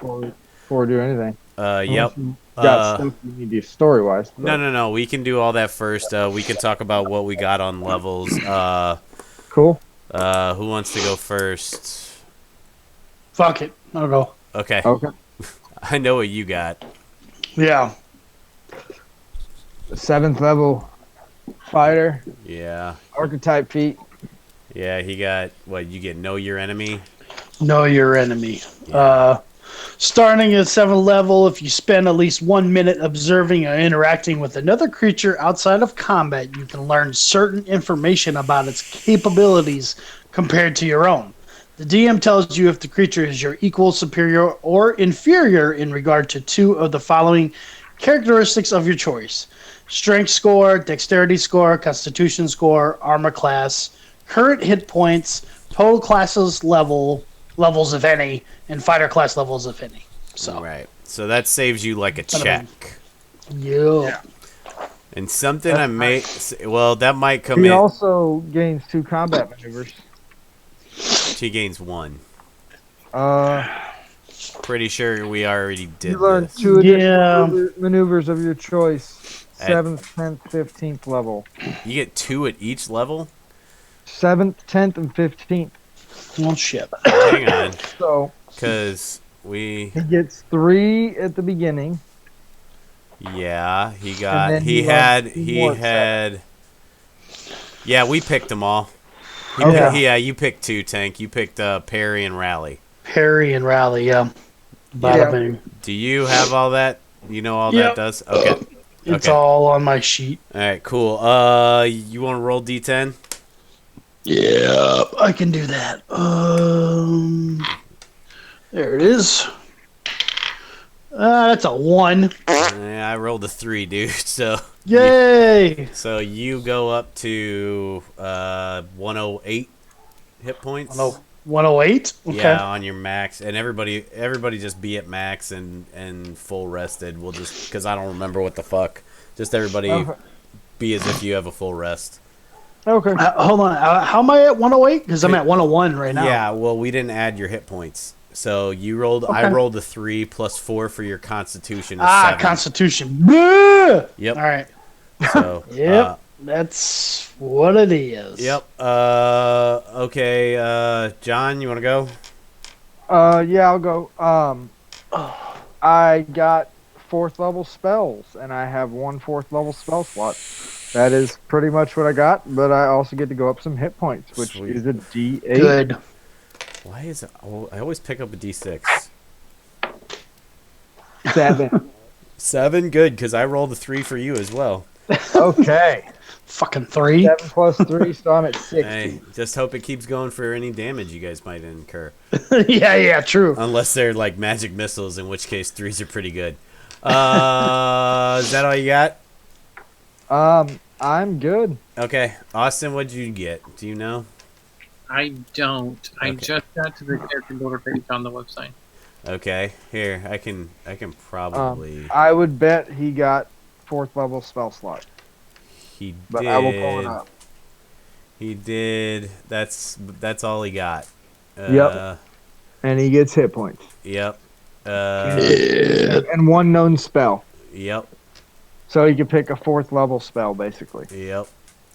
before we do anything. Yep. Unless you got Uh, stuff you need to story wise. no. We can do all that first. We can talk about what we got on levels. Cool. Who wants to go first? Fuck it. I'll go. Okay. Okay. I know what you got. Yeah. 7th level fighter, Yeah. archetype feat. Yeah, he got what? You get know your enemy. Know your enemy. Yeah. Starting at 7th level, if you spend at least 1 minute observing or interacting with another creature outside of combat, you can learn certain information about its capabilities compared to your own. The DM tells you if the creature is your equal, superior, or inferior in regard to 2 of the following characteristics of your choice: strength score, dexterity score, constitution score, armor class, current hit points, total classes levels if any, and fighter class levels if any. So Right. So that saves you like a Son of a- check. yeah. And something I may. Well, that might come He in. also gains 2 combat maneuvers. She gains 1. Uh, Pretty sure we already did you learn this. 2 additional Yeah. maneuvers of your choice. At- 7th, 10th, 15th level. You get 2 at each level. 7th, 10th, and 15th. Well, shit. Hang on, So because we. he gets 3 at the beginning. Yeah, he got. then He he had. lost 2 He more at had. Yeah, we picked them all. Okay. Yeah, you picked 2, Tank. You picked Parry and Rally. Parry and rally, yeah. Bada Yeah. bing. Do you have all that? You know all Yep. that does? Okay. It's Okay. all on my sheet. All right, cool. You want to roll D10? Yeah, I can do that. There it is. That's a 1. Yeah, I rolled a 3, dude. Yay! So you go up to 108 hit points. 108? Okay. Yeah, on your max, and everybody just be at max and full rested. We'll just because I don't remember what the fuck. Just everybody Okay. be as if you have a full rest. Okay. Hold on. How am I at 108? Because I'm at 101 right now. Yeah, well, we didn't add your hit points, so you rolled. I Okay. rolled a 3 plus 4 for your Constitution. Is 7. Constitution. Bleh! Yep. All right. So Yep. That's what it is. yep. Okay. John, you want to go? Yeah, I'll go. I got 4th level spells, and I have 1 4th level spell slot. That is pretty much what I got, but I also get to go up some hit points, which Sweet. is a D8. Good. Why is it? Oh, I always pick up a D6. 7. 7, good, because I rolled a 3 for you as well. Okay. Fucking 3. 7 plus 3, so I'm at 60. Hey, just hope it keeps going for any damage you guys might incur. yeah, true. Unless they're like magic missiles, in which case 3s are pretty good. Is that all you got? I'm good. Okay. Austin, what'd you get? Do you know? I don't. I Okay. just got to the character builder page on the website. Okay. Here, I can probably. I would bet he got 4th level spell slot, He but did. I will pull it up. He did. That's all he got. Yep. And he gets hit points. Yep. And 1 known spell. Yep. So he can pick a 4th level spell, basically. Yep.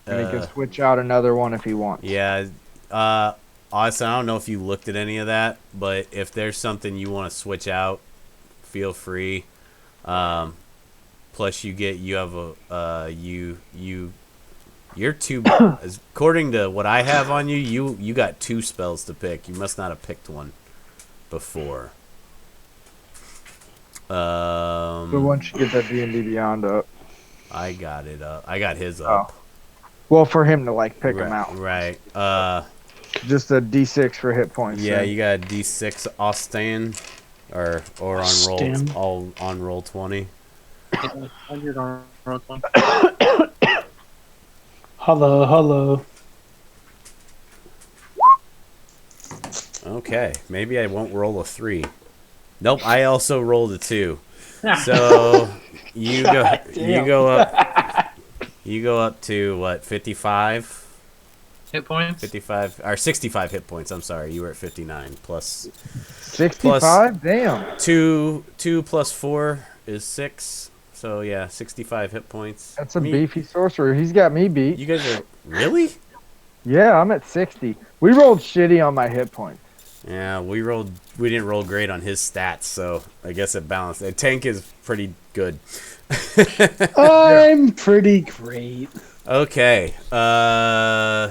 And he can switch out another one if he wants. Yeah. Austin, I don't know if you looked at any of that, but if there's something you want to switch out, feel free. Plus, you have a you're 2. According to what I have on you, you got 2 spells to pick. You must not have picked one before. So once you get that D&D Beyond up. I got it up. I got his up. Well, for him to, like, pick them Right, out. right. Just a D6 for hit points. Yeah, then. you got a D6 Austin, or on Austin. on roll 20. 100 on roll 20. Hello. Okay, maybe I won't roll a 3. Nope, I also rolled a 2. So you go up to what, 55? hit points. 55 or 65 hit points. I'm sorry, you were at 59 plus 65? Damn. 2 plus 4 is 6. So yeah, 65 hit points. That's a beefy sorcerer. He's got me beat. You guys are really? Yeah, I'm at 60. We rolled shitty on my hit points. Yeah, we didn't roll great on his stats, so I guess it balanced. The tank is pretty good. I'm pretty great. Okay.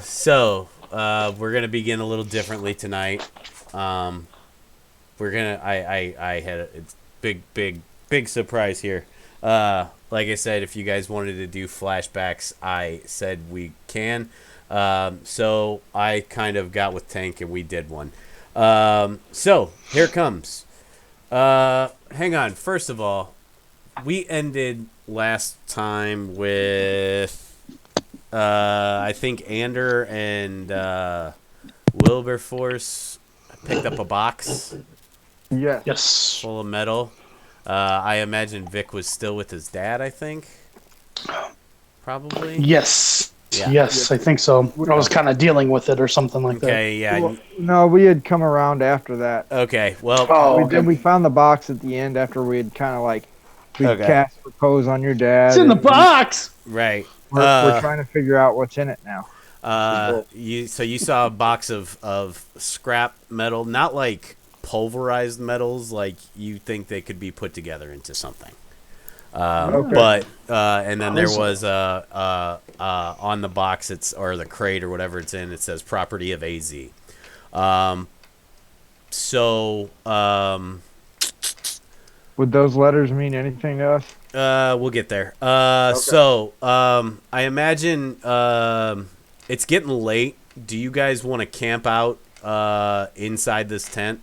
So we're gonna begin a little differently tonight. We're gonna I had it's big surprise here. Like I said, if you guys wanted to do flashbacks, I said we can. So I kind of got with Tank and we did one. So here it comes. Hang on. First of all, we ended last time with I think Ander and Wilberforce picked up a box Yes. Yes. full of metal. I imagine Vic was still with his dad, I think. Probably. Yes. Yeah. Yes, I think so. I was kind of dealing with it or something like that. Okay, yeah. Well, no, we had come around after that. Okay, well, Oh, We okay. did. We found the box at the end after we had kind of like we Okay. cast repose on your dad. It's in the and box. right. We're trying to figure out what's in it now. You saw a box of scrap metal, not like pulverized metals, like you think they could be put together into something. Okay. But and then there was on the box or the crate or whatever it's in, it says property of AZ. Would those letters mean anything to us? We'll get there. So I imagine it's getting late. Do you guys want to camp out inside this tent?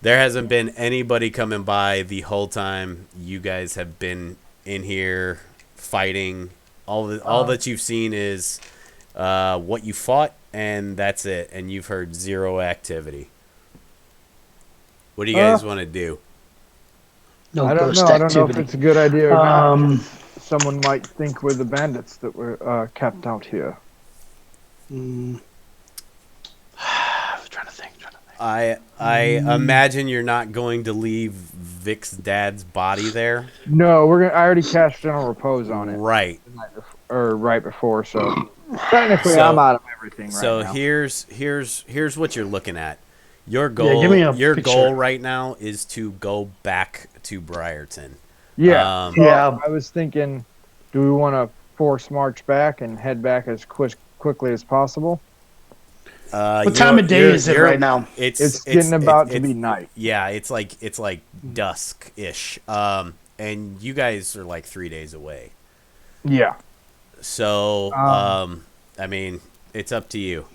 There hasn't been anybody coming by the whole time you guys have been in here fighting. All that you've seen is what you fought, and that's it. And you've heard zero activity. What do you guys want to do? No I don't ghost know. I don't know if activity. it's a good idea or not. Um, Someone might think we're the bandits that were kept out here. I'm trying to think. I imagine you're not going to leave Vic's dad's body there. No, I already cast general repose on it Right. right before, so technically So- I'm out of everything right So now. here's what you're looking at. Your Yeah, goal give me a your picture. goal right now is to go back to Briarton. Yeah. So Yeah. I was thinking, do we want to force march back and head back as quickly as possible? What time of day is it right now? It's getting about to be night. Yeah, it's like dusk ish. And you guys are like 3 days away. Yeah. So I mean, it's up to you.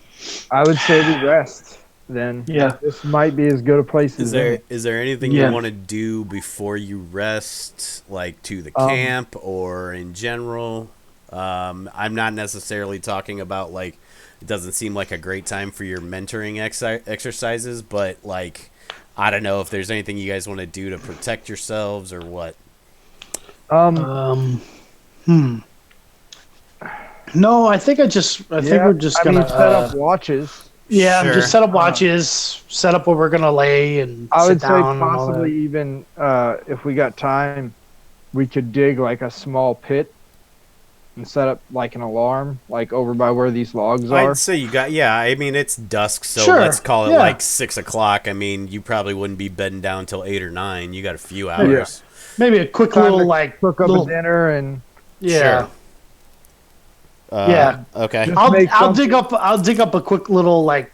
I would say we rest then. Yeah. This might be as good a place Is as there any. is there anything Yeah. you want to do before you rest, like to the camp or in general? I'm not necessarily talking about like it doesn't seem like a great time for your mentoring exercises, but like I don't know if there's anything you guys want to do to protect yourselves or what. No, I think think we're just gonna set up watches. Yeah, Sure. just set up watches, set up where we're gonna lay, and I sit would say down and all possibly that. even if we got time, we could dig like a small pit and set up like an alarm, like over by where these logs are. I'd say you got I mean it's dusk, so Sure, let's call it yeah. like 6 o'clock. I mean you probably wouldn't be bedding down till 8 or 9. You got a few hours. Maybe a quick Time little to like Cook up little, a dinner and yeah. Sure. Yeah. Okay. Just I'll make something- dig up a quick little like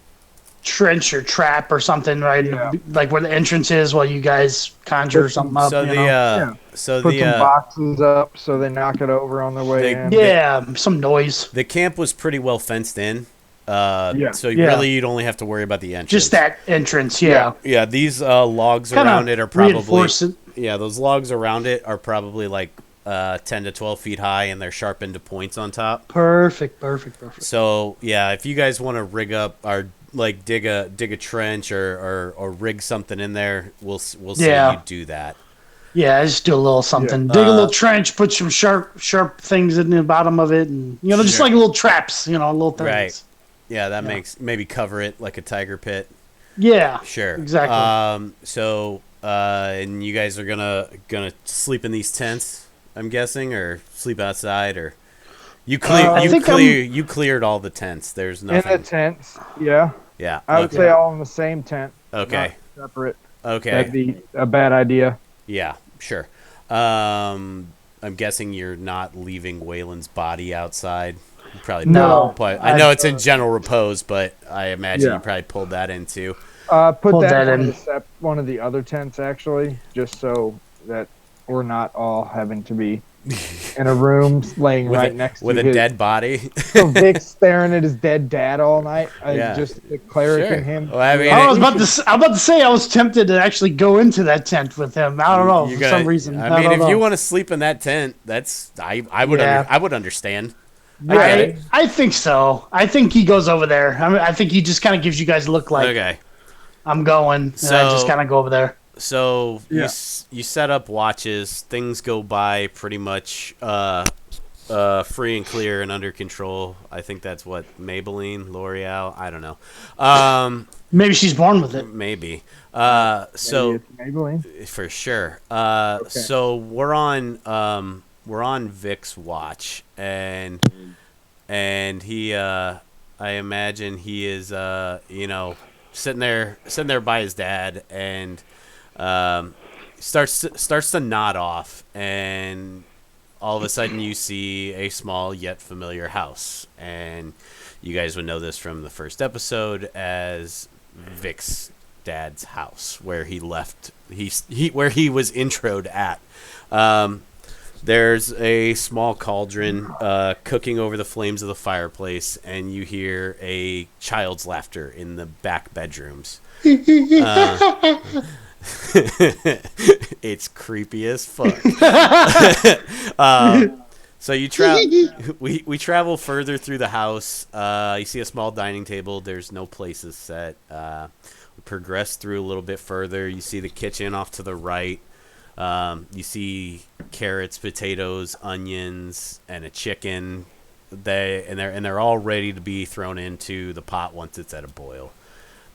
trench or trap or something, right? Yeah. Like where the entrance is, while you guys conjure something up. So you the know? put some boxes up so they knock it over on their way They- in. Yeah, some noise. the camp was pretty well fenced in. Yeah. So Yeah. really you'd only have to worry about the entrance. Just that entrance, yeah. Yeah, these logs Kinda around it are probably reinforce it. yeah, those logs around it are probably like 10 to 12 feet high and they're sharpened to points on top. Perfect. So yeah, if you guys want to rig up or like dig a trench or rig something in there, we'll say Yeah. you do that. Yeah, just do a little something. Dig a little trench, put some sharp things in the bottom of it, and just like little traps, little things. Right. Yeah, that makes maybe cover it like a tiger pit. Yeah. Sure. Exactly. So and you guys are gonna sleep in these tents, I'm guessing, or sleep outside, or I think you cleared all the tents. There's In the nothing. tents, yeah. Yeah. I would Okay. say all in the same tent. Okay. Not separate. Okay. That'd be a bad idea. Yeah. Sure. I'm guessing you're not leaving Waylon's body outside. You probably No. I know it's in general repose, but I imagine Yeah. you probably pulled that into. Put Pull that, that in in. one of the other tents, actually, just so that we're not all having to be in a room laying right next with to a his, dead body. So Vic's staring at his dead dad all night. Yeah. Just the cleric Sure. and him. Well, I mean, I'm about to say I was tempted to actually go into that tent with him. I don't know You for gotta- some reason. I mean, don't if know. you want to sleep in that tent, that's I would Yeah. I would understand. I get it. I think so. I think he goes over there. I think he just kind of gives you guys a look like Okay. I'm going, and I just So- kind of go over there. So Yeah. you set up watches. Things go by pretty much free and clear and under control. I think that's what Maybelline, L'Oreal. I don't know. Maybe she's born with it. Maybe. Maybe So it's Maybelline. for sure. So we're on Vic's watch, and he I imagine he is sitting there by his dad, and starts to nod off, and all of a sudden you see a small yet familiar house, and you guys would know this from the first episode as Vic's dad's house, where he left where he was introed at. There's a small cauldron cooking over the flames of the fireplace, and you hear a child's laughter in the back bedrooms. It's creepy as fuck. So you we travel further through the house. You see a small dining table. There's no places set. We progress through a little bit further. You see the kitchen off to the right. You see carrots, potatoes, onions, and a chicken. They're all ready to be thrown into the pot once it's at a boil.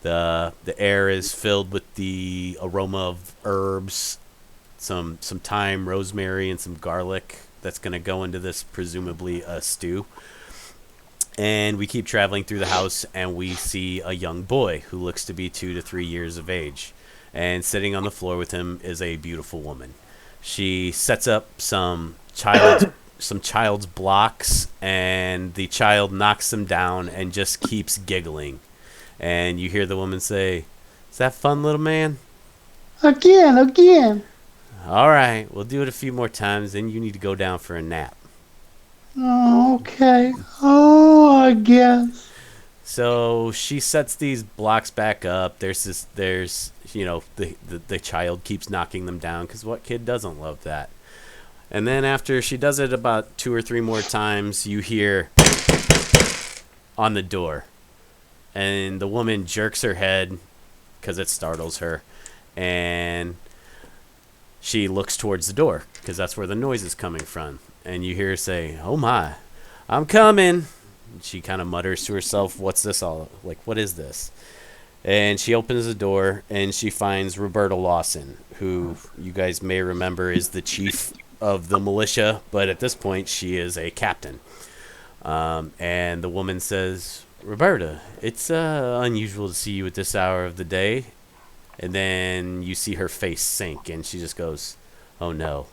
The air is filled with the aroma of herbs, some thyme, rosemary, and some garlic that's going to go into this, presumably a stew. And we keep traveling through the house, and we see a young boy who looks to be 2 to 3 years of age. And sitting on the floor with him is a beautiful woman. She sets up some child's blocks, and the child knocks them down and just keeps giggling. And you hear the woman say, "Is that fun, little man? Again. All right, we'll do it a few more times, then you need to go down for a nap." Oh, okay. Oh, I guess. So she sets these blocks back up. There's the child keeps knocking them down, because what kid doesn't love that? And then after she does it about 2 or 3 more times, you hear on the door. And the woman jerks her head because it startles her. And she looks towards the door because that's where the noise is coming from. And you hear her say, "Oh my, I'm coming." And she kind of mutters to herself, "What's this all? Like, what is this?" And she opens the door and she finds Roberta Lawson, who you guys may remember is the chief of the militia, but at this point she is a captain. And the woman says, "Roberta, it's unusual to see you at this hour of the day." And then you see her face sink, and she just goes, "Oh no."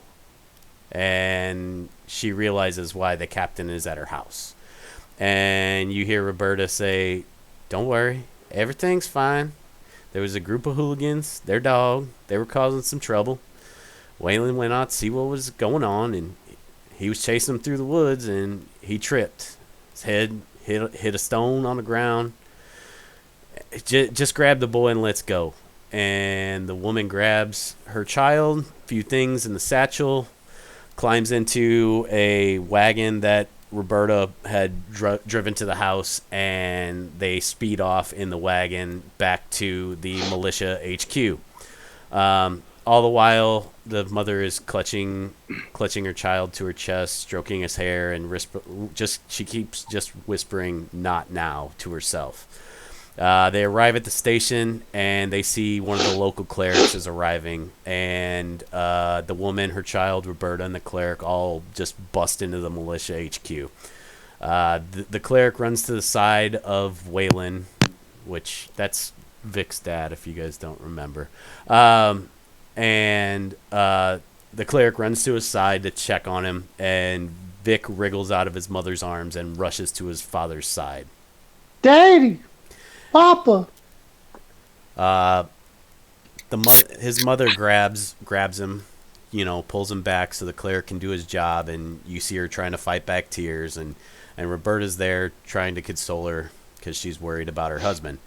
And she realizes why the captain is at her house. And you hear Roberta say, "Don't worry, everything's fine. There was a group of hooligans, their dog, they were causing some trouble. Waylon went out to see what was going on, and he was chasing them through the woods, and he tripped. His head hit a stone on the ground. Just grab the boy and let's go." And the woman grabs her child, a few things in the satchel, climbs into a wagon that Roberta had driven to the house, and they speed off in the wagon back to the militia HQ. all the while, the mother is clutching her child to her chest, stroking his hair, and she keeps just whispering "not now" to herself. They arrive at the station and they see one of the local clerics is arriving, and the woman, her child, Roberta, and the cleric all just bust into the militia HQ. The cleric runs to the side of Waylon, which that's Vic's dad, if you guys don't remember. And the cleric runs to his side to check on him, and Vic wriggles out of his mother's arms and rushes to his father's side. Daddy, Papa. His mother grabs him, pulls him back so the cleric can do his job, and you see her trying to fight back tears, and Roberta's there trying to console her because she's worried about her husband.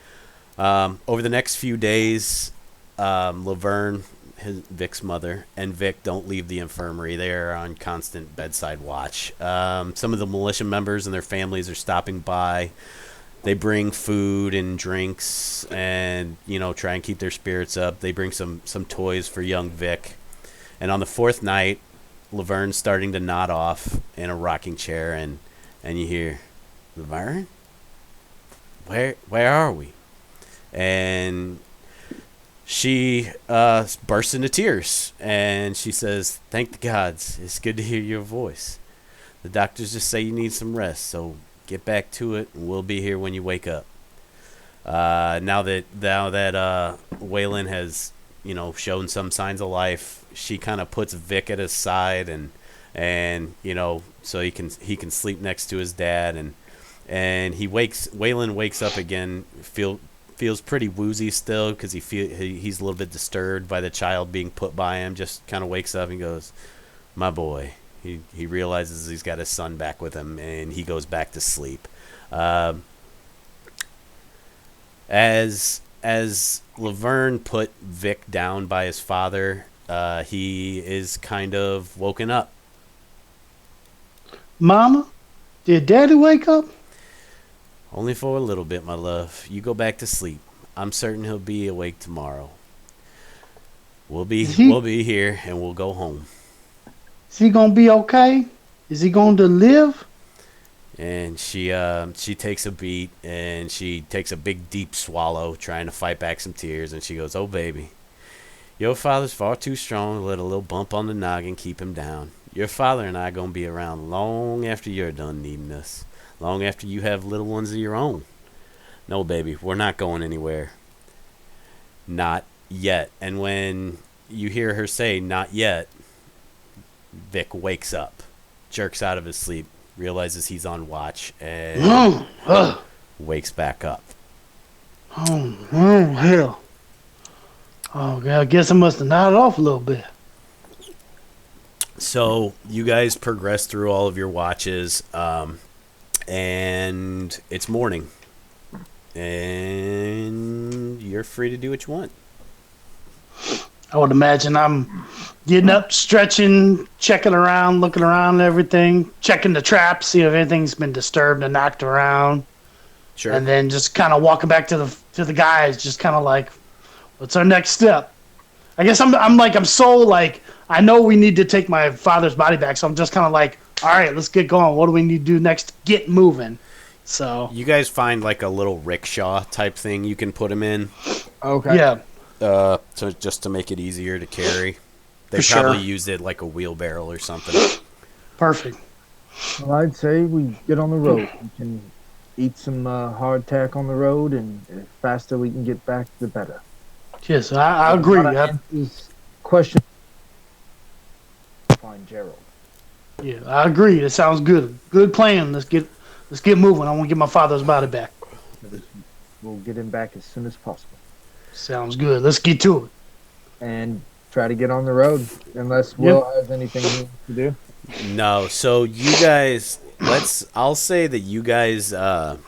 Over the next few days, Laverne, Vic's mother, and Vic don't leave the infirmary. They are on constant bedside watch. Some of the militia members and their families are stopping by. They bring food and drinks and, try and keep their spirits up. They bring some toys for young Vic. And on the fourth night, Laverne's starting to nod off in a rocking chair, and you hear, "Laverne? Where are we?" And she bursts into tears, and she says, "Thank the gods. It's good to hear your voice. The doctors just say you need some rest, so get back to it, and we'll be here when you wake up." Now that Waylon has, shown some signs of life, she kind of puts Vic at his side, and so he can sleep next to his dad, and Waylon wakes up again, feels pretty woozy still because he's a little bit disturbed by the child being put by him. Just kind of wakes up and goes, "My boy." He realizes he's got his son back with him, and he goes back to sleep. As Laverne put Vic down by his father, he is kind of woken up. Mama, did Daddy wake up? "Only for a little bit, my love. You go back to sleep. I'm certain he'll be awake tomorrow. We'll be here, and we'll go home." Is he gonna be okay? Is he going to live? And she takes a beat, and she takes a big deep swallow, trying to fight back some tears, and she goes, "Oh baby, your father's far too strong to let a little bump on the noggin keep him down. Your father and I gonna be around long after you're done needing us, long after you have little ones of your own. No baby, we're not going anywhere. Not yet." And when you hear her say "not yet," Vic wakes up, jerks out of his sleep, realizes he's on watch, and wakes back up. Oh, hell. Oh, God, I guess I must have nodded off a little bit. So you guys progress through all of your watches, and it's morning, and you're free to do what you want. I would imagine I'm getting up, stretching, checking around, looking around and everything, checking the traps, see if anything's been disturbed and knocked around. Sure. And then just kind of walking back to the guys, just kind of like, what's our next step? I guess I'm so like, I know we need to take my father's body back, so I'm just kind of like, all right, let's get going. What do we need to do next? Get moving. So you guys find like a little rickshaw type thing you can put him in. Okay. yeah, So just to make it easier to carry. They For probably sure. used it like a wheelbarrow or something. perfect. Well, I'd say we get on the road. We can eat some hardtack on the road, and the faster we can get back, the better. Yes, I agree. Question. Find Gerald. Yeah, I agree. It sounds good. Good plan. Let's get moving. I want to get my father's body back. We'll get him back as soon as possible, Sounds good. Let's get to it. and try to get on the road. Unless Will has anything he needs to do. No, so you guys, I'll say that you guys, on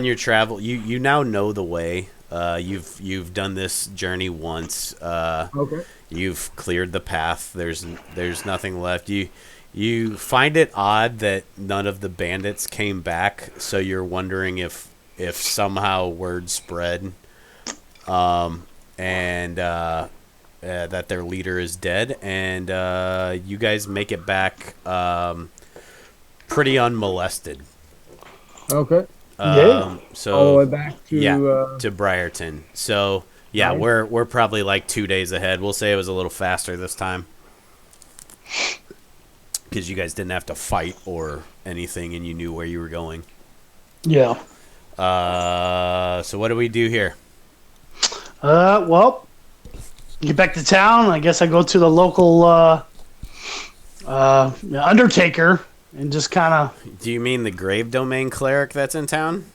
your travel, you now know the way. You've done this journey once. Okay. You've cleared the path. There's nothing left. You find it odd that none of the bandits came back, so you're wondering if somehow word spread. And that their leader is dead, and you guys make it back pretty unmolested. Okay. So All the way back to yeah, to Briarton. So yeah, Nice. we're probably like 2 days ahead. We'll say it was a little faster this time because you guys didn't have to fight or anything, and you knew where you were going. Yeah. So what do we do here? Well, get back to town. I guess I go to the local undertaker and just kind of Do you mean the grave domain cleric that's in town?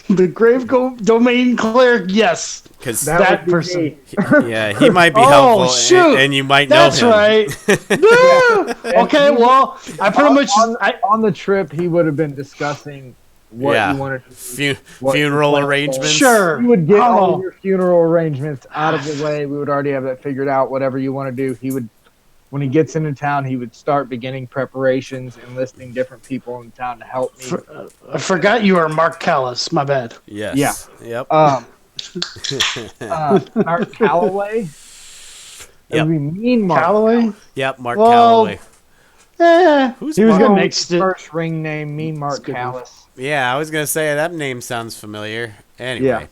the domain cleric. Yes, Because that would be person. me. yeah, he might be Oh, helpful, shoot. and you might know That's him. right. Yeah. Okay, well, I pretty much. On the trip, he would have been discussing what Yeah. you wanted to do. What Funeral you planned. arrangements. Sure. You would get I don't all know. of your funeral arrangements out of the way. We would already have that figured out. Whatever you want to do, he would. When he gets into town, he would start beginning preparations, enlisting different people in town to help me. I forgot you are Mark Callis. My bad. Yes. Yeah. Yep. Mark Calloway. It Yep. would be mean Mark. Calloway. Yep. Mark Well, Calloway. Who's He was Mark? going to Mixed make his it. first ring name, Mean Mark good enough. Callis. Yeah, I was gonna say that name sounds familiar. Anyway,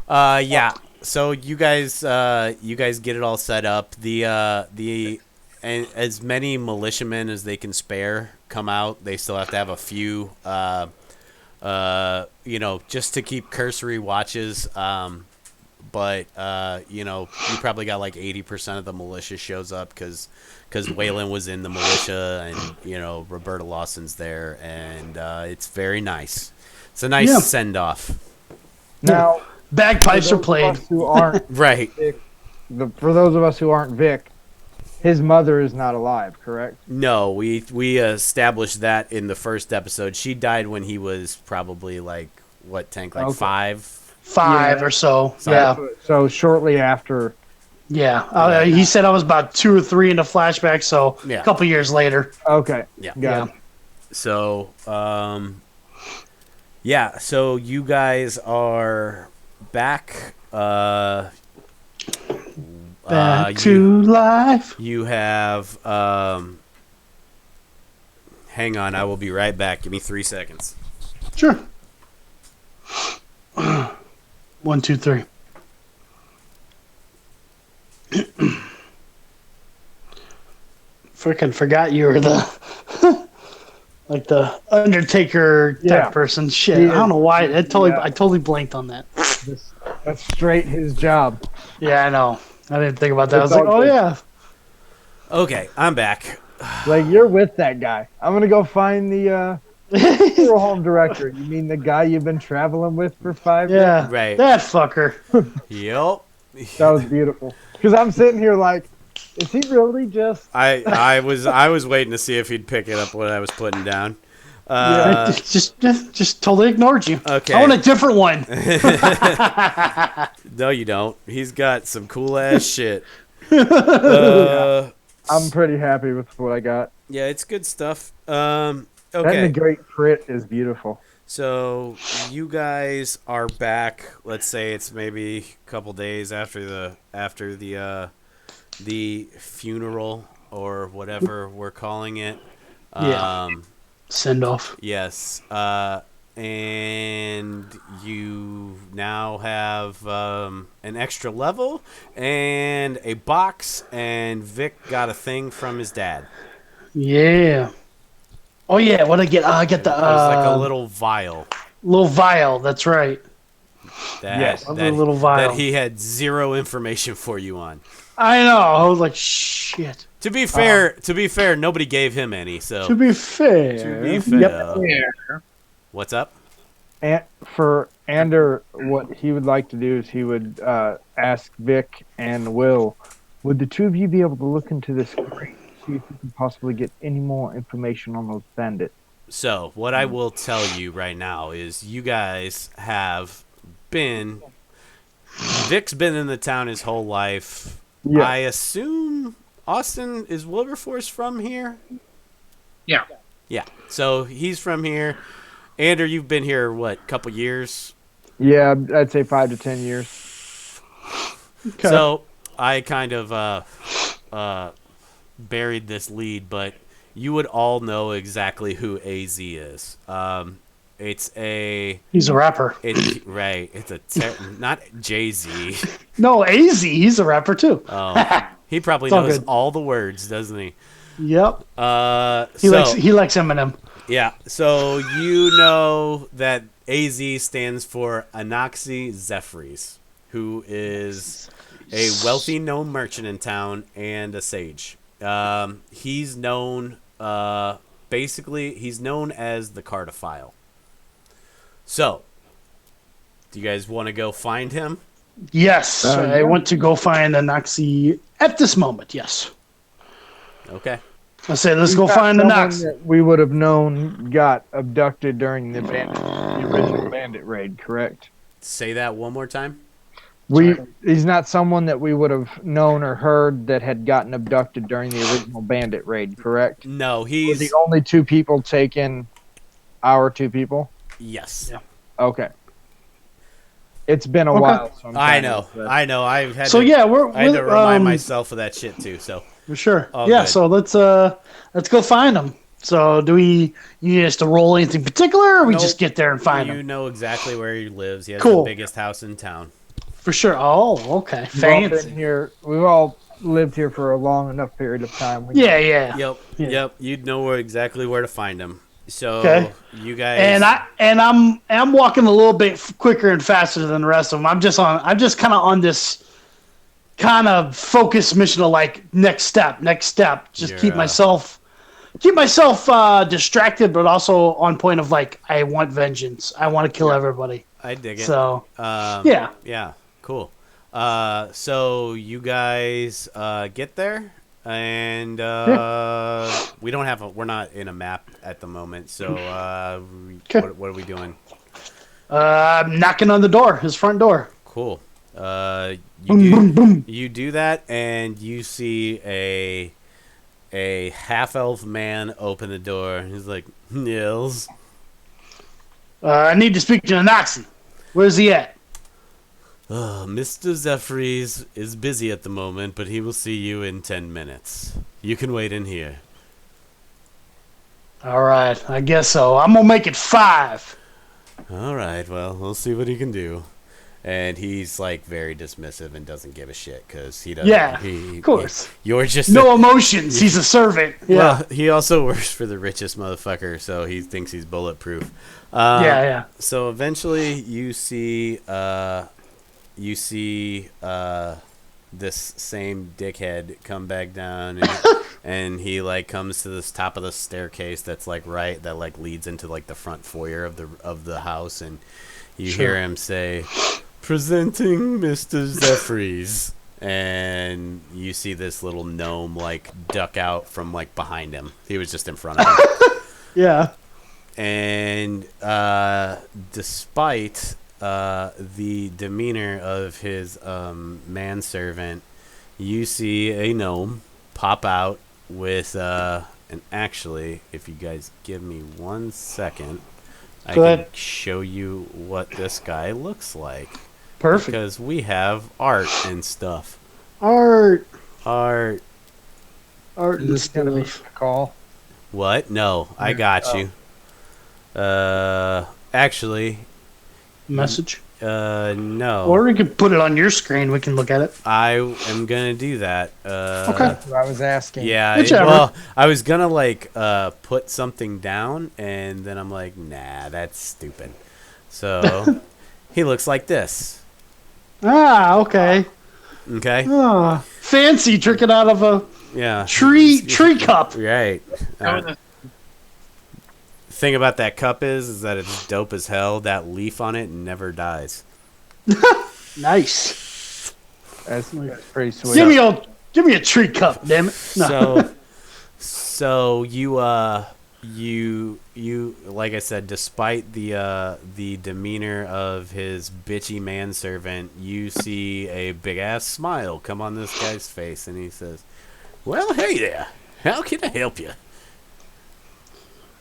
yeah. So you guys get it all set up. And as many militiamen as they can spare come out. They still have to have a few, just to keep cursory watches. But you probably got like 80% of the militia shows up because Waylon was in the militia, and Roberta Lawson's there, and it's very nice. It's a nice Yeah. send off. Now, Bagpipes for are those of played. us who aren't Right. for those of us who aren't Vic, his mother is not alive, correct? No, we established that in the first episode. She died when he was probably like Tank, like Okay. 5. 5 Yeah. or so. So- Yeah. So shortly after. Yeah. He said I was about 2 or 3 into flashback, so Yeah. a couple years later. Okay. Yeah. Got it. So, so you guys are back. Back to life. You have. Hang on, I will be right back. Give me 3 seconds. Sure. 1, 2, 3. Freaking forgot you were the like the Undertaker type Yeah. person. Shit, He I don't know why. I Yeah. totally blanked on that. That's straight his job. Yeah, I know. I didn't think about that. I was It's like, all oh good. yeah. Okay, I'm back. Like, you're with that guy. I'm gonna go find the funeral home director. You mean the guy you've been traveling with for 5 years? Yeah, Right. that fucker. Yep. That was beautiful. Because I'm sitting here like, is he really just? I was waiting to see if he'd pick it up what I was putting down. I just totally ignored you. Okay. I want a different one. No, you don't. He's got some cool ass shit. I'm pretty happy with what I got. Yeah, it's good stuff. And Okay. the Great Crit is beautiful. So you guys are back. Let's say it's maybe a couple days after the funeral or whatever we're calling it. Yeah. Send off. Yes. And you now have an extra level and a box, and Vic got a thing from his dad. Yeah. Oh yeah. What I get? I get the It was like a little vial. little vial. That's right. That, Yes, a that, little vial. that he had zero information for you on. I know. I was like, shit. To be fair, nobody gave him any. So To be fair. to be fair, Yeah. what's up? And for Ander, what he would like to do is he would ask Vic and Will, would the two of you be able to look into this crate, see if you can possibly get any more information on those bandits? So what I will tell you right now is you guys have been. Vic's been in the town his whole life. Yeah. I assume Austin is Wilberforce from here. Yeah. Yeah. So he's from here. Ander, you've been here what, couple years? Yeah, I'd say 5 to 10 years. Okay. So I kind of buried this lead, but you would all know exactly who AZ is. It's a He's a rapper. right. It's a not Jay-Z. No, AZ. He's a rapper too. Oh, he probably It's all knows good. all the words, doesn't he? Yep. He So likes Eminem. yeah, so you know that AZ stands for Anaxi Zephyrs, who is a wealthy gnome merchant in town and a sage. He's known, basically, he's known as the Cardophile. So, do you guys want to go find him? Yes, I yeah. want to go find Anaxi at this moment. Yes, Okay. I say let's go Got find someone Anaxi. that we would have known got abducted during the original bandit raid, correct? Say that one more time. He's not someone that we would have known or heard that had gotten abducted during the original bandit raid, correct? No, Were he's the only two people taken our two people? yes. Yeah. Okay. It's been a Okay. while. So I'm I trying know. to- I know. I've had So to, yeah, I had to remind um, myself of that shit too. So for sure. Oh, Yeah, good. so let's go find him. So do you need us to roll anything particular, or we Nope. just get there and find you him? know exactly where he lives. He has Cool. the biggest house in town. For sure. Oh, okay. We've all been Fancy. here. We've all lived here for a long enough period of time. We Yeah, yeah. Yep. Yeah. Yep. You'd know exactly where to find him. So Okay. you guys And I'm walking a little bit quicker and faster than the rest of them. I'm just kind of on this kind of focused mission of like next step. Just keep Yeah. myself distracted, but also on point of like I want vengeance. I want to kill everybody. I dig it. So Yeah. yeah, Cool. So you guys get there, and we don't have we're not in a map at the moment. So what are we doing? I'm knocking on the door, his front door. Cool. You Boom, do boom, boom. you do that, and you see a half elf man open the door. He's like, Nils. I need to speak to Anaxi. Where's he at? Mr. Zephyrs is busy at the moment, but he will see you in 10 minutes. You can wait in here. All right, I guess so. I'm gonna make it 5. All right, well, we'll see what he can do. And he's like very dismissive and doesn't give a shit because he doesn't. Yeah, of course. You're just No emotions. He's a servant. Yeah, Well, he also works for the richest motherfucker, so he thinks he's bulletproof. yeah. So eventually, you see this same dickhead come back down, and, and he like comes to this top of the staircase that's like that like leads into like the front foyer of the house, and you Sure. hear him say, "Presenting Mr. Zephyrs." And you see this little gnome like duck out from like behind him. He was just in front of him. Yeah. And despite the demeanor of his manservant, you see a gnome pop out with and actually, if you guys give me 1 second, I Go can ahead. show you what this guy looks like. Perfect. Because we have art and stuff. Art Art. and Is this gonna be stuff. a call? What? No, I got you. Actually, Message. no. Or we could put it on your screen. We can look at it. I am gonna do that. Okay. That's what I was asking. Yeah. Whichever. Well, I was gonna like put something down, and then I'm like, nah, that's stupid. So he looks like this. Ah, okay. Okay. Ah, fancy tricking out of a Yeah. tree cup. Right. Oh, the- Thing about that cup is that it's dope as hell. That leaf on it never dies. Nice. That's pretty sweet. Give me a tree cup, damn it. No. So you like I said, despite the demeanor of his bitchy manservant, you see a big ass smile come on this guy's face, and he says, "Well, hey there. How can I help you?"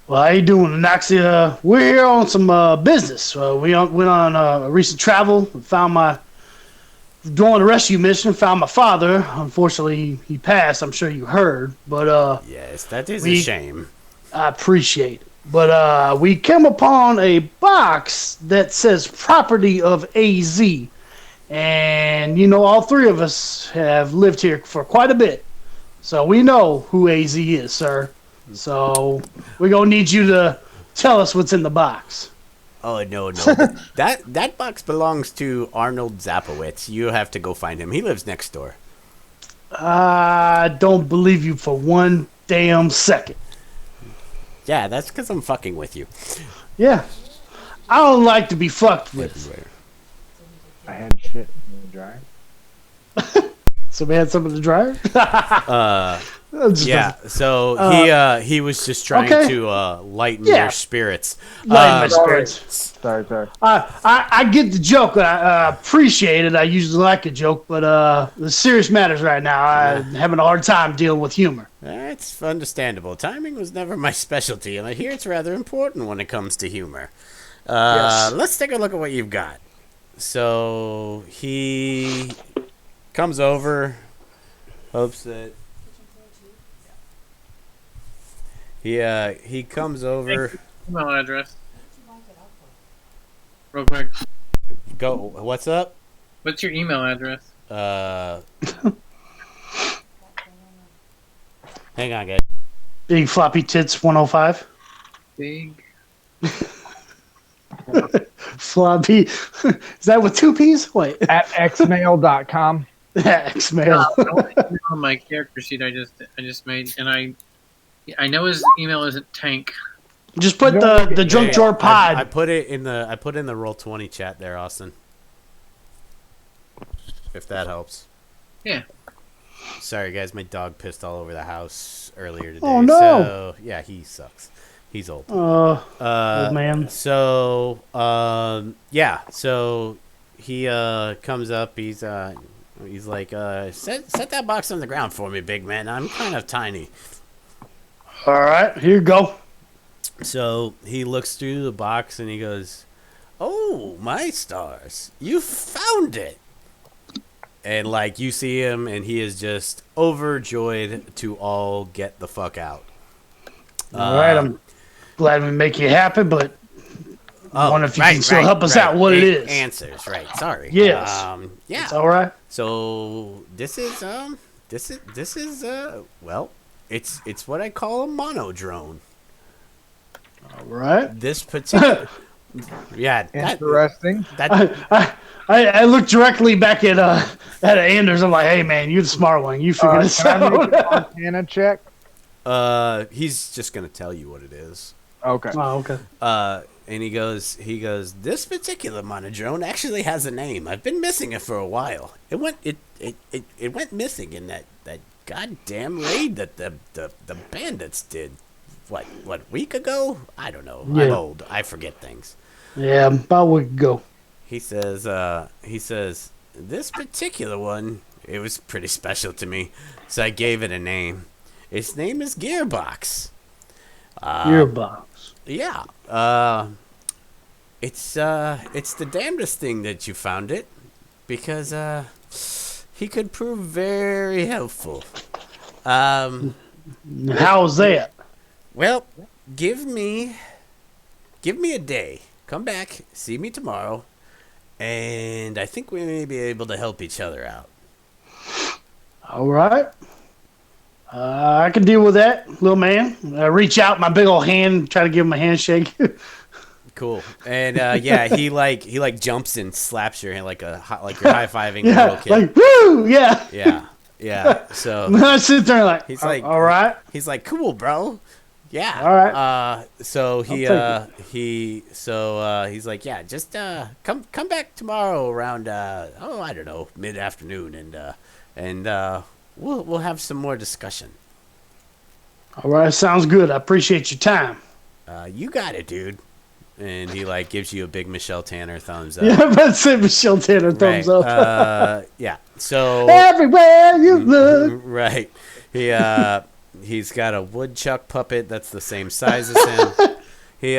Well, how you doing, Anaxi? We're here on some business. We went on a recent travel and found my doing a rescue mission, found my father. Unfortunately, he passed. I'm sure you heard, but Yes, that is a We- shame. I appreciate it. But we came upon a box that says property of AZ. And, all three of us have lived here for quite a bit. So we know who AZ is, sir. So we're going to need you to tell us what's in the box. Oh no. that box belongs to Arnold Zapowitz. You have to go find him. He lives next door. I don't believe you for one damn second. Yeah, that's because I'm fucking with you. Yeah. I don't like to be fucked with. I had shit in the dryer. Somebody had something to dryer? Just Yeah, so he was just trying okay. to lighten Yeah. your spirits. lighten my Sorry. spirits. Sorry. I get the joke. I appreciate it. I usually like a joke, but the serious matters right now. I'm having a hard time dealing with humor. That's understandable. Timing was never my specialty, and I hear it's rather important when it comes to humor. Yes. Let's take a look at what you've got. So he comes over, hopes that he comes over. Email address. Real quick. Go. What's up? What's your email address? Hang on, guys. Big floppy tits 105. Big. Floppy. Is that with two P's? Wait. At xmail.com. Xmail. On my character sheet I just made, and I know his email isn't Tank. Just put the junk drawer pod. I put it in the Roll20 chat there, Austin. If that helps. Yeah. Sorry, guys. My dog pissed all over the house earlier today. Oh, no. So yeah, he sucks. He's old. Old man. So yeah. So he comes up. He's like, set that box on the ground for me, big man. I'm kind of tiny. All right, here you go. So he looks through the box and he goes, "Oh my stars! You found it!" And like you see him, and he is just overjoyed to all get the fuck out. All right, I'm glad we make you happy, but I wonder if you can still help us out what it is. Answers, right? Sorry. Yes. Yeah. It's all right. So this is well, it's what I call a monodrone. All right. This particular, yeah, Interesting. I look directly back at Anders. I'm like, hey man, you're the smart one. You figure this Can I make a out. Montana check? he's just gonna tell you what it is. Okay. Oh, okay. And he goes, this particular monodrone actually has a name. I've been missing it for a while. It went missing in that goddamn raid that the bandits did. What week ago? I don't know. Yeah. I'm old. I forget things. Yeah, about a week ago. He says, this particular one, it was pretty special to me, so I gave it a name. Its name is Gearbox. Gearbox. Yeah. It's the damnedest thing that you found it, because he could prove very helpful. How's that? Well, give me a day. Come back, see me tomorrow, and I think we may be able to help each other out. All right. I can deal with that, little man. I reach out my big old hand, try to give him a handshake. Cool. And yeah, he jumps and slaps your hand like you're high fiving a little yeah, kid. like woo, yeah. Yeah. So I sit there like, he's like, all right. He's like, cool, bro. Yeah. All right. So I'll he's like, yeah, just come back tomorrow around I don't know, mid-afternoon, and we'll have some more discussion. All right, sounds good. I appreciate your time. You got it, dude. And he like gives you a big Michelle Tanner thumbs up. Yeah, but say Michelle Tanner thumbs Right. up. Yeah. So Everywhere you look. right. He's got a woodchuck puppet that's the same size as him. Hey,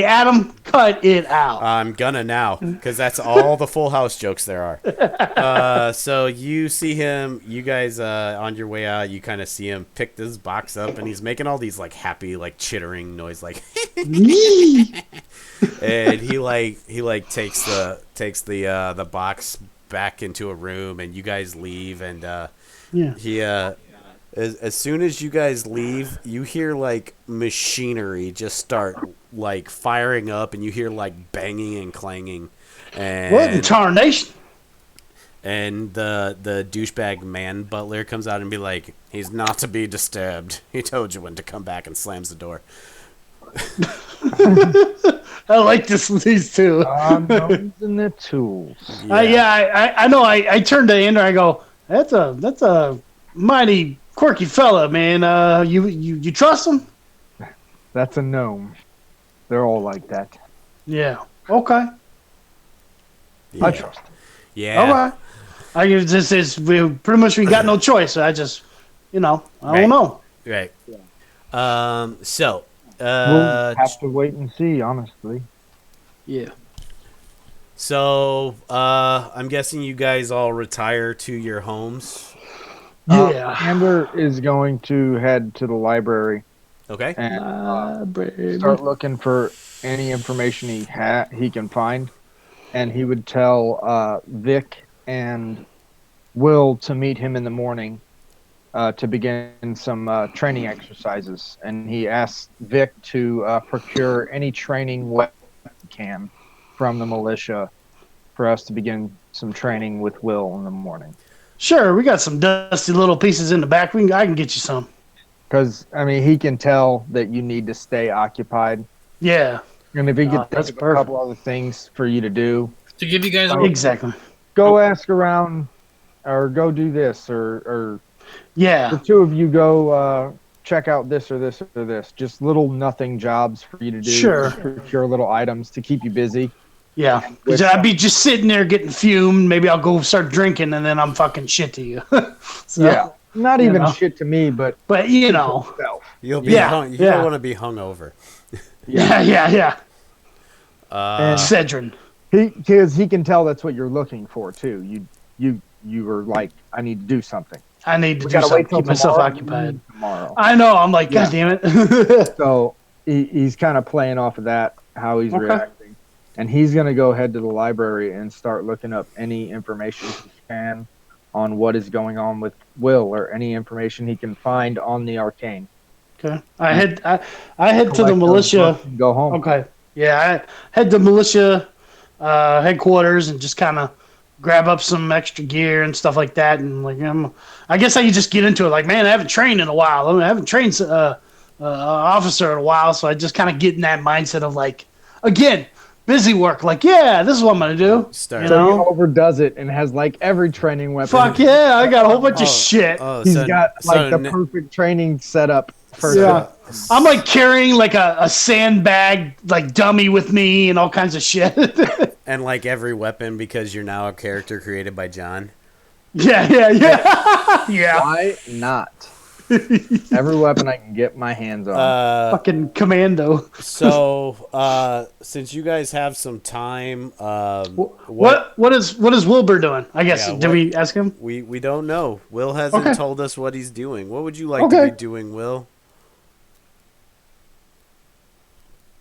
Adam, cut it out. I'm gonna now, because that's all the Full House jokes there are. So you see him, you guys, on your way out, you kind of see him pick this box up, and he's making all these like happy, like chittering noise, like, and he takes the box back into a room, and you guys leave, and Yeah. as soon as you guys leave, you hear like machinery just start like firing up, and you hear like banging and clanging, What in and tarnation? the douchebag man butler comes out and be like, "He's not to be disturbed. He told you when to come back," and slams the door. I like these two. Those and the tools. I know. I turned to Andrew. I go, that's a mighty quirky fella, man. You trust him? That's a gnome. They're all like that. Yeah. Okay. I trust him. Yeah. All right. I guess this is we got no choice. I just, I Right. don't know. Right. We'll have to wait and see, honestly. Yeah. So I'm guessing you guys all retire to your homes. Yeah. Ander is going to head to the library Okay. and Baby. start looking for any information he can find, and he would tell Vic and Will to meet him in the morning to begin some training exercises. And he asked Vic to procure any training weapon he can from the militia for us to begin some training with Will in the morning. Sure, we got some dusty little pieces in the back. I can get you some. Because, I mean, he can tell that you need to stay occupied. Yeah. And if he could That's think of a couple other things for you to do, To give you guys a Exactly. go ask around or go do this, or Yeah. the two of you go check out this or this or this. Just little nothing jobs for you to do. Sure. Procure little items to keep you busy. Yeah. 'Cause I'd be just sitting there getting fumed. Maybe I'll go start drinking and then I'm fucking shit to you. So, Yeah. Not you even know. shit to me, but But, yourself. You'll be Yeah, hung. You yeah. don't want to be hungover. Yeah. And Cedrin. because he can tell that's what you're looking for too. You were like, I need to do something. I need to We do gotta something wait till keep myself tomorrow. occupied. Tomorrow. I know. I'm like, Yeah. God damn it. So he's kind of playing off of that, how he's Okay. reacting. And he's going to go head to the library and start looking up any information he can on what is going on with Will, or any information he can find on the arcane. Okay. I head to Collect the those militia. books and go home. Okay. Yeah, I head to militia headquarters and just kind of grab up some extra gear and stuff like that. And like, I guess I could just get into it. Like, man, I haven't trained in a while. I mean, I haven't trained officer in a while, so I just kind of get in that mindset of like, again, busy work. Like, yeah, this is what I'm gonna do. Start. You So he know? overdoes it and has like every training weapon. Fuck yeah, I got a whole bunch of shit. He's so- got like so the n- perfect training setup for Yeah. I'm like carrying like a sandbag like dummy with me and all kinds of shit. and like every weapon, because you're now a character created by John. yeah. Yeah. Why not? Every weapon I can get my hands on. Fucking commando. So since you guys have some time, What is Wilbur doing? I guess Yeah, did we ask him? we don't know. Will hasn't Okay. told us what he's doing. What would you like to Okay. be doing, Will?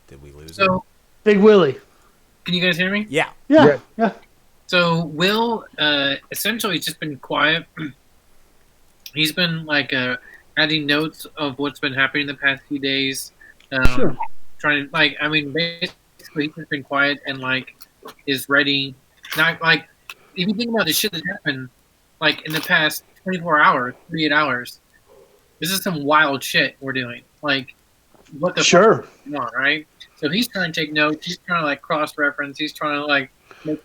Did we lose him? So, Big Willie. can you guys hear me? Yeah. Yeah. So Will, essentially, just been quiet. He's been like adding notes of what's been happening the past few days. Sure. Trying to basically, he's just been quiet and like is ready. Not like if you think about the shit that happened, like in the past 24 hours, 48 hours. This is some wild shit we're doing. Like, what the Sure. fuck is going on, right? So he's trying to take notes. He's trying to like cross-reference. He's trying to like make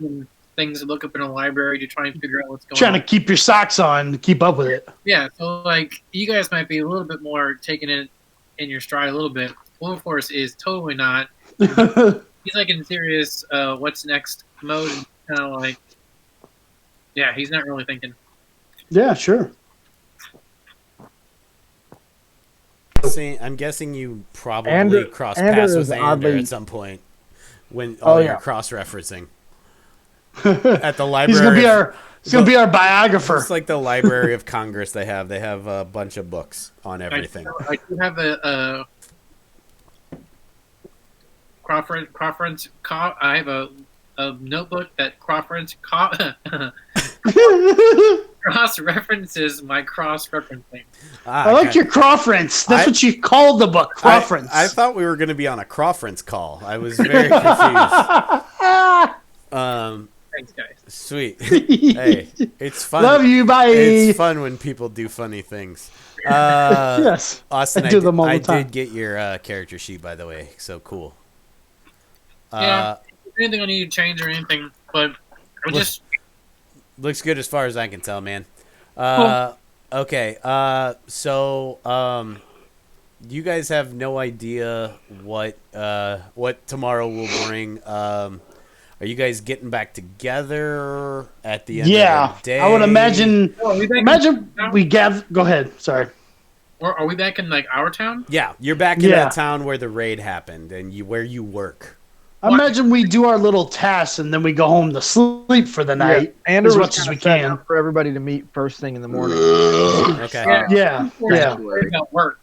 things to look up in a library to try and figure out what's going Trying on. to keep your socks on to keep up with it. Yeah, so like you guys might be a little bit more taking it in your stride a little bit. Wilberforce is totally not. He's like in serious what's next mode, and kind of like, yeah, he's not really thinking. Yeah, sure. guessing you probably Ander- cross Ander paths is with Ander oddly- at some point when Oh, you're yeah. cross-referencing at the library. He's gonna be our biographer. It's like the Library of Congress. They have a bunch of books on everything. I do have a I have a notebook that cross references my cross referencing. I like your cross-reference. That's what you called the book, cross-reference. I thought we were going to be on a cross-reference call. I was very confused. Thanks, guys. Sweet. Hey, it's fun. Love you, bye. It's fun when people do funny things. Yes, Austin, I do them all the I time. did get your character sheet, by the way. So cool. Yeah. Anything I need to change or anything, but I'm just Looks good as far as I can tell, man. Cool. Okay. So, you guys have no idea what tomorrow will bring. Are you guys getting back together at the end of the day? I would imagine. Oh, are we back Imagine in- we gather. Go ahead. Sorry. Or are we back in like our town? Yeah, you're back in Yeah. that town where the raid happened and where you work. Imagine we do our little tasks and then we go home to sleep for the night Ander as was much as kinda we setting can. up for everybody to meet first thing in the morning. Okay. Yeah, yeah. Worried about work.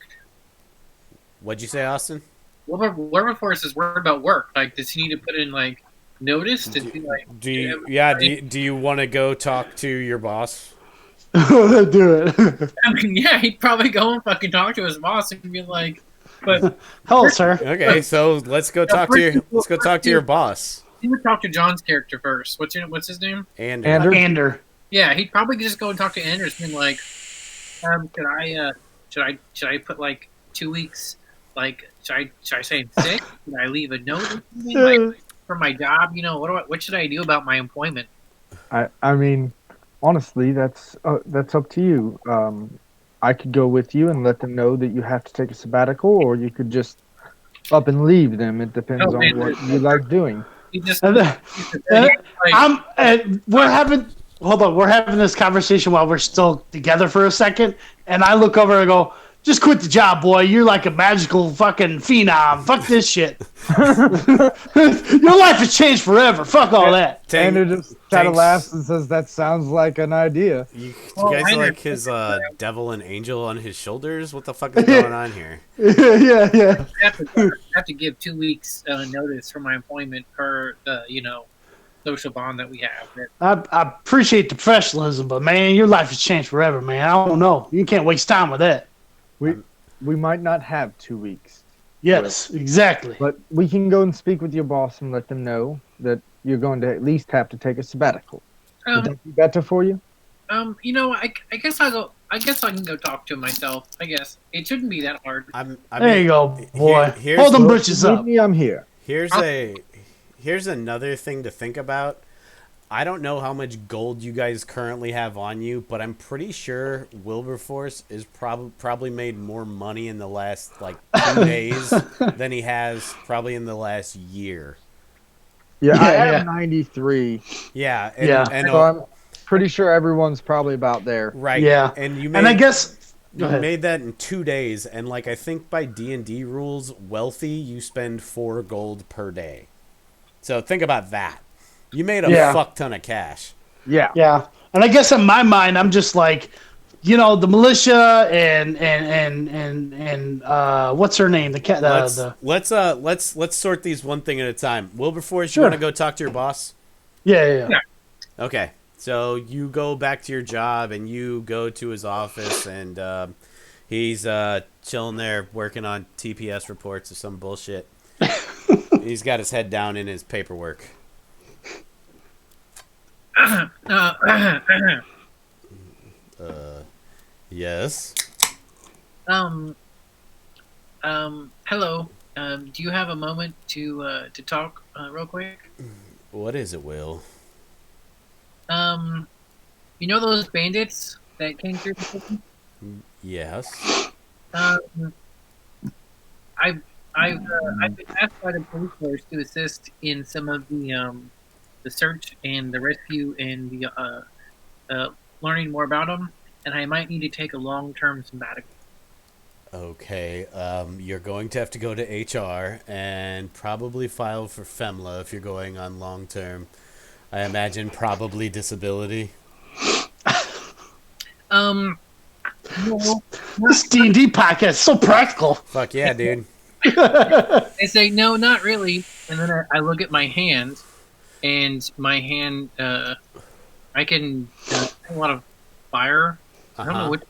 What'd you say, Austin? Wilberforce is worried about work. Like, does he need to put in like notice to be like? Do you want to go talk to your boss? Do it. I mean, yeah, he'd probably go and fucking talk to his boss and be like, but Hello, sir. Okay, so let's go talk to your boss. he would talk to John's character first. What's his name? Ander. Ander. Yeah, he'd probably just go and talk to Anders and be like, should I put like 2 weeks? Like, should I say I'm sick? Should I leave a note or something? Like for my job? You know, what should I do about my employment? I mean, honestly, that's up to you. I could go with you and let them know that you have to take a sabbatical, or you could just up and leave them. It depends Oh, on man. what you like doing. He just And then- like, we're having. Hold on. We're having this conversation while we're still together for a second, and I look over and go, "Just quit the job, boy. You're like a magical fucking phenom. Fuck this shit. Your life has changed forever. Fuck all that." Ander just kind of Thanks. laughs and says, "That sounds like an idea." You Well, guys Ander- like his devil and angel on his shoulders? What the fuck is going on here? Yeah. I have to give 2 weeks notice for my employment per the social bond that we have. I appreciate the professionalism, but man, your life has changed forever, man. I don't know. You can't waste time with that. We might not have 2 weeks, Yes, exactly. but we can go and speak with your boss and let them know that you're going to at least have to take a sabbatical. Would that be better for you? I guess I'll go. I guess I can go talk to him myself. I guess it shouldn't be that hard. There you go, boy. here's- Hold them Well, britches Leave up. me, I'm here. Here's another thing to think about. I don't know how much gold you guys currently have on you, but I'm pretty sure Wilberforce is probably made more money in the last like 2 days than he has probably in the last year. Yeah, I Yeah. have 93, Yeah, Yeah. and so I'm pretty sure everyone's probably about there. right. Yeah. and you made And I guess. Go you ahead. made that in 2 days, and like I think by D&D rules, wealthy you spend 4 gold per day. So think about that. You made a Yeah. fuck ton of cash. Yeah. Yeah, and I guess in my mind, I'm just like, the militia and what's her name? The cat. Let's sort these one thing at a time. Wilberforce, Sure. you want to go talk to your boss? Yeah. Okay, so you go back to your job and you go to his office, and he's chilling there working on TPS reports or some bullshit. He's got his head down in his paperwork. Yes. Hello. Do you have a moment to talk real quick? What is it, Will? You know those bandits that came through the prison? Yes. I've been asked by the police force to assist in some of the search and the rescue and the learning more about them, and I might need to take a long-term sabbatical. Okay, you're going to have to go to HR and probably file for FEMLA if you're going on long term. I imagine probably disability. No, This D&D podcast is so practical. Fuck yeah, dude. I say no, not really, and then I look at my hand, and my hand, I can a lot of fire. I don't know Uh-huh. which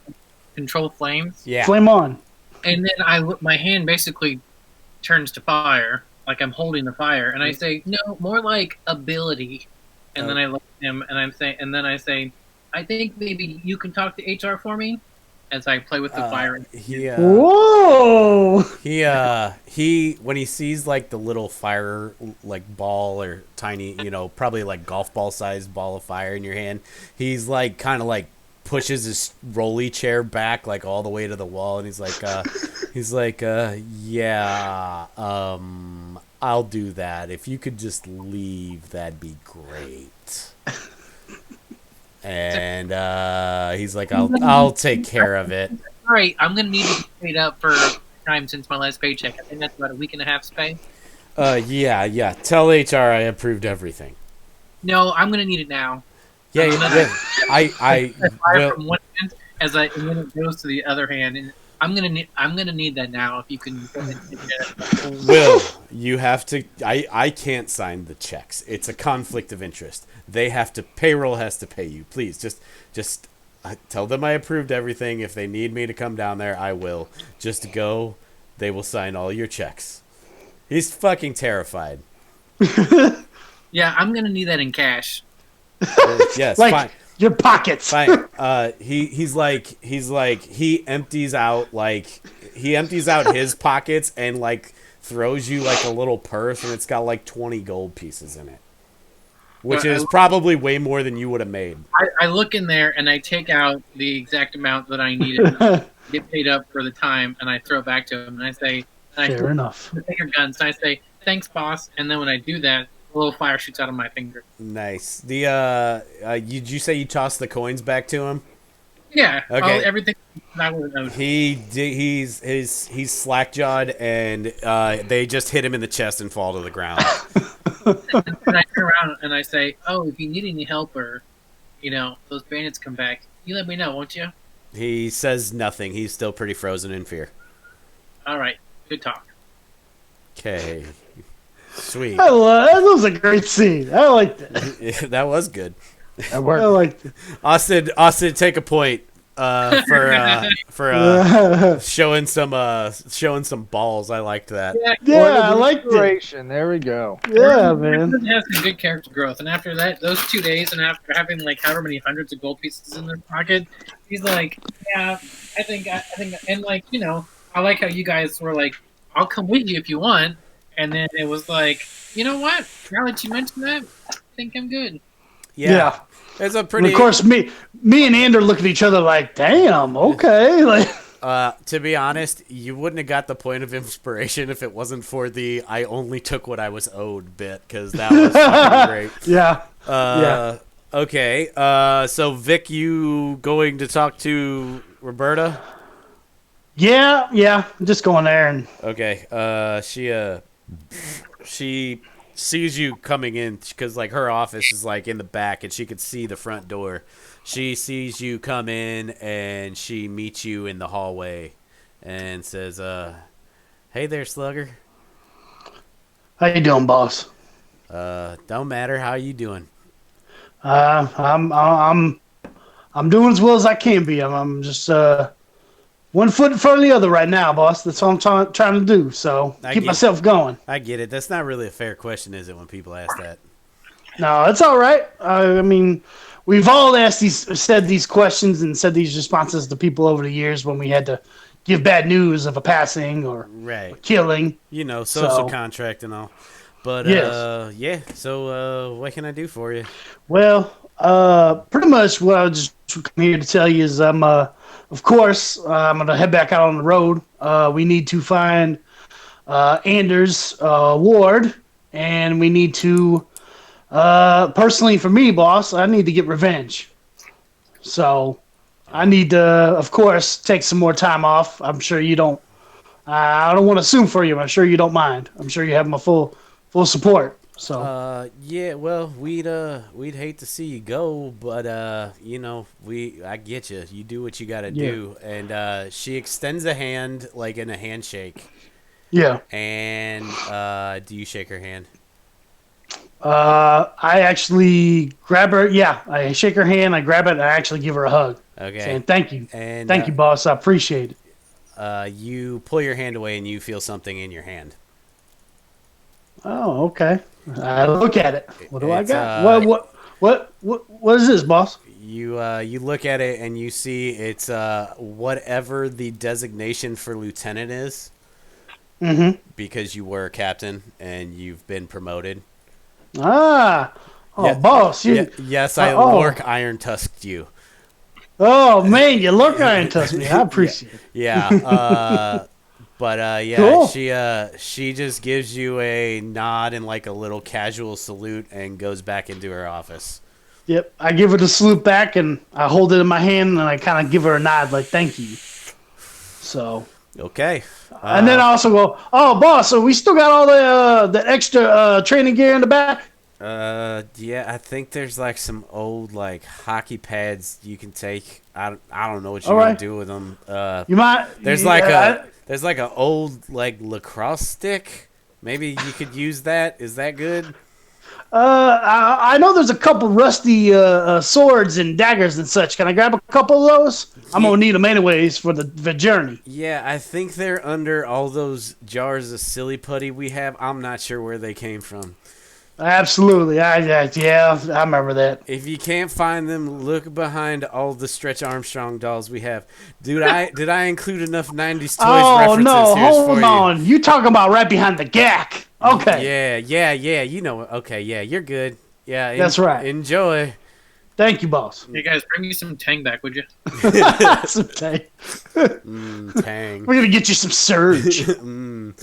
control flames, Yeah. Flame on. and then my hand basically turns to fire, like I'm holding the fire, and I say no, more like ability, and then I look at him and I say, I think maybe you can talk to HR for me, as I play with the fire. Whoa! He when he sees like the little fire like ball or tiny, probably like golf ball sized ball of fire in your hand, he's like kind of like pushes his rolly chair back like all the way to the wall, and he's like yeah, I'll do that. If you could just leave, that'd be great. And he's like, I'll take care of it. All right, I'm gonna need to get paid up for time since my last paycheck. I think that's about a week and a half's pay. Yeah. Tell HR I approved everything. No, I'm gonna need it now. Yeah. I Fire will. from one hand and then it goes to the other hand, and I'm gonna need that now. If you can go ahead and get it. Will, you have to. I can't sign the checks. It's a conflict of interest. They have to. Payroll has to pay you. Please, just tell them I approved everything. If they need me to come down there, I will. Just go. They will sign all your checks. He's fucking terrified. Yeah, I'm gonna need that in cash. Yes, Like fine. your pockets. Fine. He empties out his pockets and like throws you like a little purse, and it's got like 20 gold pieces in it, which is probably way more than you would have made. I look in there and I take out the exact amount that I needed, get paid up for the time, and I throw it back to him, and I say, Fair enough. take your guns, and I say, thanks, boss. And then when I do that, a little fire shoots out of my finger. Nice. The did you say you tossed the coins back to him? Yeah. Okay. Everything that was owed. He's slack jawed, and they just hit him in the chest and fall to the ground. And I turn around and I say, "Oh, if you need any help or, those bandits come back, you let me know, won't you?" He says nothing. He's still pretty frozen in fear. All right. Good talk. Okay. Sweet. That was a great scene. I liked it. That was good. That I worked. liked it. Austin, take a point for showing some balls. I liked that. Yeah, Point of I liked it. inspiration. There we go. Yeah, man. It has some good character growth, and after that, those 2 days, and after having like however many hundreds of gold pieces in their pocket, he's like, "Yeah, I think," and like I like how you guys were like, "I'll come with you if you want," and then it was like, you know what? Now that you mentioned that, I think I'm good. Yeah. It's a And pretty. of course, me and Ander look at each other like, "Damn, okay." Like, To be honest, you wouldn't have got the point of inspiration if it wasn't for the "I only took what I was owed" bit, because that was fucking great. yeah. Okay. So Vic, you going to talk to Roberta? Yeah. I'm just going there and Okay. She sees you coming in because like her office is like in the back, and she could see the front door. She sees you come in, and she meets you in the hallway, and says, "Hey there, Slugger. how you doing, boss? Don't matter. How you doing?" I'm doing as well as I can be. I'm just one foot in front of the other right now, boss. That's all I'm trying to do. So I keep get- myself going. I get it. That's not really a fair question, is it, when people ask that? No, it's all right. I mean, we've all said these questions and said these responses to people over the years when we had to give bad news of a passing or Right. killing. Social So- contract and all. But, Yes. yeah. So, what can I do for you? Well, pretty much what I just come here to tell you is of course, I'm going to head back out on the road. We need to find Anders Ward, and we need to, personally for me, boss, I need to get revenge. So I need to, of course, take some more time off. I'm sure you don't. I don't want to assume for you. I'm sure you don't mind. I'm sure you have my full support. So Yeah, well, we'd hate to see you go, but you know, I get you. You do what you got to Yeah. do. And she extends a hand like in a handshake. yeah, And do you shake her hand? I actually grab her. Yeah, I shake her hand. I grab it. And I actually give her a hug, Okay. saying thank you, And thank you, boss. I appreciate it. you pull your hand away and you feel something in your hand. Oh, okay. I look at it. What do I It's, got? What is this, boss? You look at it and you see it's whatever the designation for lieutenant is, Mm-hmm. because you were a captain and you've been promoted. Ah, oh, Yeah. boss. You. Yes, I Oh. Lork Iron Tusked you. Oh man, you look iron touch me. I appreciate it. Yeah. Yeah, Cool. she just gives you a nod and like a little casual salute and goes back into her office. Yep. I give her the salute back and I hold it in my hand and I kind of give her a nod like thank you. So. Okay. And then I also go, oh, boss. So we still got all the extra training gear in the back. Yeah, I think there's like some old like hockey pads you can take. I don't know what you're All gonna right. do with them. You might. There's like a old like lacrosse stick. Maybe you could use that. Is that good? I know there's a couple rusty swords and daggers and such. Can I grab a couple of those? I'm gonna need them anyways for the journey. Yeah, I think they're under all those jars of silly putty we have. I'm not sure where they came from. Absolutely. Yeah, I remember that. If you can't find them, look behind all the Stretch Armstrong dolls we have. Did I include enough 90s toys Oh references no, here for hold you? on. You talking about right behind the gack? Okay. Yeah. You know. Okay, yeah, you're good. Yeah, That's right. Enjoy. Thank you, boss. Hey guys, bring me some Tang back, would you? Some tang. Tang. We're gonna get you some surge. Mm.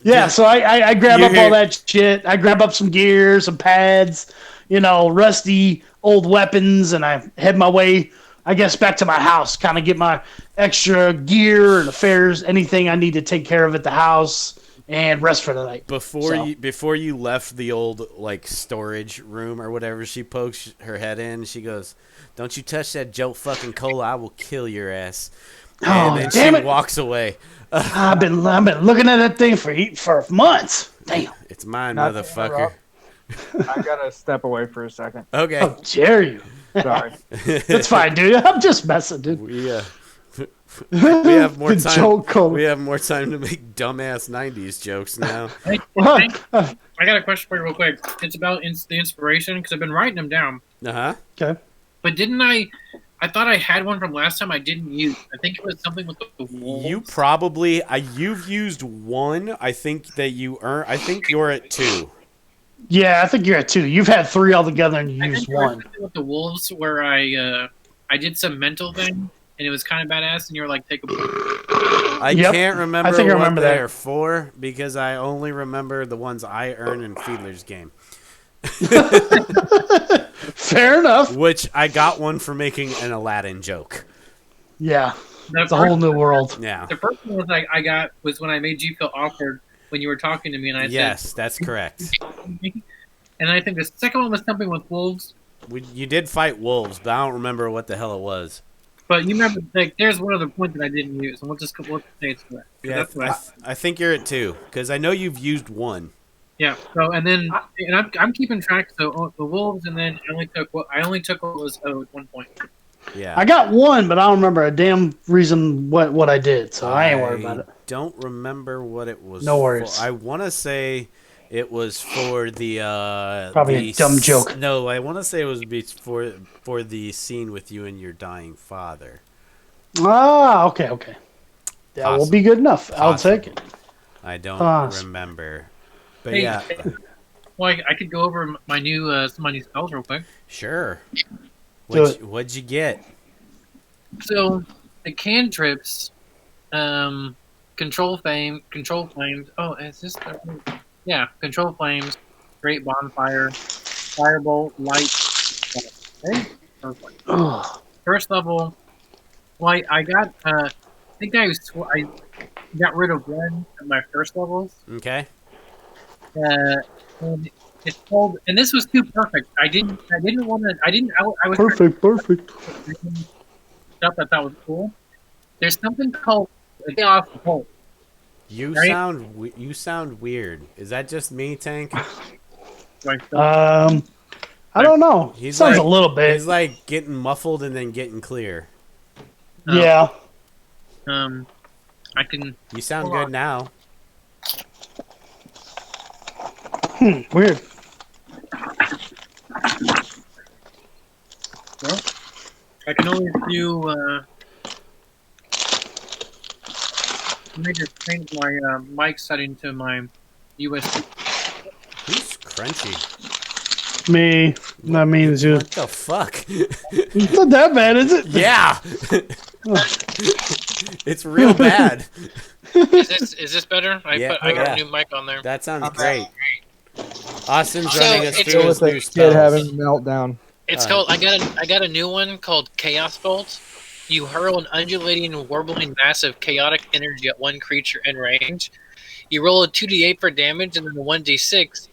Yeah, so I grab You up hear- all that shit. I grab up some gear, some pads, rusty old weapons, and I head my way, I guess, back to my house. Kind of get my extra gear and affairs, anything I need to take care of at the house, and rest for the night. Before you left the old like storage room or whatever, she pokes her head in. She goes, "Don't you touch that Joe fucking cola! I will kill your ass." And Oh, then damn she it. walks away. I've been looking at that thing for months. Damn. It's mine, Not to motherfucker. I gotta step away for a second. Okay. How dare you? Sorry. That's fine, dude. I'm just messing, dude. We have more The time. Joe Cola. We have more time to make dumbass '90s jokes now. Hey, What? I got a question for you real quick. It's about the inspiration, because I've been writing them down. Uh huh. Okay. But didn't I thought I had one from last time I didn't use. I think it was something with the wolves. You probably you've used one. I think that you earn. I think you're at 2. Yeah, I think you're at 2. You've had 3 altogether and you I used think it was 1. something with the wolves where I did some mental thing and it was kind of badass and you were like, take a I Yep. can't remember I think I what remember that. they're for because I only remember the ones I earn in Fiedler's game, Fair enough. which I got one for making an Aladdin joke. Yeah, The it's a whole new world. Yeah. The first one I got was when I made you feel awkward when you were talking to me and I Yes, that's correct. said, and I think the second one was something with wolves. You did fight wolves, but I don't remember what the hell it was. But you remember, like, there's one other point that I didn't use, and we'll say it's correct. Yeah, That's what I think you're at 2 because I know you've used 1. Yeah. So I'm keeping track. So the wolves, and then I only took what was at one point. Yeah. I got 1, but I don't remember a damn reason what I did, so I ain't worried about it. Don't remember what it was. No worries. For. I want to say it was for the Probably the a dumb joke. No, I want to say it was for the scene with you and your dying father. Ah, okay. That will be good enough. I'll take it. I don't Awesome. remember. But Hey, yeah, well, I could go over my new some of my new spells real quick. sure. Do it. What'd you get? So the cantrips, control flames. Oh, is this? Yeah, control flames, great bonfire, firebolt, light. Okay. perfect. Ugh. First level, well, I got I think I got rid of one of my first levels. Okay. And it's called, and this was too perfect. I didn't want to. I was Perfect. trying stuff I thought was cool. There's something called a chaos bolt. You Right? sound weird. Is that just me, Tank? Like, I don't know. He's Sounds like- a little bit. It's like getting muffled and then getting clear. Yeah. I can. You sound Hold good on. now. Weird. Well, I can always do. Let me just change my mic setting to my USB. Who's crunchy? Me. That means you. What the fuck? It's not that bad, is it? Yeah. It's real bad. Is this better? I Yeah, got yeah. a new mic on there. That sounds great. Austin's So, running us it's- through Still his with new the kid having spells. a meltdown. It's Alright. called. I got a new one called Chaos Bolt. You hurl an undulating, warbling mass of chaotic energy at one creature in range. You roll a 2d8 for damage and then a 1d6,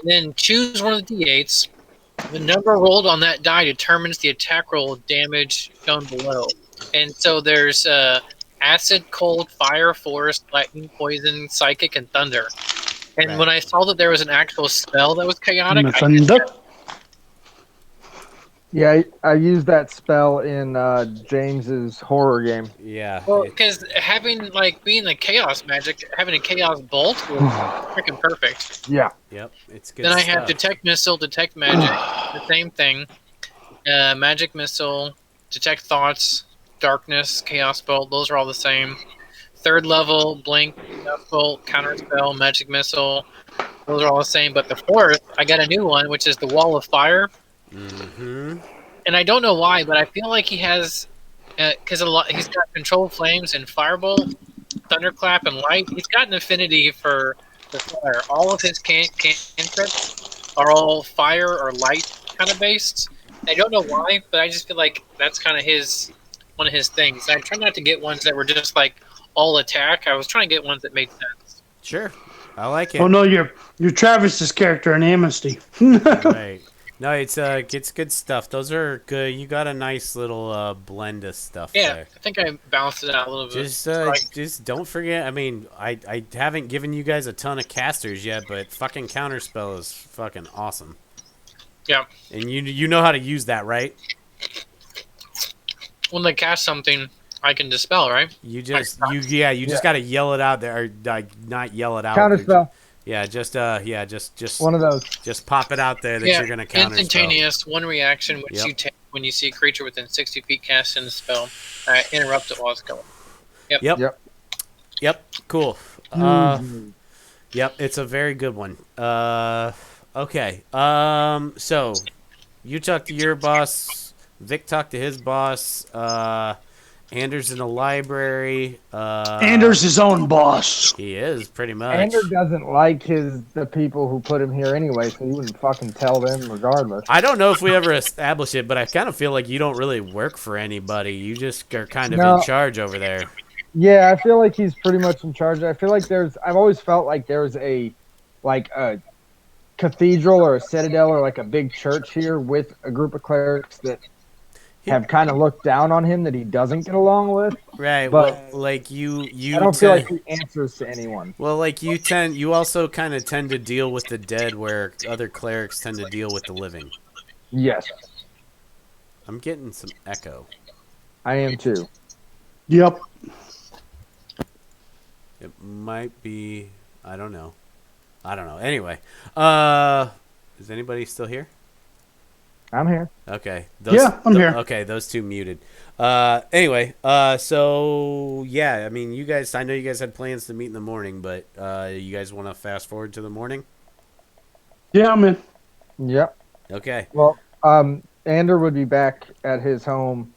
and then choose one of the d8s. The number rolled on that die determines the attack roll damage shown below. And so there's acid, cold, fire, forest, lightning, poison, psychic, and thunder. And Right. when I saw that there was an actual spell that was chaotic, I Thunder. Yeah, I used that spell in James's horror game. Yeah. well, it- because having being a chaos magic, having a chaos bolt was freaking perfect. Yeah. Yep. It's good Then I stuff. have detect missile, detect magic, the same thing. Magic missile, detect thoughts, darkness, chaos bolt. Those are all the same. Third level, blink, chaos bolt, counter spell, magic missile. Those are all the same. But the fourth, I got a new one, which is the wall of fire. Mm-hmm. And I don't know why, but I feel like he has, because he's got controlled flames and firebolt, thunderclap, and light. He's got an affinity for fire. All of his cantrips are all fire or light kind of based. I don't know why, but I just feel like that's kind of one of his things. I try not to get ones that were just like all attack. I was trying to get ones that made sense. Sure. I like it. Oh no, you're Travis's character in Amnesty. Right. No, it's good stuff. Those are good. You got a nice little blend of stuff Yeah, there. I think I balanced it out a little bit. Just don't forget. I mean, I haven't given you guys a ton of casters yet, but fucking counterspell is fucking awesome. Yeah. And you know how to use that, right? When they cast something, I can dispel, right? You just got to yell it out there, or not yell it out. Counterspell. Yeah, just One of those. just pop it out there that you're gonna counterspell. Instantaneous, one reaction which Yep. you take when you see a creature within 60 feet casting the spell. Interrupt it while it's going. Yep. Cool. Yep. It's a very good one. Okay. So you talk to your boss. Vic talked to his boss. Anders in the library. Anders his own boss. He is pretty much. Ander doesn't like the people who put him here anyway, so he wouldn't fucking tell them regardless. I don't know if we ever established it, but I kind of feel like you don't really work for anybody. You just are kind of No. in charge over there. Yeah, I feel like he's pretty much in charge. I feel like I've always felt like there's a cathedral or a citadel or like a big church here with a group of clerics that have kind of looked down on him that he doesn't get along with. Right. But well, like you I don't feel tend- like he answers to anyone. Well, like you also kind of tend to deal with the dead, where other clerics tend to deal with the living. Yes, I'm getting some echo. I am too. Yep. It might be. I don't know. Anyway, is anybody still here? I'm here. Okay. Yeah, I'm here. Okay, those two muted. Anyway, so yeah, I mean, I know you guys had plans to meet in the morning, but you guys want to fast forward to the morning? Yeah, I'm in. Yep. Okay. Well, Ander would be back at his home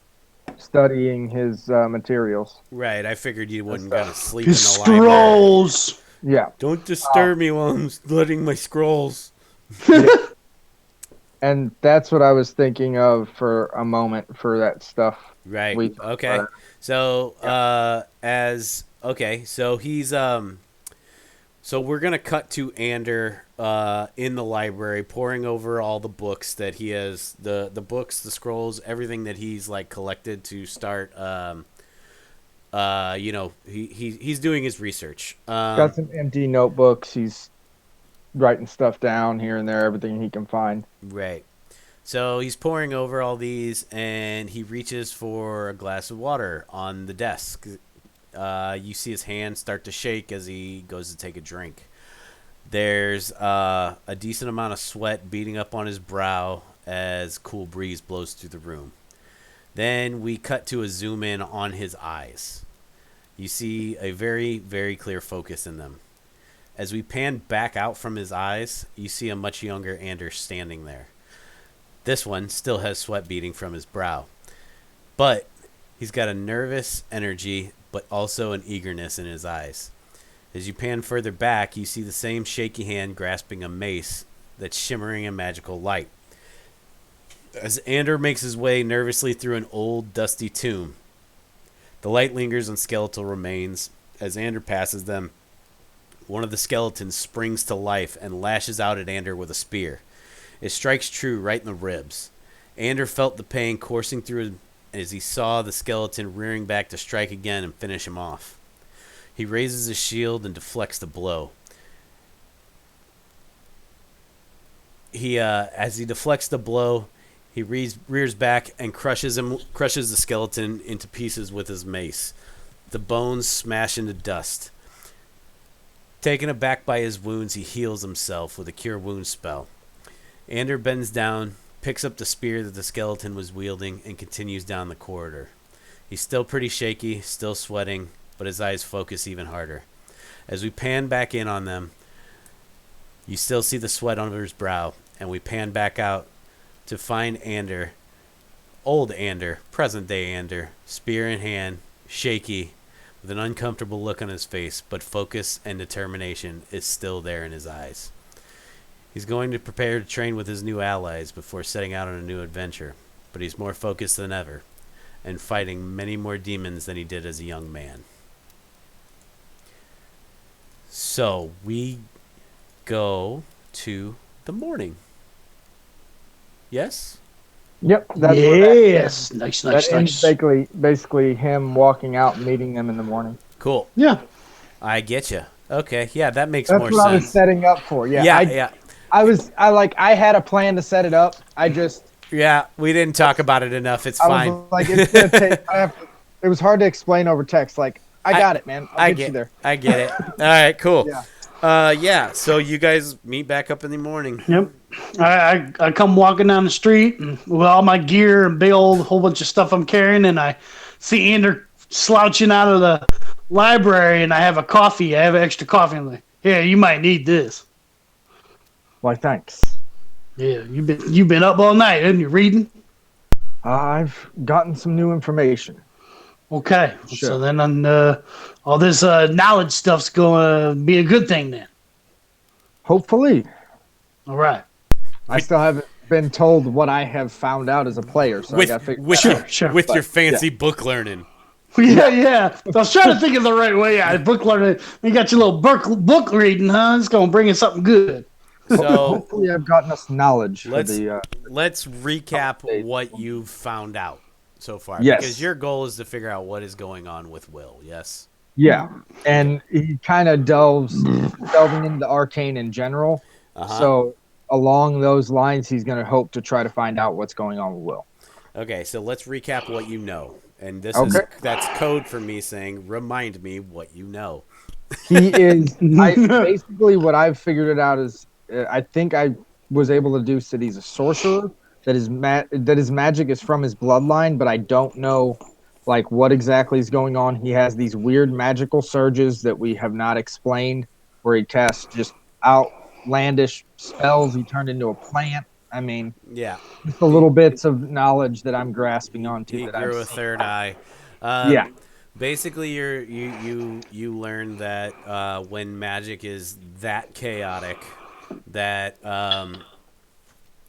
studying his materials. Right. I figured you wouldn't go to sleep His in the library. scrolls. Yeah. Don't disturb me while I'm studying my scrolls. And that's what I was thinking of for a moment for that stuff. Right. We talked Okay. about. So so he's so we're gonna cut to Ander in the library, pouring over all the books that he has, the books, the scrolls, everything that he's like collected to start. He's doing his research. Got some empty notebooks. He's writing stuff down here and there, everything he can find. Right. So he's pouring over all these, and he reaches for a glass of water on the desk. You see his hand start to shake as he goes to take a drink. There's a decent amount of sweat beating up on his brow as cool breeze blows through the room. Then we cut to a zoom in on his eyes. You see a very, very clear focus in them. As we pan back out from his eyes, you see a much younger Anders standing there. This one still has sweat beading from his brow. But he's got a nervous energy, but also an eagerness in his eyes. As you pan further back, you see the same shaky hand grasping a mace that's shimmering in magical light. As Ander makes his way nervously through an old, dusty tomb, the light lingers on skeletal remains. As Ander passes them, one of the skeletons springs to life and lashes out at Ander with a spear. It strikes true right in the ribs. Ander felt the pain coursing through him as he saw the skeleton rearing back to strike again and finish him off. He raises his shield and deflects the blow. As he deflects the blow, he rears back and crushes the skeleton into pieces with his mace. The bones smash into dust. Taken aback by his wounds, he heals himself with a cure wound spell. Ander bends down, picks up the spear that the skeleton was wielding, and continues down the corridor. He's still pretty shaky, still sweating, but his eyes focus even harder. As we pan back in on them, you still see the sweat under his brow, and we pan back out to find Ander, old Ander, present day Ander, spear in hand, shaky, with an uncomfortable look on his face, but focus and determination is still there in his eyes. He's going to prepare to train with his new allies before setting out on a new adventure, but he's more focused than ever, and fighting many more demons than he did as a young man. So we go to the morning. Yes? Yep. That's where that Yes. Nice, that nice, ends nice. basically him walking out and meeting them in the morning. Cool. Yeah. I get you. Okay. Yeah, that makes That's more what I was sense. setting up for. Yeah. Yeah. I had a plan to set it up. Yeah, we didn't talk about it enough. It's I fine. was like, it's gonna take. It was hard to explain over text. Like, I got it, man. I'll get you there. I get it. All right, cool. Yeah. Yeah. So you guys meet back up in the morning. Yep. I come walking down the street and with all my gear and big old whole bunch of stuff I'm carrying, and I see Ander slouching out of the library, and I have a coffee. I have extra coffee. I'm like, yeah, you might need this. Why, thanks. Yeah, you've been up all night, haven't you, reading? I've gotten some new information. Okay, Sure. so then all this knowledge stuff's going to be a good thing then. Hopefully, All right. I still haven't been told what I have found out as a player, so I got to figure. Sure. With your But, fancy book learning. Yeah. I was trying to think of the right way. Yeah, book learning. You got your little book reading, huh? It's going to bring you something good. So Hopefully, I've gotten us knowledge for let's the. let's recap what you've found out so far. Yes. Because your goal is to figure out what is going on with Will. Yes. Yeah, and he kind of delving into the arcane in general. Uh-huh. So along those lines, he's going to hope to try to find out what's going on with Will. Okay, so let's recap what you know. And that's code for me saying, remind me what you know. He is basically what I've figured it out is I think I was able to deduce that he's a sorcerer. That his magic is from his bloodline, but I don't know like what exactly is going on. He has these weird magical surges that we have not explained, where he casts just outlandish spells. He turned into a plant. I mean, Yeah. just the little bits of knowledge that I'm grasping onto. He that grew I've a seen. third eye. Yeah. Basically, you learn that when magic is that chaotic, that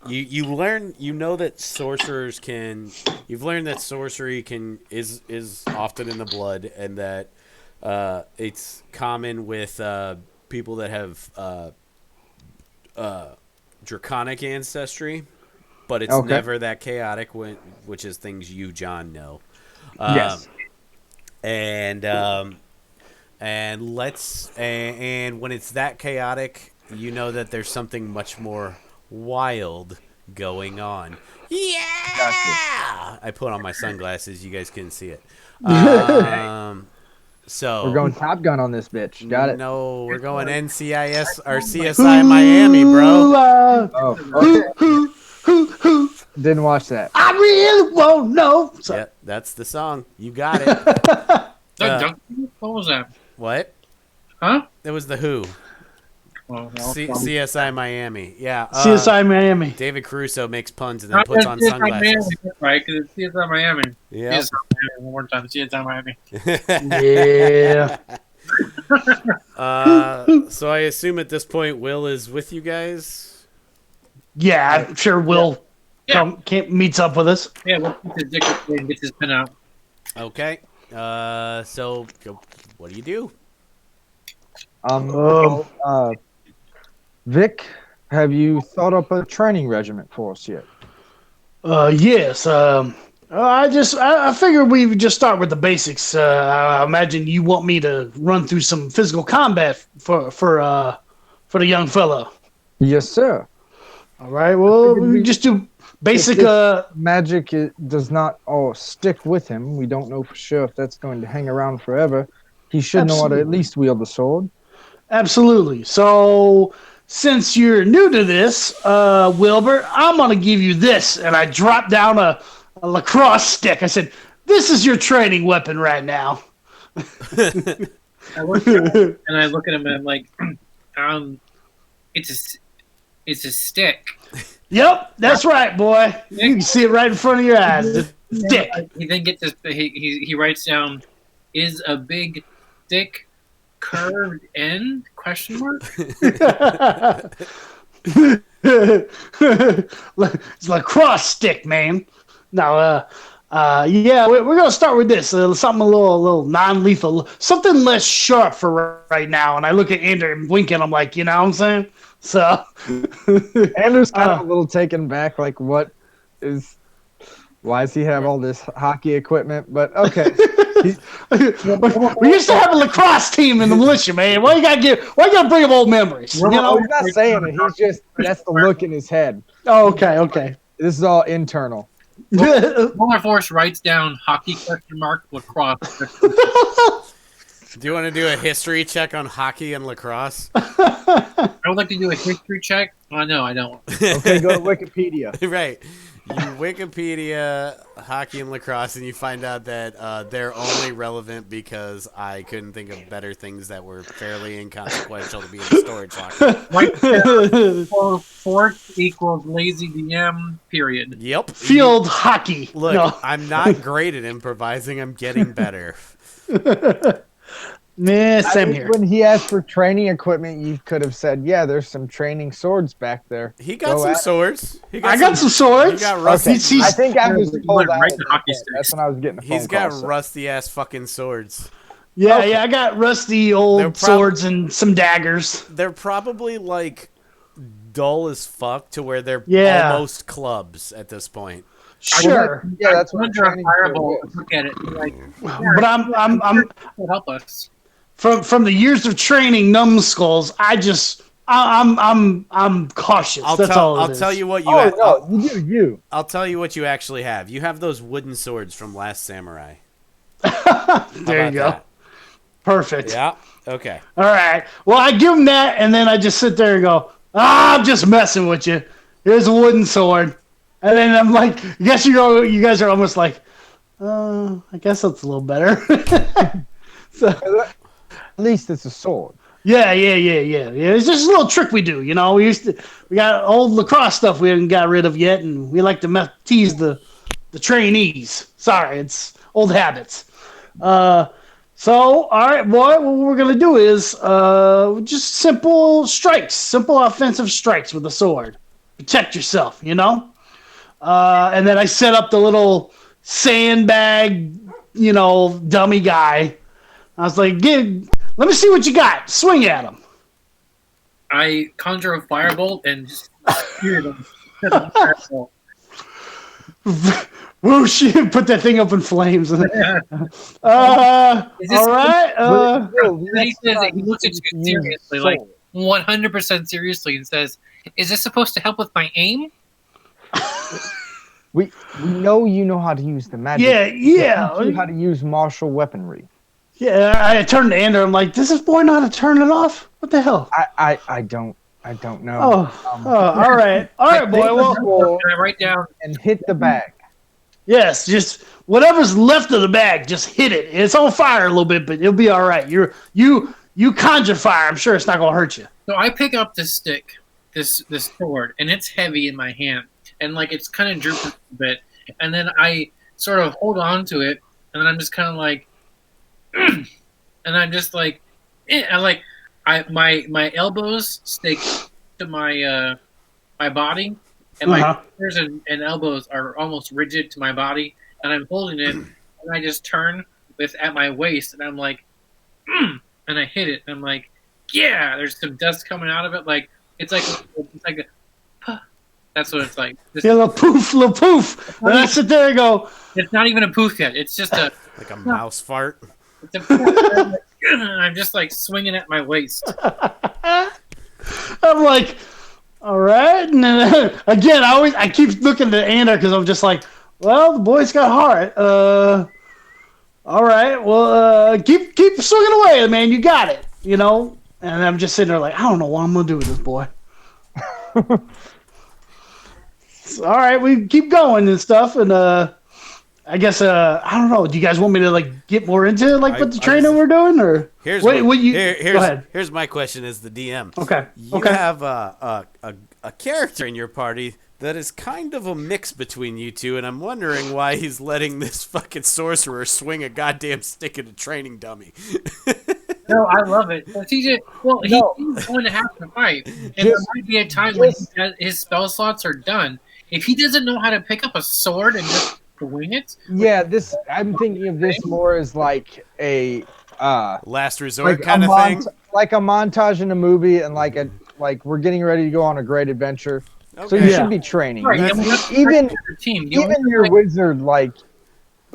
you learn that sorcerers can. You've learned that sorcery is often in the blood, and that it's common with people that have draconic ancestry, but it's Okay. never that chaotic. Which is things you, John, know. Yes. And and when it's that chaotic, you know that there's something much more wild going on. Yeah. I put on my sunglasses. You guys couldn't see it. So We're going Top Gun on this bitch. Got it. No, we're going NCIS or CSI Miami, bro. Oh, okay. Didn't watch that. I really won't know. So, Yeah, that's the song. You got it. What was that? What? Huh? It was the Who. Well, CSI Miami. Yeah. CSI Miami. David Caruso makes puns and then puts on sunglasses. Right, because it's CSI Miami. Yeah. CSI Miami, one more time. CSI Miami. Yeah. So I assume at this point Will is with you guys. Yeah, I'm sure Will meets up with us. Yeah, we'll put his dick up and get his pen out. Okay. So what do you do? Vic, have you thought up a training regiment for us yet? Yes. I figured we would just start with the basics. I imagine you want me to run through some physical combat for the young fellow. Yes, sir. All right. Well, we just do basic. Magic does not all stick with him. We don't know for sure if that's going to hang around forever. He should know how to at least wield the sword. Absolutely. So, since you're new to this, Wilbur, I'm gonna give you this, and I dropped down a lacrosse stick. I said, "This is your training weapon right now." I look at him, and I look at him and I'm like, it's a stick. Yep, that's right, boy. You can see it right in front of your eyes. It's a stick. He then gets this. He writes down, "Is a big stick curved end?" Question mark. It's lacrosse stick, man. Now, yeah, we're gonna start with this. Something a little non-lethal, something less sharp for right now. And I look at Andrew and winking. I'm like, you know what I'm saying? So, Andrew's kind of a little taken back, like, why does he have all this hockey equipment? But okay. We used to have a lacrosse team in the militia, man. Why you gotta bring up old memories? You know? He's not saying it. He's just, that's the look in his head. Oh, okay. This is all internal. Polar Force writes down hockey question mark lacrosse. Do you want to do a history check on hockey and lacrosse? I would like to do a history check. Oh, no, I don't. Okay, go to Wikipedia. Right. You Wikipedia hockey and lacrosse, and you find out that they're only relevant because I couldn't think of better things that were fairly inconsequential to be in the storage locker. Right. Force equals lazy DM, period. Yep. Field hockey. Look, No. I'm not great at improvising. I'm getting better. Man, same here. When he asked for training equipment, you could have said, "Yeah, there's some training swords back there." He got Go some at it. swords. I got some swords. He got rusty. Okay. I think I was told that. Right to hockey sticks. That's when I was getting a phone He's got call, so. rusty ass fucking swords. Yeah, Okay. I got rusty They're old swords and some daggers. They're probably like dull as fuck to where they're Yeah. almost clubs at this point. Sure, Yeah, that's I what wonder if training Fireball sword is. would look at it and be like, but I'm will help us. from the years of training numbskulls. I'm cautious. That's all. I'll tell you what you. Oh no, you do you. I'll tell you what you actually have. You have those wooden swords from Last Samurai. There How you about go. that? Perfect. Yeah. Okay. All right. Well, I give him that, and then I just sit there and go, I'm just messing with you. Here's a wooden sword. And then I'm like, you guys are almost like, I guess that's a little better. So, At least it's a sword. yeah. It's just a little trick we do, you know. We got old lacrosse stuff we haven't got rid of yet, and we like to tease the trainees. Sorry, it's old habits. So, all right, boy, what we're going to do is just simple strikes, simple offensive strikes with a sword. protect yourself, you know? And then I set up the little sandbag, dummy guy. I was like, let me see what you got. Swing at him. I conjure a firebolt and just spear them. Firebolt. Whoosh, put that thing up in flames. All Is this- right. And then he says that he looks at you seriously, like 100% seriously, and says, "Is this supposed to help with my aim?" We know you know how to use the magic. Yeah. Teach you how to use martial weaponry. Yeah, I turned to Andrew. I'm like, does this boy know how to turn it off? What the hell? I don't know. All right, boy. Well, And I write down, And hit the bag. yes, just whatever's left of the bag, just hit it. It's on fire a little bit, but it'll be all right. You conjure fire. I'm sure it's not gonna hurt you. so I pick up this stick, this sword, and it's heavy in my hand, and like it's kind of drooping a bit, and then I sort of hold on to it, and then I'm just kind of like, and I'm just like, my elbows stick to my body, and my fingers and elbows are almost rigid to my body, and I'm holding it, and I just turn at my waist, and I'm like, and I hit it, and I'm like, yeah, there's some dust coming out of it, like it's like a, puh. That's what it's like. Yeah, little poof. That's it. There you go. It's not even a poof yet. It's just a. Like a mouse fart. It's a I'm just like swinging at my waist. I'm like, all right. And then, again, I keep looking at Anna because I'm just like, well, the boy's got heart. All right. Well, keep swinging away, man. You got it. And I'm just sitting there like, I don't know what I'm gonna do with this boy. So, all right, we keep going and stuff, and I guess I don't know. Do you guys want me to like get more into what the training we're doing, or Here's go ahead. Here's my question as the DM. Okay. You have a character in your party that is kind of a mix between you two, and I'm wondering why he's letting this fucking sorcerer swing a goddamn stick at a training dummy. No, I love it. He's going to have to fight, and there might be a time when his spell slots are done. If he doesn't know how to pick up a sword and just swing it, Yeah, I'm thinking of this more as like a Last resort like kind a of thing. like a montage in a movie, and like we're getting ready to go on a great adventure. So Okay. you Yeah. should be training. right? That's- And we have to even train your team. You even only your like, wizard, like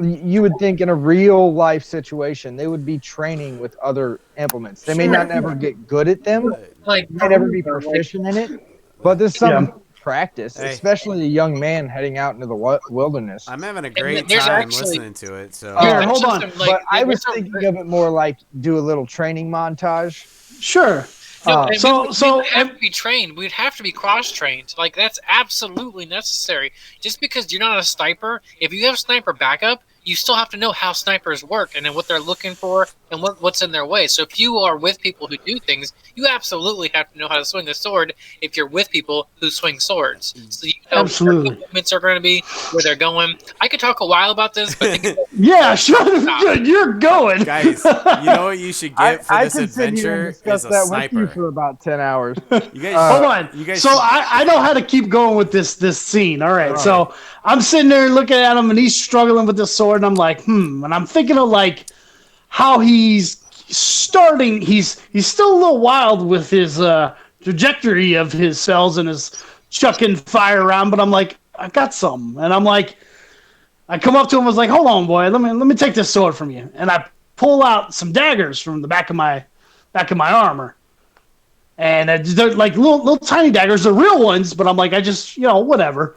you would think in a real life situation, they would be training with other implements. They may not never get good at them, like may never be proficient in it, but there's some practice, Hey. especially a young man heading out into the wilderness. I'm having a great there's time actually- listening to it. So Here, There's hold just on. some, But I was there's some- thinking of it more like do a little training montage. Sure. No, Uh, and so- we would so- have to be trained. We'd have to be cross-trained. Like, that's absolutely necessary. Just because you're not a sniper, if you have sniper backup, you still have to know how snipers work and then what they're looking for and what's in their way. So if you are with people who do things, you absolutely have to know how to swing a sword if you're with people who swing swords. So you know Absolutely. where the movements are going to be, where they're going. I could talk a while about this, but think about Yeah, sure. You're going. guys, you know what you should get for this could sit here and adventure discuss is a that with you sniper. for about 10 hours. You guys, Hold on. You guys So should- I know how to keep going with this scene. All right. So I'm sitting there looking at him, and he's struggling with the sword, and I'm like, and I'm thinking of like how he's starting. He's still a little wild with his trajectory of his cells and his chucking fire around, but I'm like, I got something, and I'm like, I come up to him, I was like, hold on, boy, let me take this sword from you, and I pull out some daggers from the back of my armor. And they're like little tiny daggers. They're real ones, but I'm like, I just, whatever.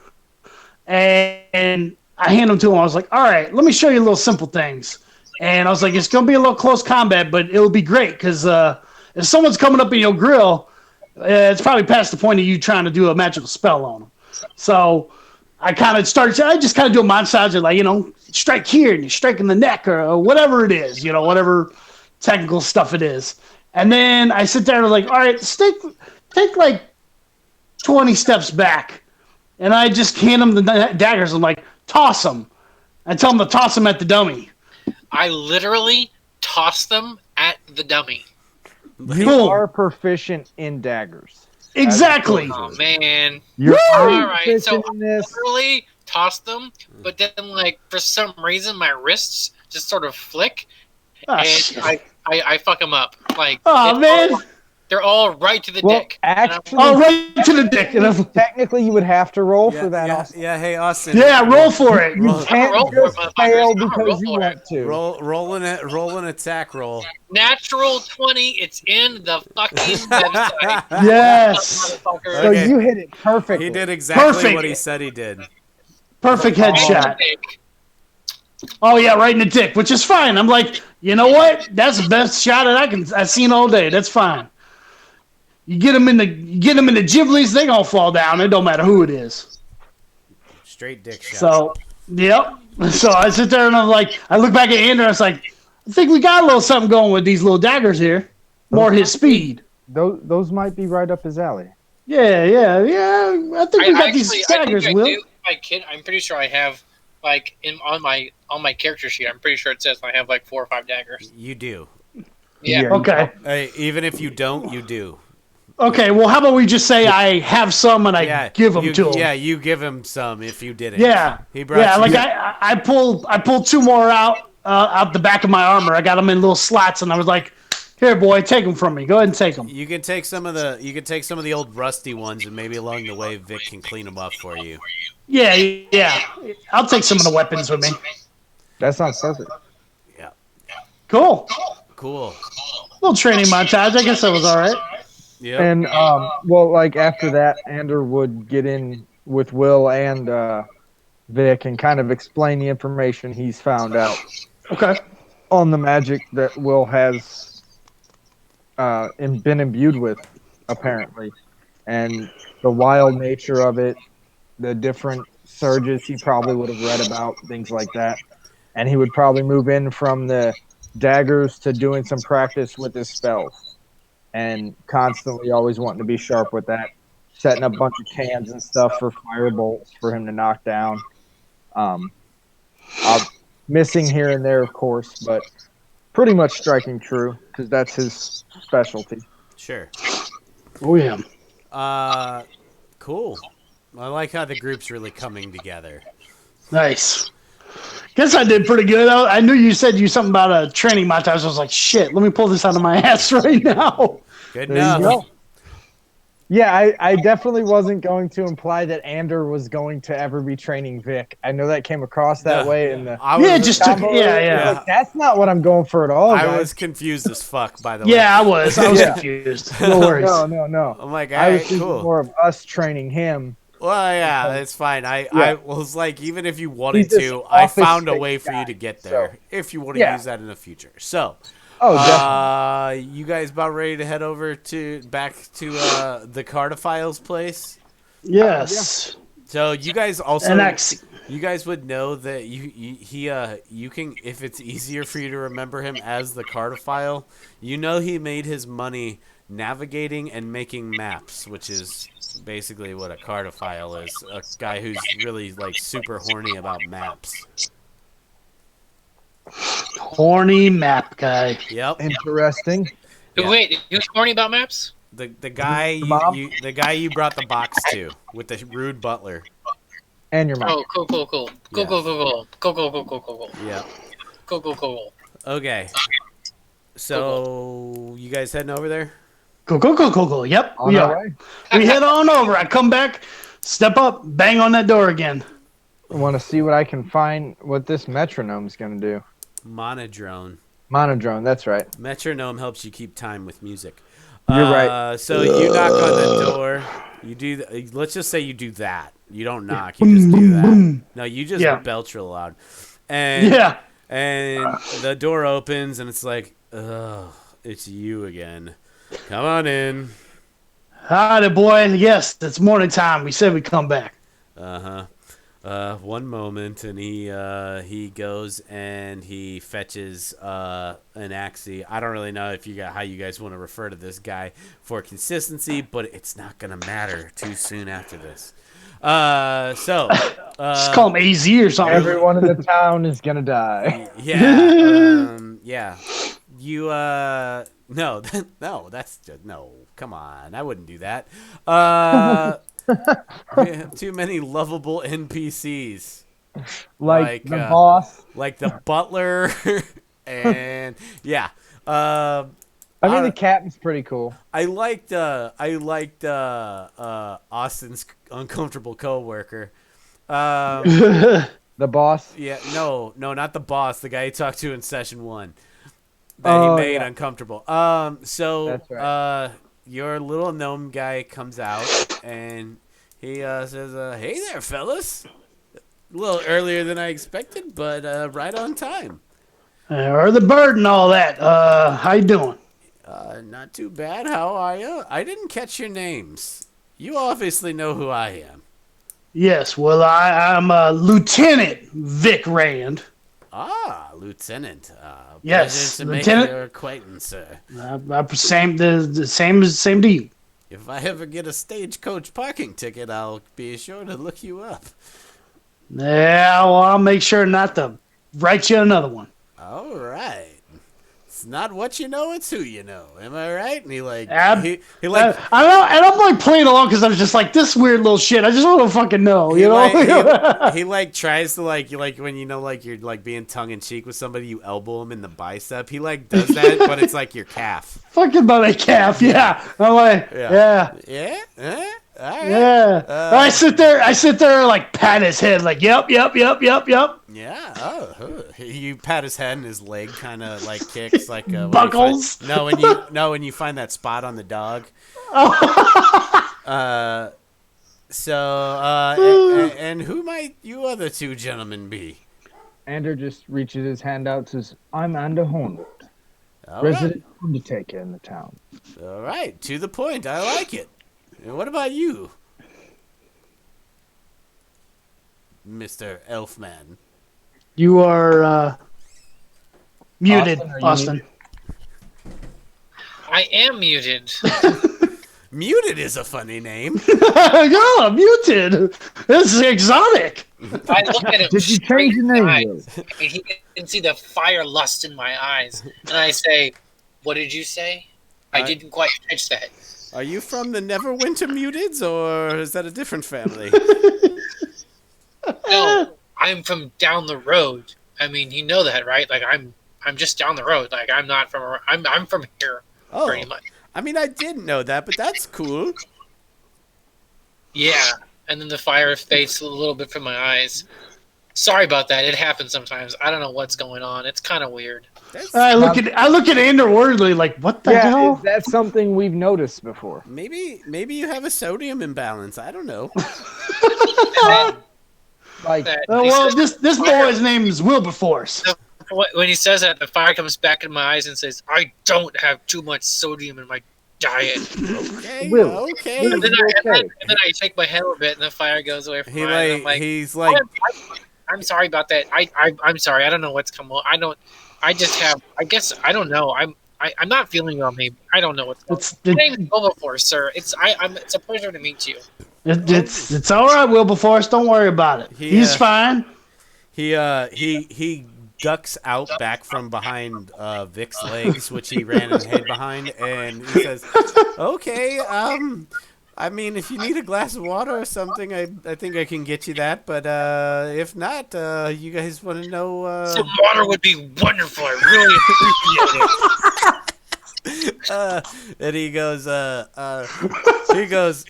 And I hand them to him. I was like, all right, let me show you little simple things. And I was like, it's going to be a little close combat, but it'll be great because if someone's coming up in your grill, it's probably past the point of you trying to do a magical spell on them. So I just kind of do a montage of like, strike here and you strike in the neck or whatever it is, whatever technical stuff it is. And then I sit there and I'm like, all right, take like 20 steps back. And I just hand him the daggers. I'm like, toss them. I tell him to toss them at the dummy. I literally toss them at the dummy. You Boom. are proficient in daggers. Exactly. Oh man. You're All right. So in this. early toss them, but then like for some reason my wrists just sort of flick Oh, and shit. I fuck them up. Like Oh, man. they're all right to the Well, dick. And I'm- actually, Oh, right to the dick. And I'm- technically, you would have to roll Yeah, for that. yeah, Austin. yeah. Hey, Austin. yeah, roll for it. Roll, You can't roll for it, just motherfuckers. fail I'm gonna because roll you for want to. roll an attack roll. Natural 20. It's in the fucking website. Yes. Motherfucker. So Okay. you hit it perfectly. He did exactly Perfect. what he said he did. Perfect headshot. Dick. Oh, yeah, right in the dick, which is fine. I'm like, you know what? That's the best shot that I've seen all day. That's fine. You get them in the giblies, they gonna fall down. It don't matter who it is. Straight dick shot. So, yep. So I sit there and I'm like, I look back at Andrew. I was like, I think we got a little something going with these little daggers here. More his speed. Those might be right up his alley. Yeah. I think we got these daggers, I Will. do. I'm pretty sure I have like on my character sheet. I'm pretty sure it says I have like 4 or 5 daggers. You do. Yeah. Yeah. Okay. Hey, even if you don't, you do. Okay. Well, how about we just say I have some and I give them to him? Yeah, you give him some if you didn't. Yeah. He brought Yeah. you. Like I pulled 2 more out the back of my armor. I got them in little slots, and I was like, "Here, boy, take them from me. Go ahead and take them." You can take some of the old rusty ones, and maybe along the way Vic can clean them up for you. Yeah. I'll take some of the weapons with me. That sounds perfect. Yeah. Cool. Cool. Little training montage. I guess that was all right. Yep. And well, like after that, Ander would get in with Will and Vic and kind of explain the information he's found out Okay. on the magic that Will has been imbued with, apparently, and the wild nature of it, the different surges he probably would have read about, things like that. And he would probably move in from the daggers to doing some practice with his spells, and constantly always wanting to be sharp with that, setting up a bunch of cans and stuff for fire bolts for him to knock down. Missing here and there, of course, but pretty much striking true because that's his specialty. Sure. Oh yeah. Cool. I like how the group's really coming together. Nice. Guess I did pretty good. I knew you said something about a training montage. I was like, shit, let me pull this out of my ass right now. Good There you enough. go. Yeah, I definitely wasn't going to imply that Ander was going to ever be training Vic. I know that came across that No. way in the I was, Yeah, just took yeah. Like, that's not what I'm going for at all. I guys. was confused as fuck, by the way. Yeah, I was Yeah. confused. No worries. No. I'm like, I was alright, thinking cool. more of us training him. Well, yeah, it's fine. I Yeah. was like, even if you wanted He's this to, I office found a space way for guy, you to get there. so- If you want to Yeah. use that in the future. So, Oh, definitely. you guys about ready to head over back to the Cardophiles place? Yes. So you guys also, And you guys would know that you can, if it's easier for you to remember him as the Cardophile, you know he made his money navigating and making maps, which is basically what a Cardophile is, a guy who's really like super horny about maps. horny map guy. Yep. Interesting. Yeah. Wait, you horny about maps? The guy Mom? you brought the box to with the rude butler. And your mom. Oh, cool. Yeah. Cool. Yeah. Cool. Okay. So you guys heading over there? Go. Yep, On we our are. way. We head on over. I come back, step up, bang on that door again. I want to see what I can find. What this metronome's going to do. Monodrone. Monodrone. That's right. Metronome helps you keep time with music. You're right. So you knock on the door. You do. Let's just say you do that. You don't knock. You just do that. No, you just Yeah. belch real loud. And Yeah. and the door opens and it's like, ugh, it's you again. Come on in. Howdy, boy. Yes, it's morning time. We said we'd come back. One moment, and he goes and he fetches an Axie. I don't really know how you guys want to refer to this guy for consistency, but it's not gonna matter too soon after this. Just call him AZ or something. Everyone in the town is going to die. Yeah, yeah. You No, no, that's just no. Come on, I wouldn't do that. We have too many lovable NPCs, Like the uh, boss. like the butler, and yeah. I mean, uh, the captain's pretty cool. I liked Austin's uncomfortable coworker. The boss. Yeah, no, not the boss. The guy he talked to in session 1 that he Oh, made yeah. uncomfortable. So That's right. your little gnome guy comes out and he says, "Hey there, fellas." A little earlier than I expected, but right on time. Or the bird and all that. How you doing? Not too bad. How are you? I didn't catch your names. You obviously know who I am. Yes, well, I'm Lieutenant Vic Rand. Ah, Lieutenant. Yes, pleasure to Lieutenant. make your acquaintance, sir. Same to you. If I ever get a stagecoach parking ticket, I'll be sure to look you up. Yeah, well, I'll make sure not to write you another one. All right. It's not what you know, it's who you know. Am I right? And he like Ab- he like I don't, and I'm like playing along because I was just like this weird little shit. I just want to fucking know, he you know. like, he like tries to like when you know like you're like being tongue in cheek with somebody, you elbow him in the bicep. He like does that, but it's like your calf. Fucking by my calf, yeah. I'm like, yeah. Yeah. All right. Yeah. I sit there like pat his head like, yep. Yeah. Oh, you pat his head and his leg kind of like kicks like Buckles. when you find that spot on the dog. And who might you other two gentlemen be? Ander just reaches his hand out, says, "I'm Ander Hornwood, All right. resident undertaker in the town." All right, to the point. I like it. And what about you, Mr. Elfman? You are muted, Austin, are you Austin. muted? I am muted. Muted is a funny name. Yeah, muted. This is exotic. I look at him Did you straight change your in the name, eyes, Will? and he can see the fire lust in my eyes. And I say, "What did you say? I didn't quite catch that." Are you from the Neverwinter Muteds, or is that a different family? No, I'm from down the road. I mean, you know that, right? Like I'm just down the road. Like I'm not from. I'm from here, Oh, pretty much. I mean, I didn't know that, but that's cool. Yeah. And then the fire fades a little bit from my eyes. Sorry about that. It happens sometimes. I don't know what's going on. It's kind of weird. That's, I look at Ander Wordley like, what the Yeah, hell? is that something we've noticed before? maybe you have a sodium imbalance. I don't know. And Like, that, Well, this boy's name is Wilberforce. when he says that, the fire comes back in my eyes and says, "I don't have too much sodium in my diet." Okay, Will. okay. And then, Okay. and then I shake my head a little bit, and the fire goes away from He my eyes. and I'm like like, he's like I'm sorry about that. I'm sorry. I don't know what's come on. I don't. I just have. I guess I don't know. I'm not feeling well. Maybe I don't know what's going on. It's My name is Wilberforce, sir. It's a pleasure to meet you. it's all right, Wilberforce. Don't worry about it. He's fine. he ducks out back from behind Vic's legs, which he ran and hid behind, and he says, "Okay, I mean, if you need a glass of water or something, I think I can get you that. But if not, you guys want to know?" Some water would be wonderful. I really appreciate it. And he goes,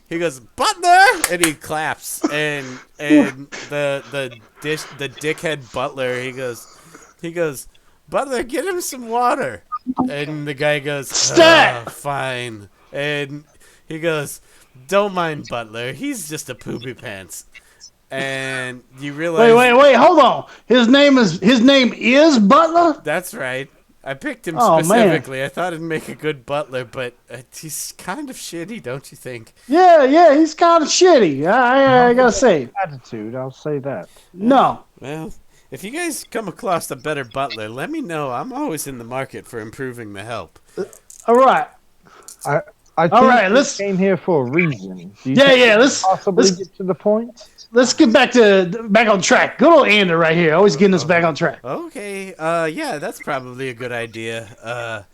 he goes, "Butler!" and he claps, and the dickhead butler, he goes, "Butler, get him some water," and the guy goes, Stat! "Fine," and he goes, "Don't mind Butler, he's just a poopy pants," and you realize, Wait, hold on. His name is Butler? that's right. I picked him Oh, man. specifically. I thought it'd make a good butler, but he's kind of shitty, don't you think? Yeah, he's kind of shitty. I gotta say. attitude, I'll say that. No. Well, if you guys come across a better butler, let me know. I'm always in the market for improving the help. All right. I think right, we let's- came here for a reason. Do you Yeah, think yeah, we can let's- possibly let's- get to the point. Let's get back on track. Good old Ander right here, always getting us back on track. Okay, yeah, that's probably a good idea.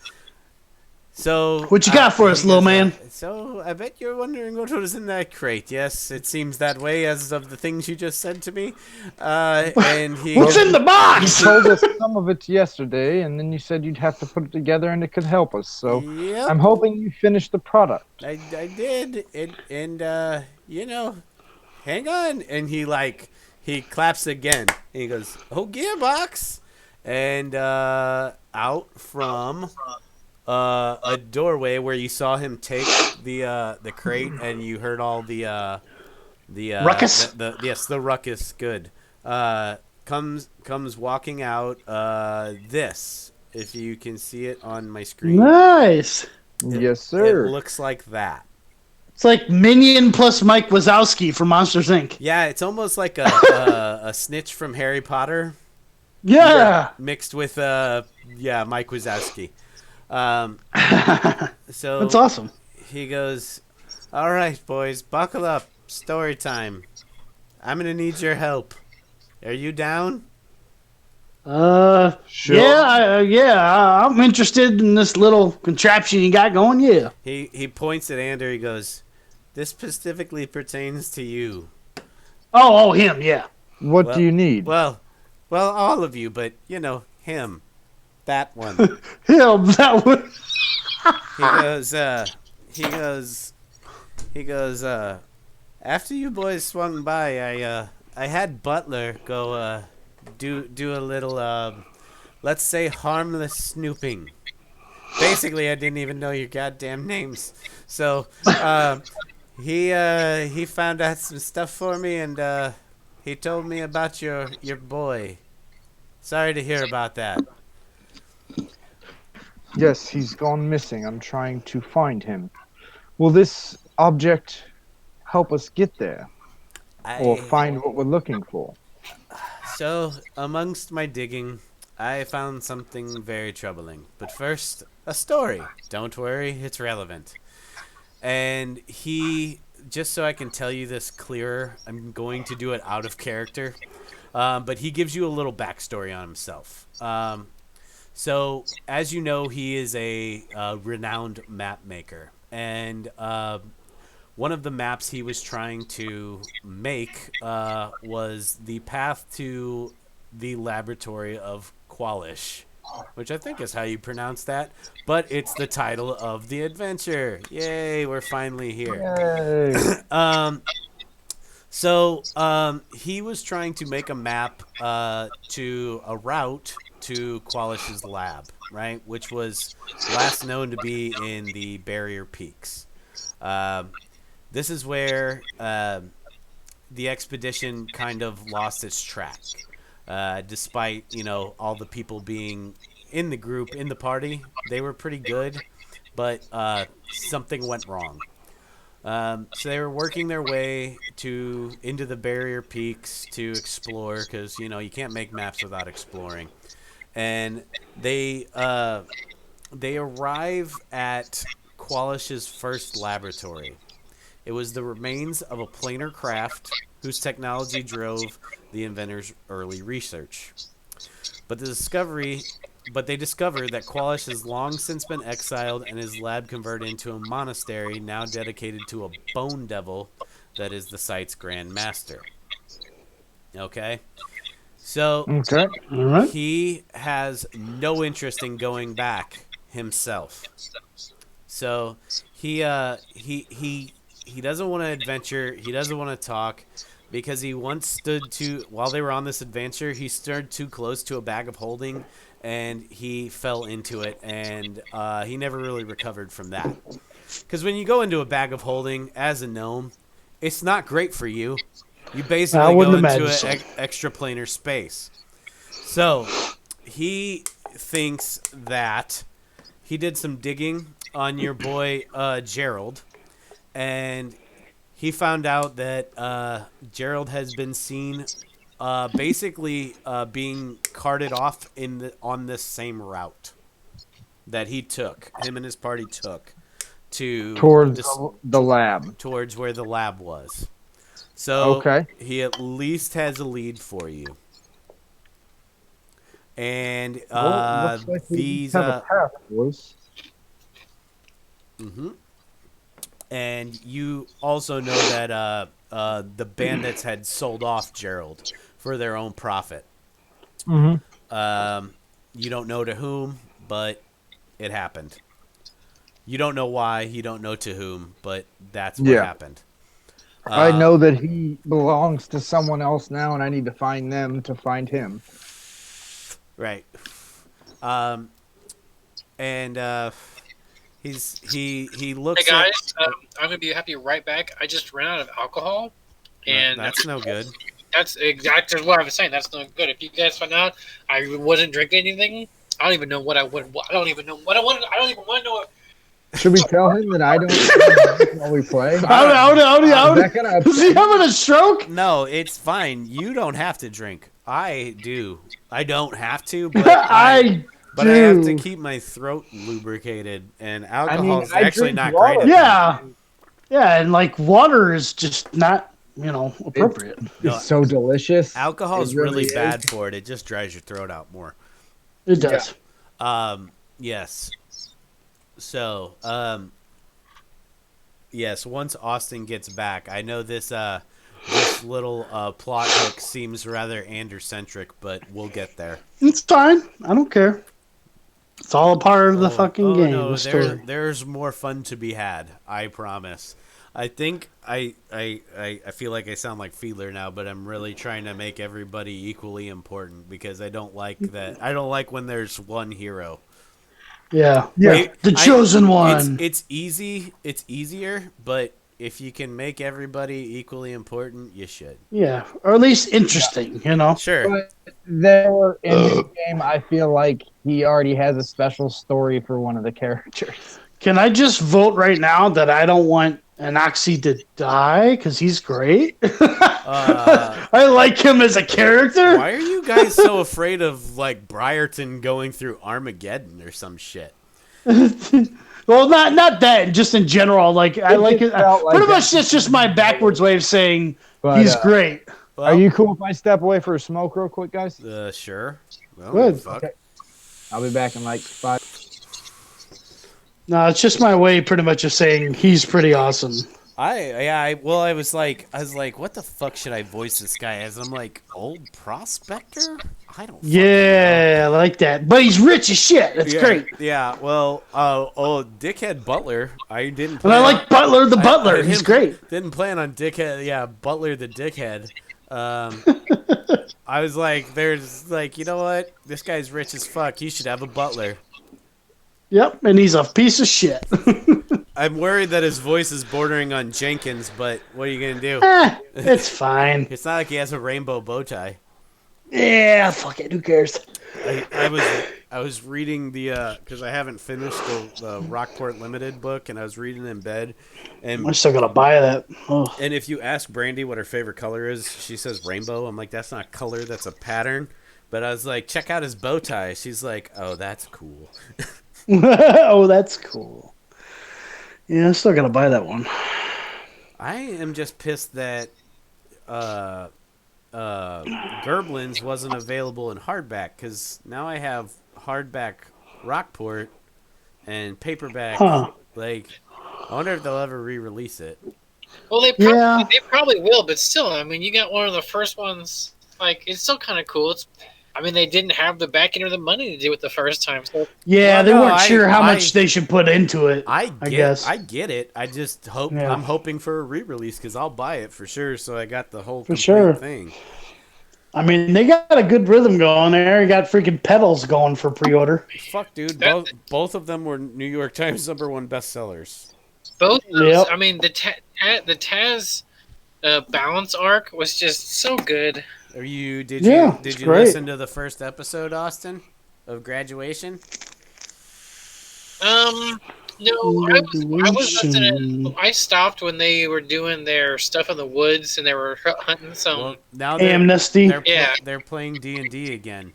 So What you got for he us, little goes, man? So I bet you're wondering what was in that crate. Yes, it seems that way as of the things you just said to me. And he What's goes, in the You box? told us some of it yesterday, and then you said you'd have to put it together and it could help us. So Yep, I'm hoping you finished the product. I did. And you know, hang on. And he claps again. And he goes, "Oh, gearbox!" And out from a doorway where you saw him take the crate, and you heard all the Ruckus? yes, the ruckus. Good. Comes walking out. This, if you can see it on my screen, Nice. Yes, it sir. looks like that. It's like Minion plus Mike Wazowski from Monsters Inc. Yeah, it's almost like a snitch from Harry Potter Yeah. mixed with Mike Wazowski. So That's awesome. he goes, "All right, boys, buckle up. Story time. I'm gonna need your help. Are you down?" Sure. Yeah, I'm interested in this little contraption you got going. Yeah. He points at Ander. He goes, "This specifically pertains to you." Oh, him. Yeah. What Well- do you need? Well, all of you, but you know him, that one. Him. That one. He goes. After you boys swung by, I had Butler go do a little let's say harmless snooping. Basically, I didn't even know your goddamn names. So he found out some stuff for me, and he told me about your boy. Sorry to hear about that. Yes, he's gone missing. I'm trying to find him. Will this object help us get there or find what we're looking for? So, amongst my digging, I found something very troubling. But first, a story. Don't worry, it's relevant. And just so I can tell you this clearer, I'm going to do it out of character. But he gives you a little backstory on himself. So, as you know, he is a renowned map maker. And one of the maps he was trying to make was the path to the laboratory of Qualish, which I think is how you pronounce that. But it's the title of the adventure. Yay, we're finally here. Yay. So he was trying to make a map to a route to Qualish's lab, right? Which was last known to be in the Barrier Peaks. This is where the expedition kind of lost its track, despite all the people being in the group, in the party. They were pretty good, but something went wrong. So they were working their way into the Barrier Peaks to explore, because you can't make maps without exploring. And they arrive at Qualish's first laboratory. It was the remains of a planar craft whose technology drove the inventor's early research. But they discover that Qualish has long since been exiled and his lab converted into a monastery now dedicated to a bone devil that is the site's grand master. Okay? So Okay. All right. he has no interest in going back himself. So he doesn't want to adventure. He doesn't want to talk because he once while they were on this adventure, he stood too close to a bag of holding and he fell into it, and he never really recovered from that. Because when you go into a bag of holding as a gnome, it's not great for you. You basically go into an extraplanar space. So he thinks that he did some digging on your boy Gerald, and he found out that Gerald has been seen basically being carted off on this same route that him and his party took Towards the lab. towards where the lab was. So Okay. he at least has a lead for you. And Well, looks like we these have a path, boys. And you also know that the bandits had sold off Gerald for their own profit. Mm-hmm. You don't know to whom, but it happened. You don't know why. You don't know to whom, but that's what Yeah. happened. I know that he belongs to someone else now, and I need to find them to find him. Right. And he looks Hey guys, I'm gonna be happy right back. I just ran out of alcohol, and that's no good. that's exactly what I was saying. That's not good. If you guys find out I wasn't drinking anything, I don't even know what I would. I don't even know what I wanted. I don't even want to know. Should we tell him that I don't while we play? Is he having a stroke? No, it's fine. You don't have to drink. I do. I don't have to, but I but I have to do. keep my throat lubricated, and alcohol's I actually drink not water. great at that. Yeah, and like water is just not, appropriate. No, It's so delicious. Alcohol's It really is. bad for it. It just dries your throat out more. It does. Yes. So, yes, once Austin gets back, I know this little plot hook seems rather Ander-centric, but we'll get there. It's fine. I don't care. It's all a part of the fucking game. No, the story. there's more fun to be had. I promise. I think I feel like I sound like Fiedler now, but I'm really trying to make everybody equally important because I don't like that. I don't like when there's one hero. Yeah. Wait, The chosen one. It's easy. It's easier, but if you can make everybody equally important, you should. Yeah. Or at least interesting, Sure. But there in this game, I feel like he already has a special story for one of the characters. Can I just vote right now that I don't want Anoxie to die because he's great? I like him as a character. Why are you guys so afraid of like Briarton going through Armageddon or some shit? Well, not that. Just in general, like I like it. felt like Pretty that. much, that's just my backwards way of saying But, he's great. Well, Are you cool if I step away for a smoke real quick, guys? Sure. Well, Good. Fuck. Okay. I'll be back in like 5. No, it's just my way, pretty much, of saying he's pretty awesome. I was like, what the fuck should I voice this guy as? I'm like, old prospector? I don't. Yeah, I like that. But he's rich as shit. That's Yeah, great. Yeah. Well, Dickhead Butler. I didn't. And I like Butler the I Butler. didn't- He's great. Didn't plan on Dickhead. Yeah, Butler the Dickhead. I was like, there's like, you know what? This guy's rich as fuck. He should have a butler. Yep, and he's a piece of shit. I'm worried that his voice is bordering on Jenkins, but what are you gonna do? It's fine. It's not like he has a rainbow bow tie. Yeah, fuck it. Who cares? I was reading the because I haven't finished the Rockport Limited book, and I was reading in bed, and I'm still gonna buy that. Oh. and if you ask Brandy what her favorite color is, she says rainbow. I'm like, that's not color, that's a pattern. But I was like, check out his bow tie. She's like, oh, that's cool. Oh, that's cool. Yeah, I'm still gonna buy that one. I am just pissed that Gerblins wasn't available in hardback, because now I have hardback Rockport and paperback. Huh. Like, I wonder if they'll ever re-release it. Well, they Yeah. probably will, but still, I mean, you got one of the first ones. Like, it's still kind of cool. I mean, they didn't have the backing or the money to do it the first time. So Yeah, Well, they no, weren't sure how I- much they should put into it. I guess. get it. I just hope Yeah. I'm hoping for a re-release, because I'll buy it for sure. So I got the whole For complete sure. thing. I mean, they got a good rhythm going there. You got freaking pedals going for pre-order. Fuck, dude. That- Both of them were New York Times #1 bestsellers. both of those, Yep. I mean, the Taz balance arc was just so good. Are you? Did Yeah, you? Did it's you great. listen to the first episode, Austin, of Graduation? No, I was listening. I stopped when they were doing their stuff in the woods and they were hunting some. Well, now Amnesty. Yeah. they're playing D&D again.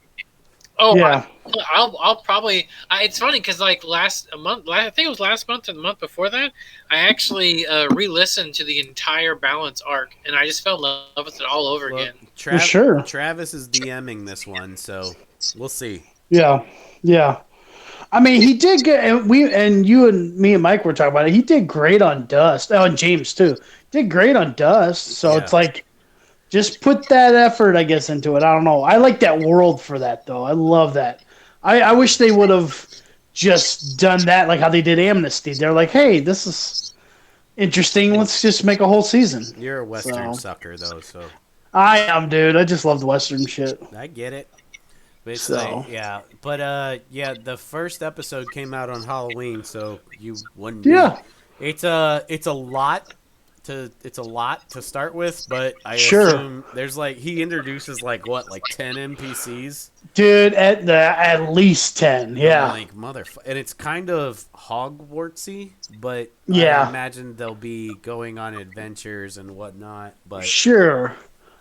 Oh, Yeah. I'll probably. It's funny because like last month, I think it was last month or the month before that, I actually re-listened to the entire balance arc, and I just fell in love with it all over Well, again. sure. Travis is DMing this one, so we'll see. Yeah, yeah. I mean, he did good. And you and me and Mike were talking about it. He did great on Dust. Oh, and James too did great on Dust. So Yeah. it's like, just put that effort, I guess, into it. I don't know. I like that world for that though. I love that. I wish they would have just done that like how they did Amnesty. They're like, hey, this is interesting. Let's just make a whole season. You're a Western So- sucker, though, so I am, dude. I just love the Western shit. I get it. But it's So. like, yeah. But, yeah, the first episode came out on Halloween, so you wouldn't. Yeah. It's a lot to start with, but I Sure. assume there's like he introduces like 10 NPCs. Dude, at least 10. Yeah. I'm like motherfucker, and it's kind of Hogwartsy, but Yeah. I imagine they'll be going on adventures and whatnot. But Sure.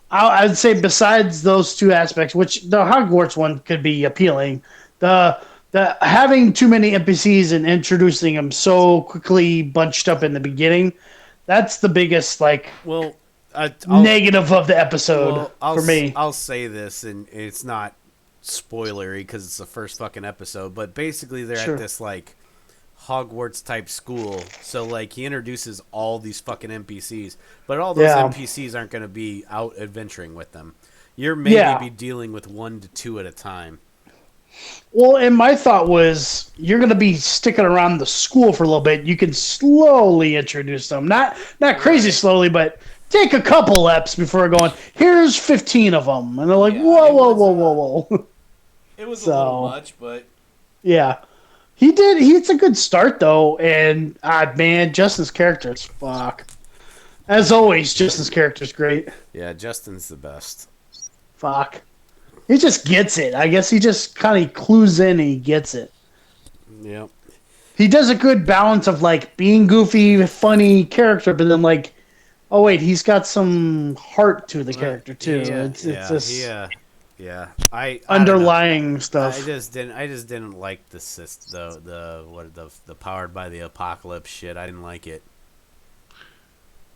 I'd say besides those two aspects, which the Hogwarts one could be appealing, the having too many NPCs and introducing them so quickly bunched up in the beginning, that's the biggest well, I'll, negative of the episode for me. I'll say this, and it's not spoilery because it's the first fucking episode, but basically they're Sure. at this like Hogwarts type school, so like he introduces all these fucking NPCs, but all those Yeah. NPCs aren't going to be out adventuring with them. You're maybe Yeah. be dealing with 1 to 2 at a time. Well, and my thought was you're going to be sticking around the school for a little bit. You can slowly introduce them, not crazy slowly, but take a couple eps before going. Here's 15 of them, and they're like, Yeah, whoa, it whoa, was, whoa, whoa, whoa. It was So- a little much, but Yeah, he did. It's a good start though, and man, Justin's character is fuck. As always, Justin's character is great. yeah, Justin's the best. Fuck, he just gets it. I guess he just kind of clues in and he gets it. Yep. He does a good balance of like being goofy, funny character, but then like, oh wait, he's got some heart to the character too. It's just Yeah. I don't know. underlying stuff. I just didn't like the powered by the apocalypse shit. I didn't like it.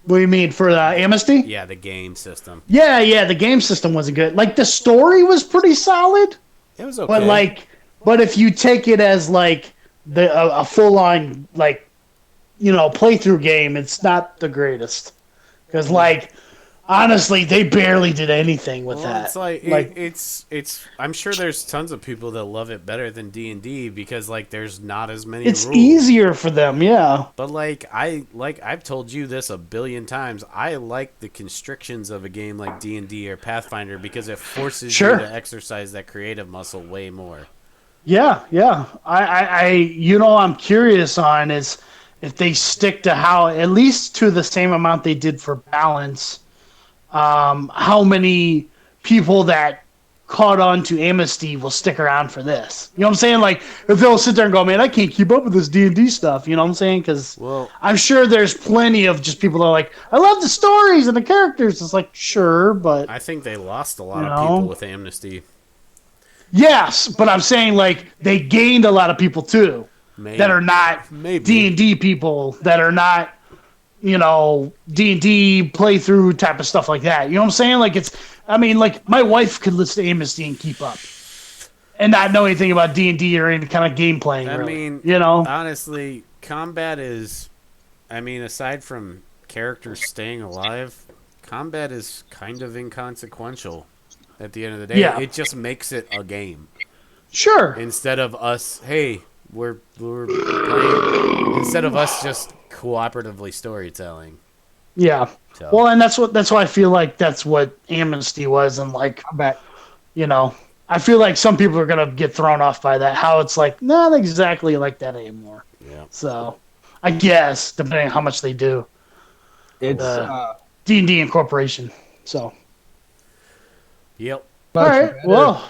What do you mean for Amnesty? Yeah, the game system. Yeah, the game system wasn't good. Like the story was pretty solid. It was okay. But if you take it as like a full on like playthrough game, it's not the greatest. Because like honestly, they barely did anything with that. It's like it's. I'm sure there's tons of people that love it better than D&D because like there's not as many it's rules. easier for them, yeah. But I've told you this a billion times. I like the constrictions of a game like D&D or Pathfinder because it forces Sure. you to exercise that creative muscle way more. Yeah. I'm curious on is if they stick to how at least to the same amount they did for balance. How many people that caught on to Amnesty will stick around for this? You know what I'm saying? Like if they'll sit there and go, man, I can't keep up with this D&D stuff. You know what I'm saying? Because Well, I'm sure there's plenty of just people that are like, I love the stories and the characters. It's like, sure, but I think they lost a lot of No. people with Amnesty. yes, but I'm saying like they gained a lot of people too. Maybe. That are not Maybe. D&D people, that are not, D&D playthrough type of stuff like that. You know what I'm saying? Like my wife could listen to Amnesty and keep up and not know anything about D&D or any kind of game playing. I really. mean, honestly, combat is, aside from characters staying alive, combat is kind of inconsequential at the end of the day. Yeah. It just makes it a game. Sure. Instead of us, hey, we're playing, instead of us just cooperatively storytelling. Yeah. So, Well, and that's why I feel like that's what Amnesty was, and like, Combat. I feel like some people are gonna get thrown off by that. How it's like not exactly like that anymore. yeah. So, I guess depending on how much they do, It's D&D Incorporation. So, Yep. all much right. better, Well,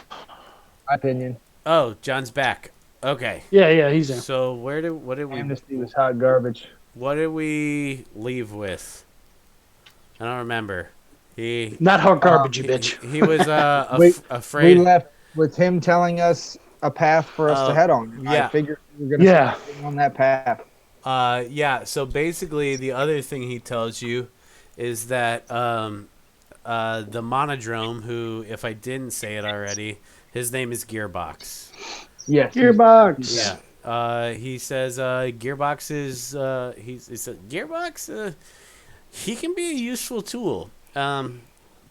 my opinion. Oh, John's back. Okay. yeah, he's in. So what did we Amnesty was hot garbage. leave with? I don't remember. He Not hot garbage, you he, bitch. he was We afraid. left with him telling us a path for us to head on. yeah. I figured we were going to Yeah. start on that path. Yeah. So basically, the other thing he tells you is that the Monodrome, who, if I didn't say it already, his name is Gearbox. Yes. Gearbox. Yeah. He says Gearbox is he's a Gearbox. He can be a useful tool.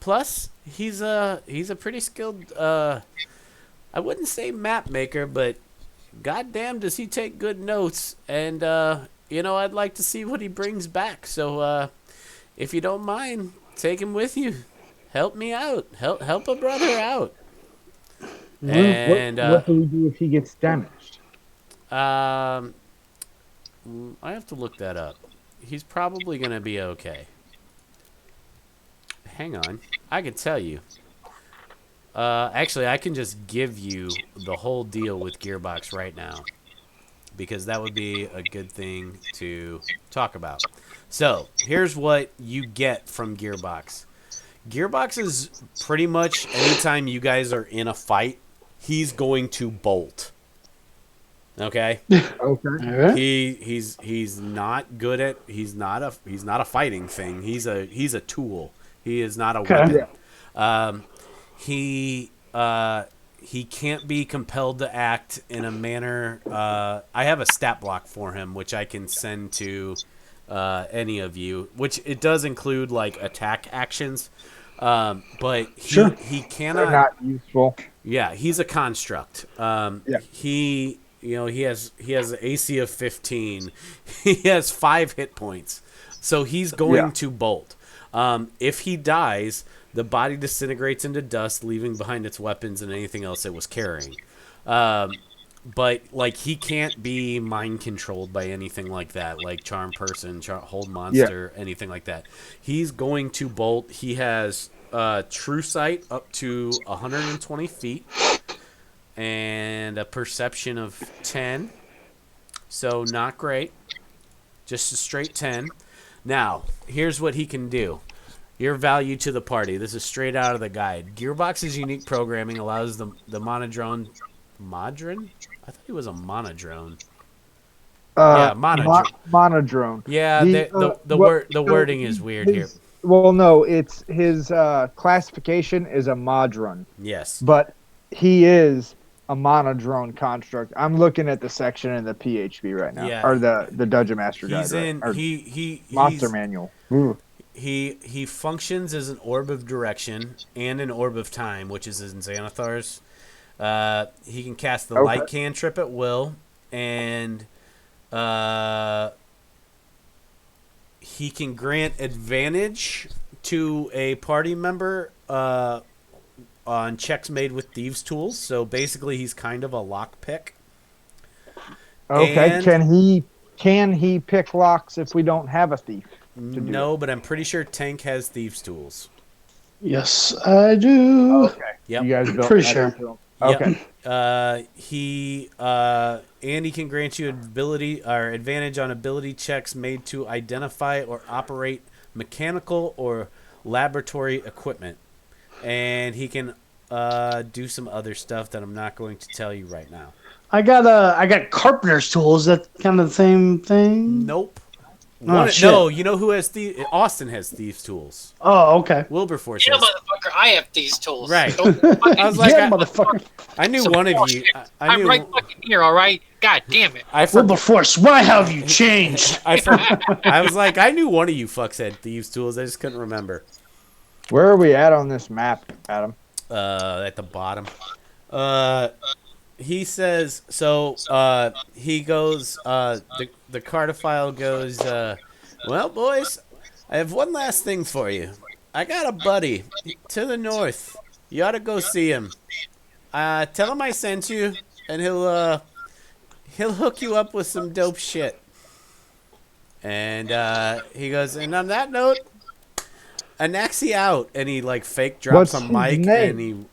Plus, he's a pretty skilled. I wouldn't say map maker, but goddamn, does he take good notes? And I'd like to see what he brings back. So, if you don't mind, take him with you. Help me out. Help a brother out. And what do we do if he gets damaged? I have to look that up. He's probably gonna be okay. Hang on, I can tell you. Actually, I can just give you the whole deal with Gearbox right now, because that would be a good thing to talk about. So, here's what you get from Gearbox. Gearbox is pretty much anytime you guys are in a fight, he's going to bolt. Okay? Okay. All right. He's not good at he's not a fighting thing. He's a tool. He is not a Okay. weapon. He can't be compelled to act in a manner. I have a stat block for him, which I can send to any of you. Which it does include like attack actions, but Sure. he They're cannot. not useful. Yeah, he's a construct. He has an AC of 15. He has 5 hit points, so he's going to bolt. If he dies, the body disintegrates into dust, leaving behind its weapons and anything else it was carrying. But like he can't be mind controlled by anything like that, like charm person, hold monster, anything like that. He's going to bolt. He has true sight up to 120 feet and a perception of 10. So not great. Just a straight 10. Now, here's what he can do. Your value to the party. This is straight out of the guide. Gearbox's unique programming allows the monodrone... Modron? I thought he was a monodrone. Yeah, monodrone. Monodrone. Yeah, the wording is weird here. Well, no, it's his classification is a modron, Yes. but he is a monodrone construct. I'm looking at the section in the PHP right now, Yeah. or the Dungeon Master He's Guide, in right? Or he's, Monster Manual. Ooh. He functions as an orb of direction and an orb of time, which is in Xanathar's. He can cast the light cantrip at will, and he can grant advantage to a party member on checks made with thieves' tools. So basically, he's kind of a lockpick. Okay, And- can he pick locks if we don't have a thief? No, but I'm pretty sure Tank has thieves' tools. Yes, I do. Okay. Yep. You guys built Pretty that sure. into him. Yep. Okay. He can grant you ability or advantage on ability checks made to identify or operate mechanical or laboratory equipment, and he can do some other stuff that I'm not going to tell you right now. I got carpenter's tools. That kind of the same thing. Nope. Oh, shit. No, you know who has Austin has thieves' tools. Oh, okay. Wilberforce Yeah, has. motherfucker, I have these tools. Right. Don't fucking- I was like, Yeah, I, motherfucker. I knew Some one of you. bullshit. I I'm knew. right fucking here, all right? God damn it. I forgot. Wilberforce, why have you changed? I was like, I knew one of you fucks had thieves' tools. I just couldn't remember. Where are we at on this map, Adam? At the bottom. He says, so, he goes, the cartophile goes, well, boys, I have one last thing for you. I got a buddy to the north. You ought to go see him. Tell him I sent you, and he'll hook you up with some dope shit. And, he goes, and on that note, Anaxi out. And he, like, fake drops What's a his mic, name? and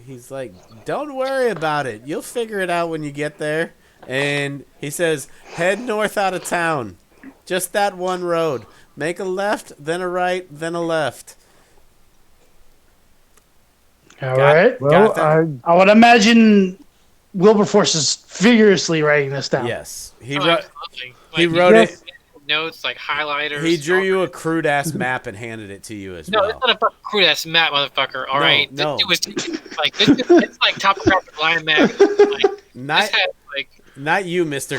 he's like, don't worry about it. You'll figure it out when you get there. And he says, head north out of town. Just that one road. Make a left, then a right, then a left. All right. Well, that? I would imagine Wilberforce is vigorously writing this down. Yes. He Oh, wrote absolutely. he Like, wrote Yes. it. notes, like highlighters. He drew you a crude ass map and handed it to you as No, well. it's not a fucking crude ass map, motherfucker. All No, right, no. This was like this. It's like topographic line map. Like, Not this had like Not you, Mr.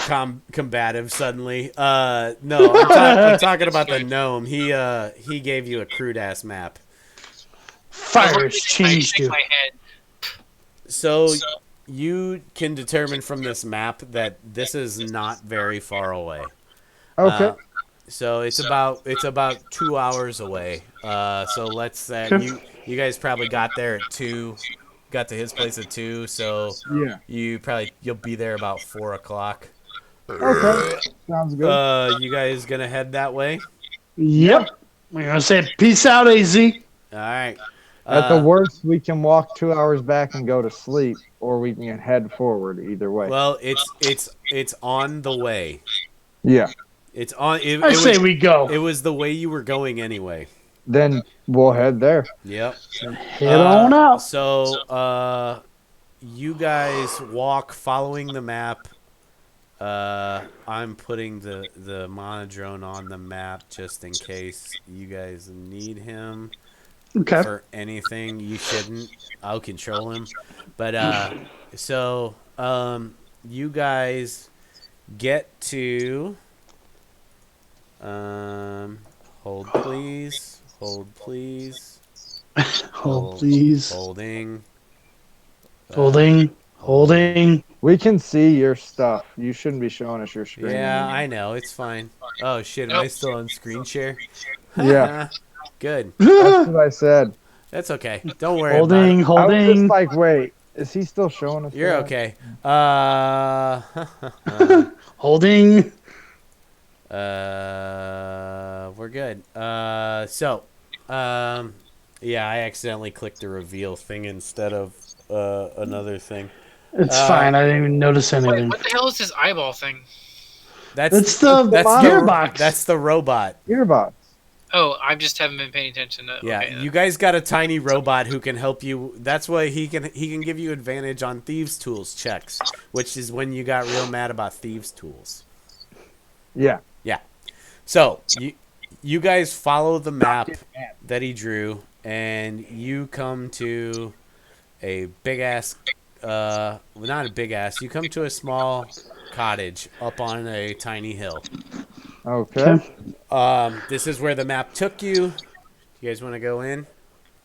Combative. Suddenly, no, I'm talking about the gnome. He gave you a crude ass map. Fire has changed shake you. my head. So you can determine from this map that this is not very far away. Okay. So it's about 2 hours away. So let's say you guys probably got there at 2, got to his place at 2. So Yeah. you'll be there about 4 o'clock. Okay. Sounds good. You guys gonna head that way? Yep. We're gonna say peace out, AZ. All right. At the worst, we can walk 2 hours back and go to sleep, or we can head forward. Either way. Well, it's on the way. Yeah. It's on. I say we go. It was the way you were going anyway. Then we'll head there. Yep. Head on out. So, you guys walk following the map. I'm putting the monodrone on the map just in case you guys need him Okay. for anything. You shouldn't. I'll control him. But you guys get to. Hold please. Hold please. Hold, please. Holding. Holding. We can see your stuff. You shouldn't be showing us your screen. Yeah, I know. It's fine. Oh, shit. Am I still on screen share? Yeah. Good. That's what I said. That's okay. Don't worry Holding. about I was just Holding. like, wait, is he still showing us? it. You're that? okay. Holding. We're good. Yeah, I accidentally clicked the reveal thing instead of another thing. It's fine. I didn't even notice Wait, anything. what the hell is this eyeball thing? It's the gearbox. That's the robot. Earbox. Oh, I just haven't been paying attention. Yeah, Okay, you guys got a tiny robot who can help you. That's why he can give you advantage on thieves' tools checks, which is when you got real mad about thieves' tools. Yeah. So you guys follow the map that he drew, and you come to a big ass. Well, not a big ass. You come to a small cottage up on a tiny hill. Okay. This is where the map took you. You guys want to go in?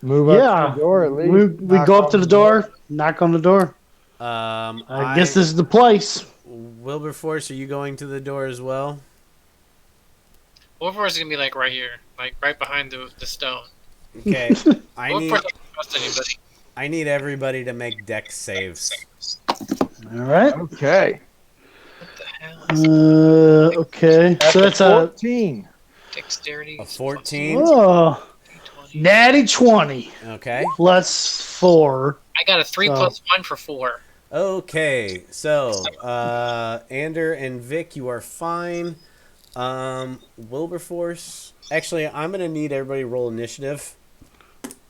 Move up Yeah. to the door at least. We Knock go up on to the door. Knock on the door. I guess this is the place. Wilberforce, are you going to the door as well? Wilberforce is gonna be like right here, like right behind the stone. Okay. I Wilberforce doesn't trust anybody. need everybody to make dex saves. All right. Okay. What the hell? Okay. So that's a 14. Dexterity. A 14. oh, 20. natty 20 Okay. plus 4. I got a 3 So- plus 1 for 4. Okay. So, Ander and Vic, you are fine. Wilberforce. Actually, I'm gonna need everybody to roll initiative.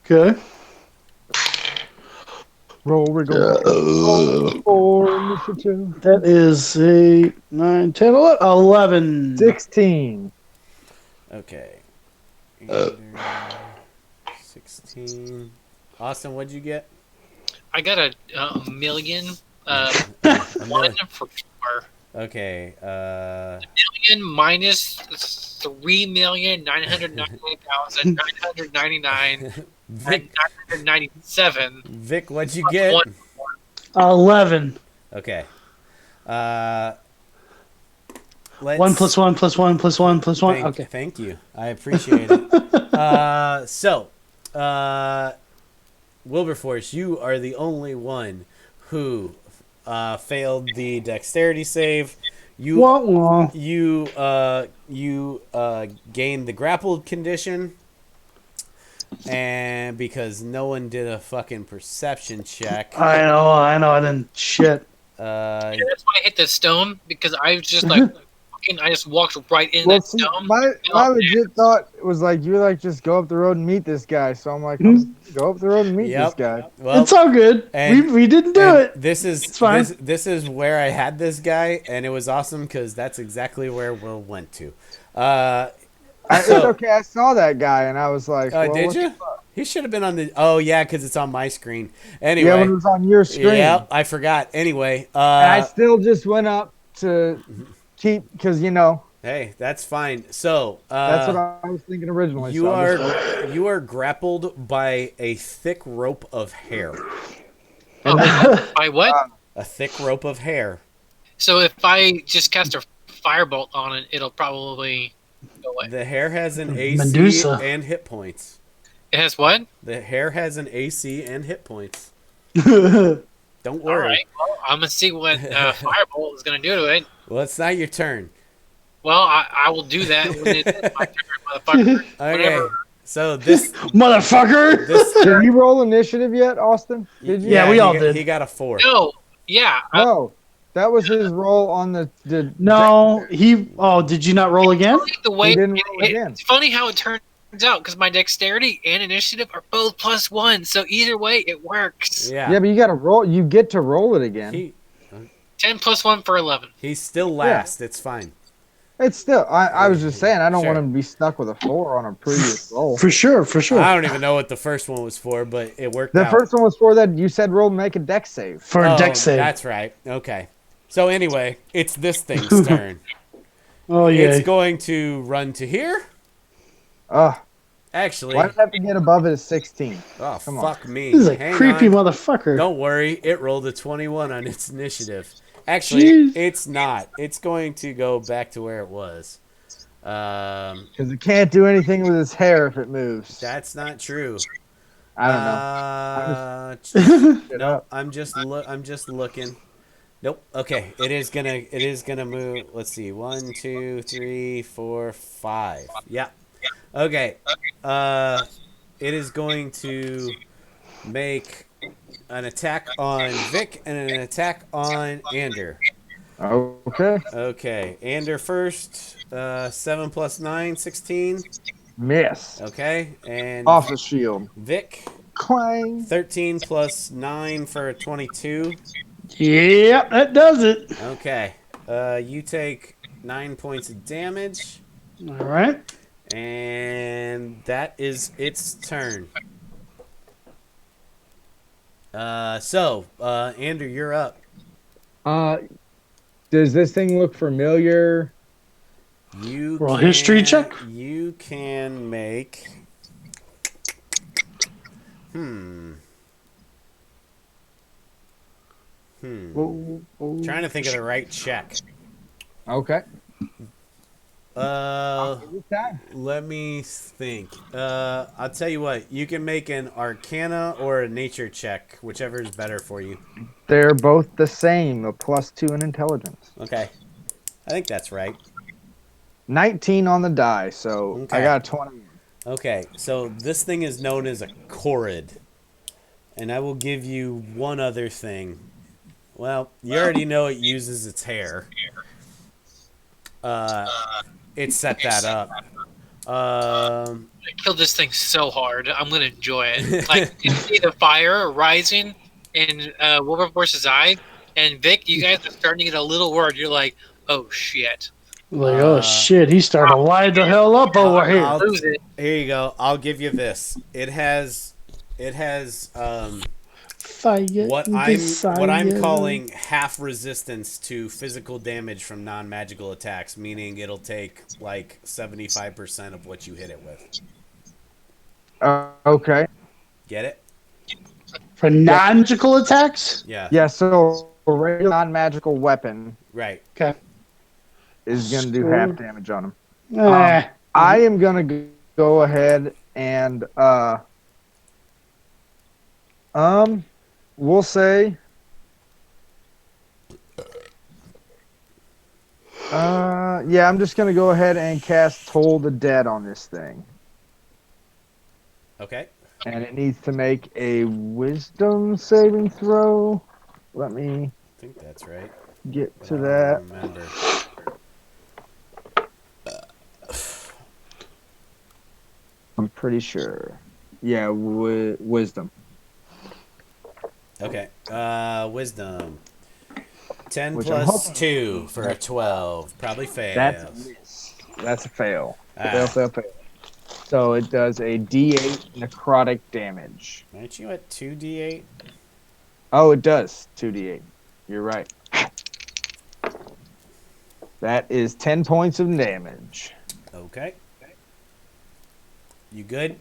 Okay. Roll, wiggle. Roll, initiative. That is 8, 9, 10, 11. 16. Okay. Ander, 16. Austin, what'd you get? I got a million. A 1 million. for 4. Okay. Million minus 3,998,999 Vic, 997. Vic, what'd you get? 11. Okay. 1 plus 1 plus 1 plus 1 plus 1. Okay. Thank you. I appreciate it. Wilberforce, you are the only one who failed the dexterity save. You Wah, wah. gained the grappled condition, and because no one did a fucking perception check, I know. I didn't shit. Yeah, that's why I hit the stone because I was just like, fucking, I just walked right in Well, that see, stone. my legit thought was like, you like just go up the road and meet this guy. So I'm like, go up the road and meet Yep. this guy. well, It's all good. and- We didn't do and it. This is It's fine. this is where I had this guy, and it was awesome because that's exactly where Will went to. It's So- okay. I saw that guy and I was like, well, did what you? the fuck? He should have been on the. Oh yeah, because it's on my screen. Anyway, Yeah, when it was on your screen. yeah, I forgot. Anyway, And I still just went up to keep because hey, that's fine. So that's what I was thinking originally. you so I are just- you are grappled by a thick rope of hair. By what? A thick rope of hair. So if I just cast a firebolt on it, it'll probably go away. The hair has an AC Medusa. and hit points. It has what? The hair has an AC and hit points. Don't All worry. right. Well, I'm gonna see what firebolt is gonna do to it. Well, it's not your turn. Well, I will do that when it is my turn, motherfucker. Okay. Whatever. So this Motherfucker! Did you roll initiative yet, Austin? Did you? Yeah, we all he, did. He got a 4. No. Yeah. No, that was his roll on the. No, he. Oh, did you not roll again? The way He didn't roll again. it's funny how it turns out because my dexterity and initiative are both +1, so either way it works. Yeah. Yeah, but you got to roll. You get to roll it again. He 10 + 1 for 11. he's still last. It's fine. It's still. I was just saying. I don't Sure. want him to be stuck with a 4 on a previous roll. For sure, for sure. I don't even know what the first one was for, but it worked The out. first one was for that. You said roll, make a deck save. For Oh, a deck save. That's right. Okay. So anyway, it's this thing's turn. Oh yeah. It's going to run to here. Actually, Why does it have to get above it as 16? oh Come on. fuck me. This is a Hang creepy on. motherfucker. Don't worry, it rolled a 21 on its initiative. Actually, Jeez. it's not. It's going to go back to where it was. Because it can't do anything with its hair if it moves. That's not true. I don't know. No, I'm just looking. Nope. Okay, it is gonna move. Let's see. 1, 2, 3, 4, 5. Yeah. Okay. It is going to make an attack on Vic and an attack on Ander. Okay. Okay, Ander first. 7 + 9, 16. Miss. Okay, and Off the shield. Vic, Clang. 13 + 9 for a 22. Yeah, that does it. Okay, you take 9 points of damage, All right. and that is its turn. Ander, you're up. Does this thing look familiar? You Roll a history check? You can make. Trying to think of the right check. Okay. Let me think. I'll tell you what. You can make an Arcana or a Nature check, whichever is better for you. They're both the same, a +2 in intelligence. Okay, I think that's right. 19 on the die, so Okay. I got a 20. Okay, so this thing is known as a Chorid, and I will give you one other thing. Well, you already know it uses its hair. It set that up. I killed this thing so hard. I'm gonna enjoy it. Like you see the fire rising in Wilberforce's eye, and Vic, you guys are starting to get a little worried. You're like, oh shit. Like, oh shit, he's starting to light the hell up over here. I'll- Lose it. Here you go. I'll give you this. It has Fire what and I'm desire. calling half resistance to physical damage from non-magical attacks, meaning it'll take like 75% of what you hit it with. Okay. Get it? For non-magical attacks? Yeah. Yeah, so a regular non-magical weapon Right. Okay. is going to do Sure. half damage on him. Eh. I am going to go ahead and we'll say yeah, I'm just going to go ahead and cast Toll the Dead on this thing. Okay. And it needs to make a wisdom saving throw. Let me I think that's right. get but to I don't that. remember. I'm pretty sure. Yeah, wisdom. Okay. Wisdom. 10 Which I'm plus hoping- 2 for a 12. Probably fails. That's a miss. That's a fail. Ah. Fail, fail, fail. So it does a D8 necrotic damage. Aren't you at 2d8? Oh, it does 2d8. You're right. That is 10 points of damage. Okay. You good?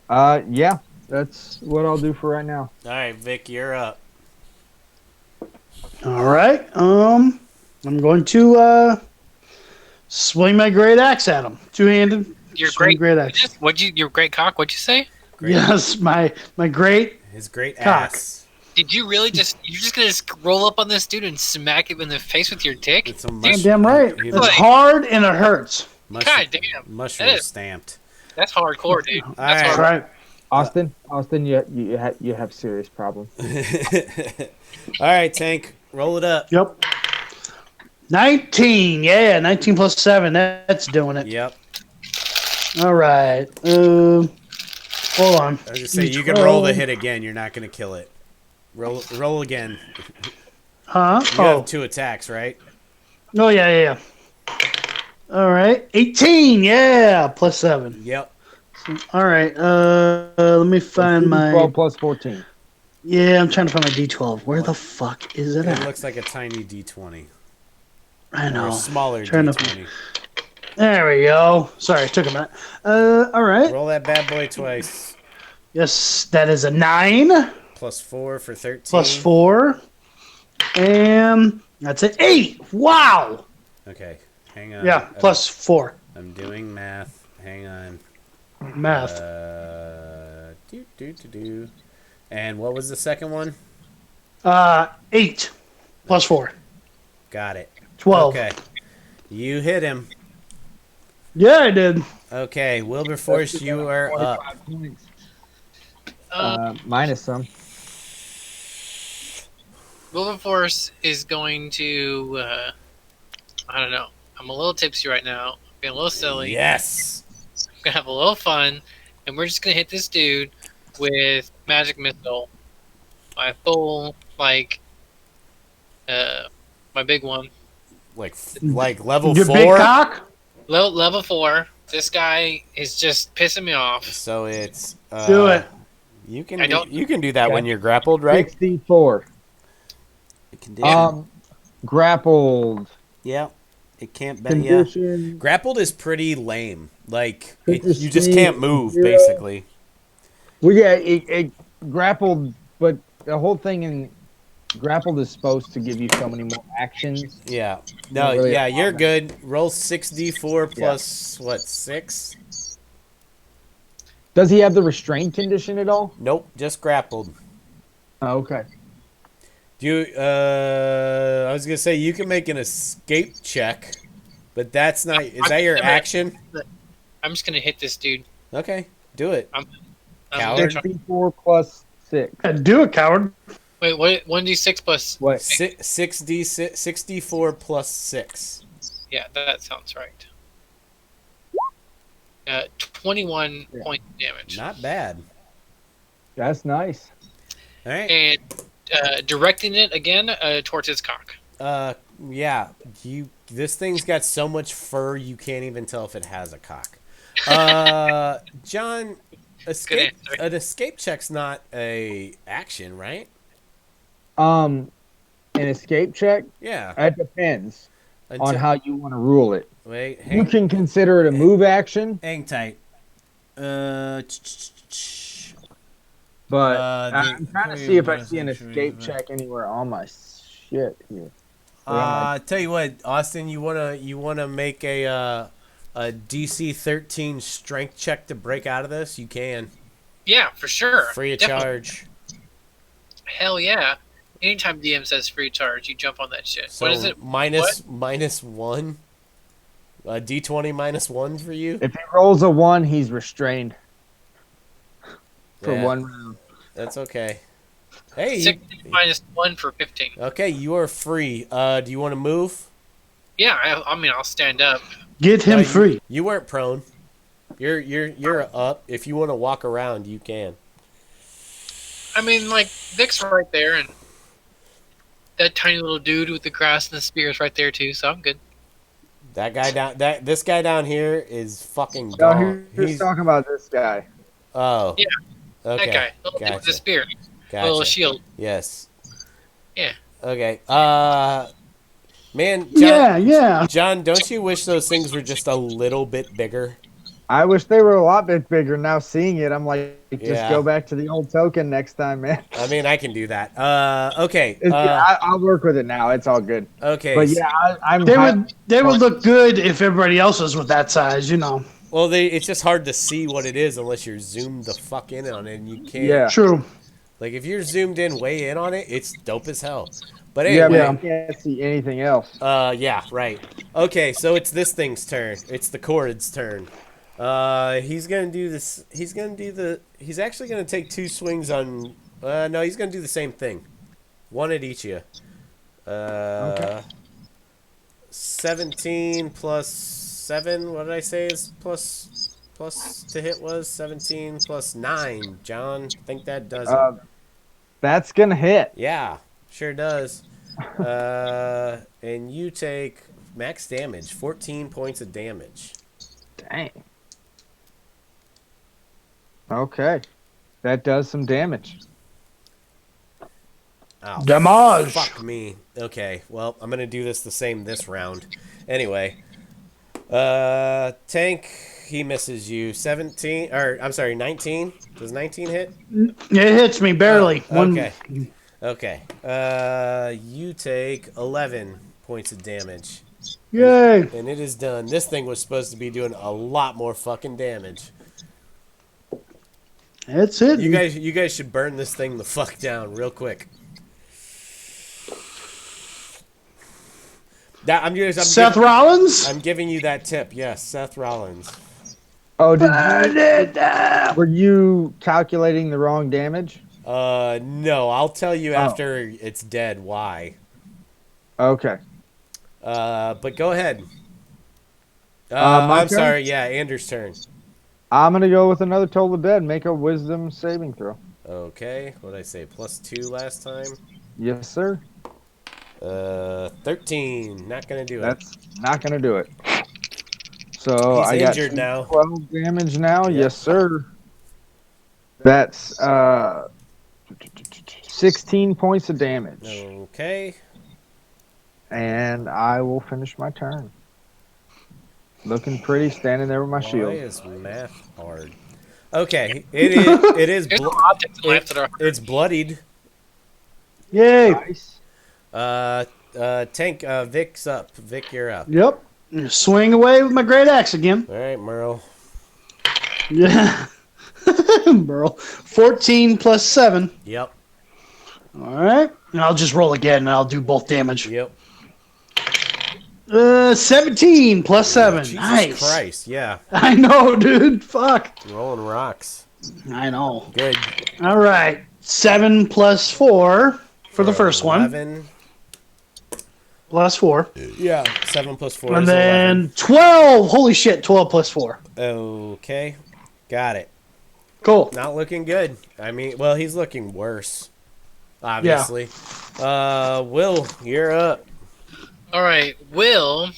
Yeah, that's what I'll do for right now. All right, Vic, you're up. All right. I'm going to swing my great axe at him. Two-handed. Your swing great axe. Your great cock? What'd you say? Great. Yes, my great. His great Cock. ass. Did you really you're just gonna roll up on this dude and smack him in the face with your dick? It's a Damn right. he- It's hard and it hurts. God damn, Mushroom that is- stamped. that's hardcore, dude. All That's right. That's hard. right. Austin, you have serious problem. All right, Tank, roll it up. Yep. 19. Yeah, 19 plus 7. That's doing it. Yep. All right. Hold on. I was just say you can roll the hit again. You're not gonna kill it. Roll again. Huh? You Oh. have 2 attacks, right? Oh, yeah. All right. 18. Yeah, plus 7. Yep. All right. Let me find my. 12 plus 14. Yeah, I'm trying to find my D12. Where the fuck is it It at? looks like a tiny D20 I or a know. smaller Trying to- D20. There we go. Sorry, it took a minute. All right. Roll that bad boy twice. Yes, that is a 9 Plus 4 for 13. plus 4. And that's an 8. Wow. Okay, hang on. Yeah, plus 4. I'm doing math. Hang on. Math. Do. And what was the second one? 8 plus 4. Got it. 12. Okay. You hit him. Yeah, I did. Okay, Wilberforce, you are up. Minus some. Wilberforce is going to. I don't know. I'm a little tipsy right now. Being a little silly. Yes. I'm gonna have a little fun, and we're just gonna hit this dude with magic missile. My full my big one. Like level Your 4. big cock? Level 4. This guy is just pissing me off. So it's Do it. You can I do, don't- you can do that when you're grappled, right? 64. Condition. Grappled. Yeah. It can't be. Yeah. Condition. Grappled is pretty lame. Like Quick you just speed, can't move, 0. basically. Well, yeah, it grappled, but the whole thing in grappled is supposed to give you so many more actions. Yeah. No. Not really Yeah, a you're problem. good. Roll 6d4 plus what? 6? Does he have the restraint condition at all? Nope. Just grappled. Oh, okay. Do you? I was gonna say you can make an escape check, but that's not. Is that your action? I'm just gonna hit this dude. Okay. Do it. I'm Coward. 64 plus 6. Yeah, do it, coward. Wait, what? 1d6 plus. What? 64 plus 6. Yeah, that sounds right. 21 point damage. Not bad. That's nice. All right. And directing it again towards his cock. Yeah. This thing's got so much fur you can't even tell if it has a cock. John, answer. an escape check's not a action, right? An escape check? Yeah. That depends on Until- how you want to rule it. Wait. You Hang, can consider it a move action, hang tight. but Uh, I'm trying to see if I see an escape check anywhere on my shit here. Tell you what, Austin, you wanna make a DC 13 strength check to break out of this? You can, Yeah, for sure. free of Definitely. charge. Hell yeah. Anytime DM says free charge, you jump on that shit. So What is it? minus 1. D20 minus 1 for you. If he rolls a 1, he's restrained for Yeah, 1 round. That's okay. Hey. 6 minus 1 for 15. Okay, you are free. Do you want to move? Yeah, I mean, I'll stand up. Get him No, free. You weren't prone. You're up. If you want to walk around, you can. I mean, like, Vic's right there, and that tiny little dude with the grass and the spear is right there, too, so I'm good. This guy down here is fucking No, gone. who's talking about this guy? Oh. Yeah, Okay. that guy. Little dude with the Gotcha. spear. Gotcha. Little shield. Yes. Yeah. Okay. Man, Yeah. John, don't you wish those things were just a little bit bigger? I wish they were a lot bit bigger. Now seeing it, I'm like, just Yeah. go back to the old token next time, man. I mean, I can do that. Okay. I'll work with it now. It's all good. Okay. But yeah, I'm. They would look good if everybody else was with that size, you know. Well, it's just hard to see what it is unless you're zoomed the fuck in on it, and you can't. Yeah. True. Like if you're zoomed in way in on it, it's dope as hell. But Yeah, anyway. but I can't see anything else. Yeah, right. Okay, so it's this thing's turn. It's the Chord's turn. He's gonna do this. He's actually gonna take 2 swings on. No, he's gonna do the same thing. 1 at each of you. Okay. 17 plus 7. What did I say is plus to hit was 17 plus 9. John, I think that does it. That's gonna hit. Yeah, sure does. And you take max damage, 14 points of damage. Dang. Okay, that does some damage. Oh, Damage. fuck me. Okay, well, I'm gonna do the same this round. Anyway, Tank, he misses you. 17, or I'm sorry, 19. Does 19 hit? It hits me barely. Okay. Okay. You take 11 points of damage. Yay. And it is done. This thing was supposed to be doing a lot more fucking damage. That's it. You guys should burn this thing the fuck down real quick. Seth Rollins? I'm giving you that tip. Yes, Seth Rollins. Oh, were you calculating the wrong damage? No, I'll tell you after it's dead why. Okay. But go ahead. My I'm turn? sorry. Yeah, Anders' turn. I'm gonna go with another Toll the Dead. Make a Wisdom saving throw. Okay. What did I say? +2 last time. Yes, sir. 13. Not gonna do it. That's not gonna do it. So He's I got injured now. 12 damage now. Yep. Yes, sir. That's 16 points of damage, Okay. and I will finish my turn. Looking pretty, standing there with my Why shield. is math hard? Okay. It is. There's no objects in life that are It's bloodied. Yay. Nice. Tank. Vic's up. Vic, you're up. Yep. Swing away with my great axe again. All right, Merle. Yeah. Burl. 14 plus 7. Yep. All right. And I'll just roll again, and I'll do both damage. Yep. 17 plus 7. Jesus Nice. Christ. Yeah. I know, dude. Fuck. Rolling rocks. I know. Good. All right. 7 plus 4 for the first one. 11. Plus 4. Yeah. 7 plus 4 And is then 12. Holy shit. 12 plus 4. 11. Okay. Got it. Cool. Not looking good. I mean, well, he's looking worse. Obviously. Will, you're up. All right, Will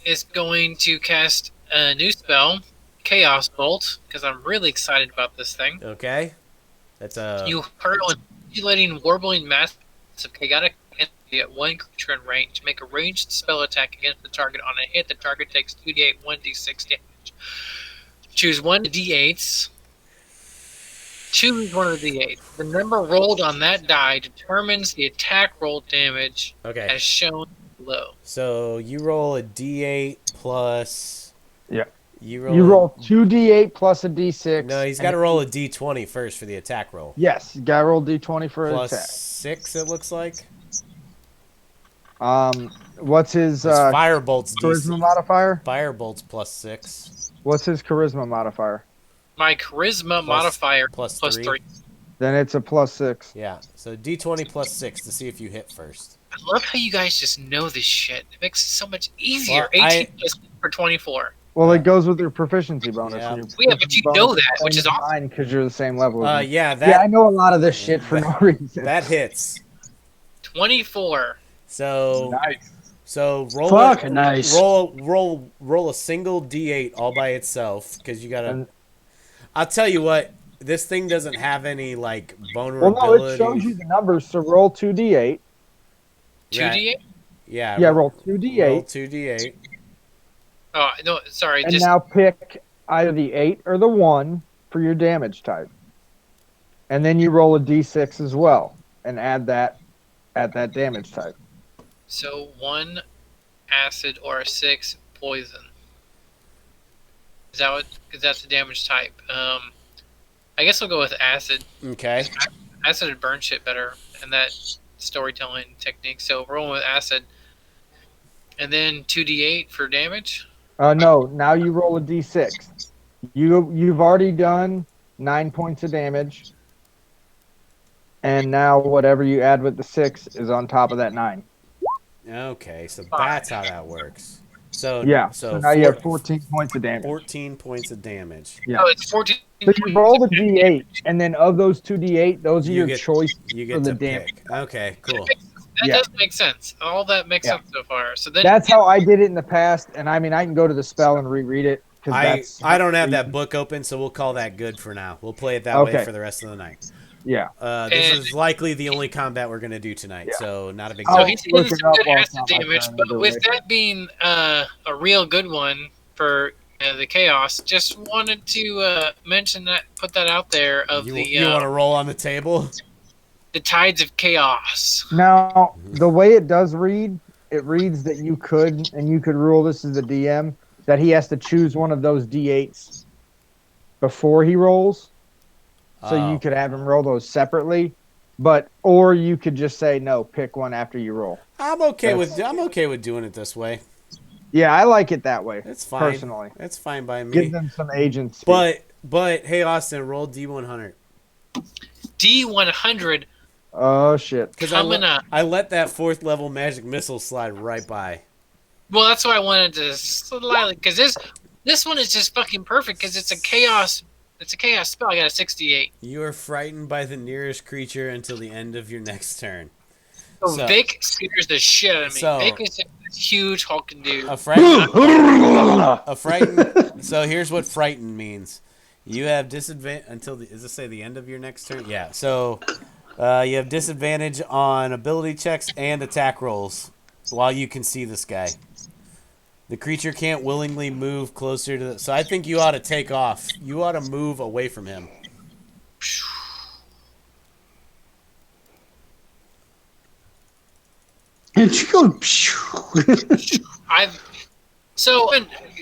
is going to cast a new spell, Chaos Bolt, because I'm really excited about this thing. Okay. That's a. You hurl an undulating, warbling mass of chaotic energy at one creature in range. Make a ranged spell attack against the target. On a hit, the target takes 2d8, 1d6 damage. Choose one d8s. Choose one of the d8s. The number rolled on that die determines the attack roll damage Okay. as shown below. So you roll a d8 plus. Yeah. You You roll 2d8 plus a d6. No, he's got to roll a d20 first for the attack roll. Yes, you gotta roll d20 for an Plus attack. 6, it looks like. What's his His Firebolt's charisma DC. modifier? Firebolt's +6. What's his charisma modifier? My charisma modifier plus plus three. 3. Then it's a +6. Yeah. So d20 plus 6 to see if you hit first. I love how you guys just know this shit. It makes it so much easier. Well, 18 plus for 24. Well, it goes with your proficiency bonus. Yeah. and your Yeah, but you know that, which is awesome. Because you're the same level. as me. Yeah, Yeah, I know a lot of this shit for no reason. that hits. 24. So Nice. So roll Fucking nice. roll a single D8 all by itself because you gotta. And- I'll tell you what. This thing doesn't have any like Well, vulnerability. no, it shows you the numbers. So roll 2d8. 2d8? Yeah. Yeah, roll Roll 2d8, 2d8. Oh, no, sorry. and Just now pick either the 8 or the 1 for your damage type. And then you roll a d6 as well, and add that at that damage type. so 1 acid or a 6 poison. Is that what? Because that's the damage type. I guess we'll go with acid. Okay. Acid would burn shit better in that storytelling technique. So we're rolling with acid, and then 2d8 for damage. No, now you roll a d6. You've already done 9 points of damage, and now whatever you add with the 6 is on top of that 9. Okay. So that's how that works. So Yeah. So now you have 14 points of damage. 14 points of damage. Yeah. Oh, it's 14. So you roll the d8, and then of those two d8, those are You your get- choice You for get the to damage. pick. Okay. Cool. That Yeah. does make sense. All that makes Yeah. sense so far. So then That's how I did it in the past, and I mean I can go to the spell and reread it because I don't have that book open, so we'll call that good for now. We'll play it that way Okay. for the rest of the night. Yeah. This And- is likely the only combat we're gonna do tonight, Yeah. so not a big I'll So deal. he's look hitting it some up good while it's acid not my damage, turn but either with way. that being a real good one for the chaos, just wanted to mention that, put that out there of You the want to roll on the table? the tides of chaos. Now the way it does read, it reads that you could rule this as the DM that he has to choose one of those d8s before he rolls, so Oh. you could have him roll those separately, or you could just say no, pick one after you roll. I'm okay with doing it this way. Yeah, I like it that way. It's fine. Personally, It's fine by me. give them some agency. But hey, Austin, roll D100 D100 Oh shit! because coming up. I let that 4th level magic missile slide right by. Well, that's why I wanted to slightly, because this one is just fucking perfect because it's a chaos. It's a chaos spell. I got a 68. You are frightened by the nearest creature until the end of your next turn. So, So- Vic scares the shit out of me. So- Vic is this huge hulking dude. A frightened. So here's what frightened means. You have disadvantage until does this say the end of your next turn? Yeah. So you have disadvantage on ability checks and attack rolls while you can see this guy. The creature can't willingly move closer to so I think you ought to take off. You ought to move away from him. And you go.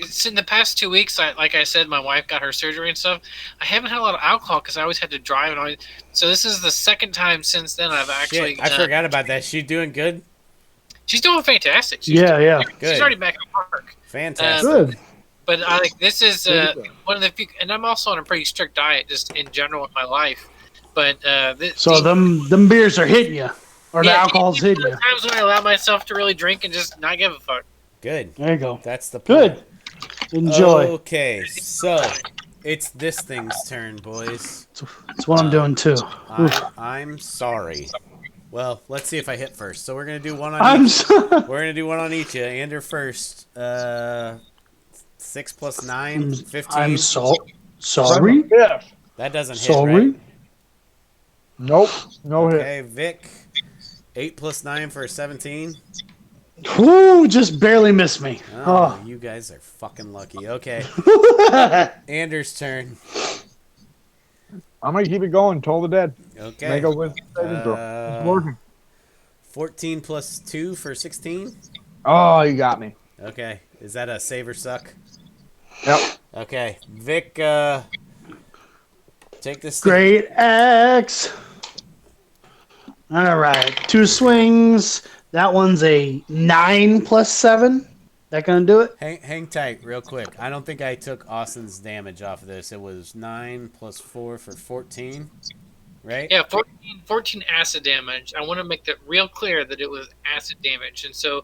It's in the past 2 weeks, like I said, my wife got her surgery and stuff. I haven't had a lot of alcohol because I always had to drive. So this is the second time since then I've actually. Shit, I forgot about that. She doing good? She's doing fantastic. She's Yeah, yeah. Good. She's already back at work. Fantastic. Good. But this is There you go. one of the few, and I'm also on a pretty strict diet just in general in my life. But So them beers are hitting you, or the alcohol's these are hitting the you. times when I allow myself to really drink and just not give a fuck. Good. There you go. That's the point. Good. Enjoy. Okay, so it's this thing's turn, boys. That's what I'm doing too. I'm sorry. Well, let's see if I hit first. So we're gonna do one on I'm each. so- We're gonna do one on each. Ander first. 6 plus 9, 15. I'm sorry. Yeah. That doesn't hit, Sorry. right? Nope. No hit. Okay, Vic. 8 plus 9 for 17. Ooh, just barely missed me. Oh, Oh. you guys are fucking lucky. Okay, Anders' turn. I'm gonna keep it going. Toll the dead. Okay. Make a wisdom saving throw. It's working. 14 plus 2 for 16. Oh, you got me. Okay, is that a save or suck? Yep. Okay, Vic, take this. Great X. All right, 2 swings. That one's a 9 plus 7. That gonna do it? Hang tight, real quick. I don't think I took Austin's damage off of this. It was 9 plus 4 for 14, right? Yeah, 14 acid damage. I want to make that real clear that it was acid damage, and so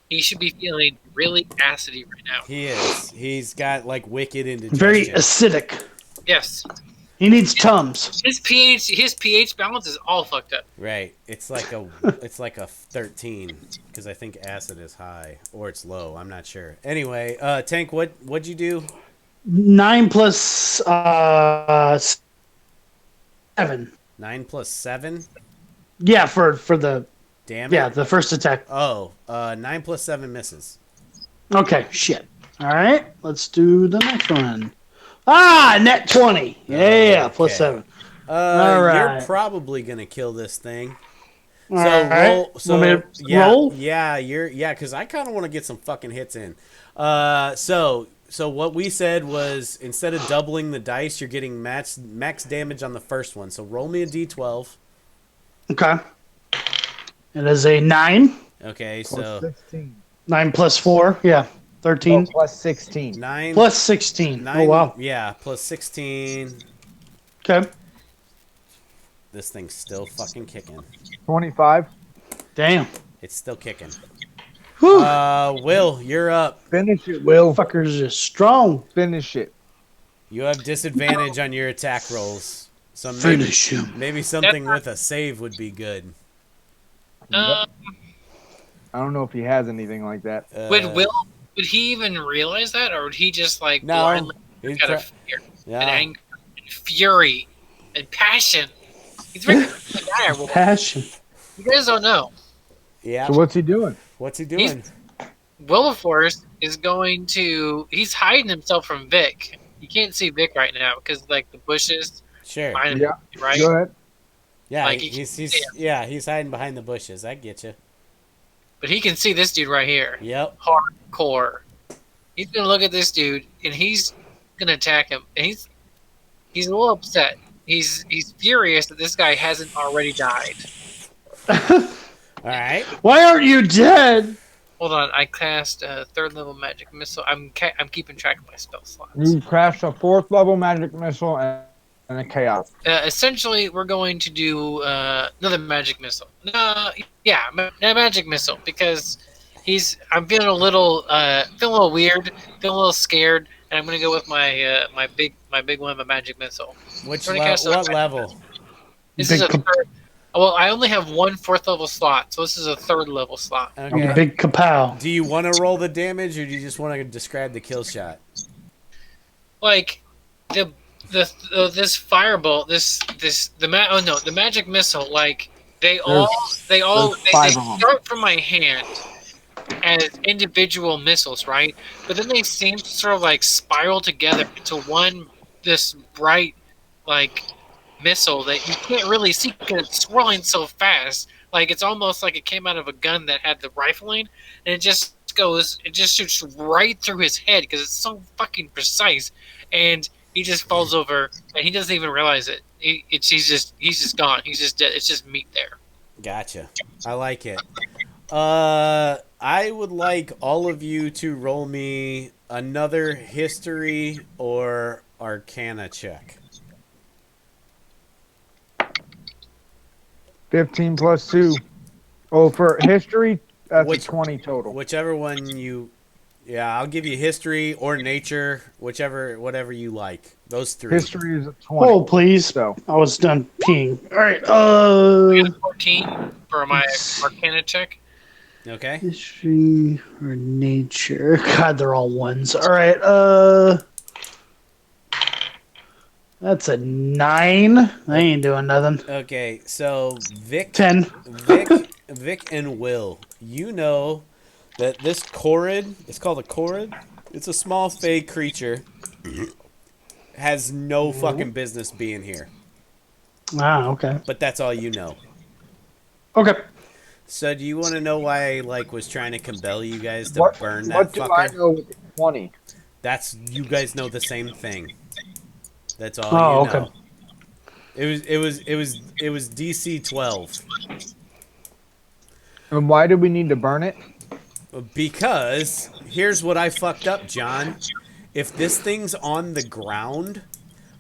he should be feeling really acidy right now. He is. He's got like wicked indigestion. Very acidic. Yes. He needs Tums. His pH balance is all fucked up. Right. It's like a 13 because I think acid is high or it's low. I'm not sure. Anyway, Tank, what'd you do? 9 plus 7. 9 plus 7. Yeah, for the Damn it. the first attack. Oh, 9 plus 7 misses. Okay, shit. All right, let's do the next one. Ah, net 20. Yeah, plus Okay. 7. You're right. probably gonna kill this thing. All So right. roll. So Want me to yeah, roll? yeah, because I kind of want to get some fucking hits in. So what we said was instead of doubling the dice, you're getting max damage on the first one. So roll me a d12. Okay. It is a 9. Okay, Plus so 16. 9 plus 4. Yeah, 13. Oh, plus 16. 9 Plus 16. 9. Oh, wow. Yeah, plus 16. Okay. This thing's still fucking kicking. 25. Damn. It's still kicking. Whew. Will, you're up. Finish it, Will. Fuckers are strong. Finish it. You have disadvantage on your attack rolls. So Finish him. maybe something with a save would be good. I don't know if he has anything like that. Would he even realize that, or would he just like No. blindly He's out pro- of fear yeah. and anger and fury and passion? He's very dire. Passion. You guys don't know. Yeah. So what's he doing? What's he doing? Wilberforce is going to. He's hiding himself from Vic. You can't see Vic right now because like the bushes Sure. behind Yeah. him, right? Go ahead. Yeah, Like, he's hiding behind the bushes. I get you. But he can see this dude right here. Yep. Hardcore. He's gonna look at this dude and he's gonna attack him. And he's a little upset. He's furious that this guy hasn't already died. All right. Why aren't you dead? Hold on, I cast a 3rd level magic missile. I'm keeping track of my spell slots. You crashed a 4th level magic missile and a chaos. Essentially, we're going to do another magic missile. Magic missile because I'm feeling a little weird, feeling a little scared, and I'm gonna go with my big one, my magic missile. What another level? This is a Big third. Well, I only have one 4th level slot, so this is a 3rd level slot. Okay. Big kapow. Do you want to roll the damage, or do you just want to describe the kill shot? Like this firebolt, the magic missile. Like they five of 'em. start from my hand as individual missiles, right? But then they seem to sort of like spiral together into this bright like missile that you can't really see because it's swirling so fast. Like it's almost like it came out of a gun that had the rifling, and it just shoots right through his head because it's so fucking precise, and he just falls over and he doesn't even realize it. He's just gone. He's just dead. It's just meat there. Gotcha. I like it. I would like all of you to roll me another history or arcana check. 15 plus 2. Oh, for history, that's Which- a 20 total. Whichever one you... Yeah, I'll give you history or nature, whatever you like. Those three. History is a 20. Oh, please. So, I was done peeing. All right. I got a 14 for my arcana check. Okay. History or nature? God, they're all ones. All right. That's a 9. I ain't doing nothing. Okay, so Vic 10. Vic and Will, you know that this Korid, it's called a Korid. It's a small fey creature. Has no fucking business being here. Ah, okay. But that's all you know. Okay. So do you want to know why I was trying to compel you guys to what, burn that what do I fucker? know with 20? That's you guys know the same thing. That's all Oh, you know. okay. It was DC 12. And why do we need to burn it? Because here's what I fucked up, John. If this thing's on the ground,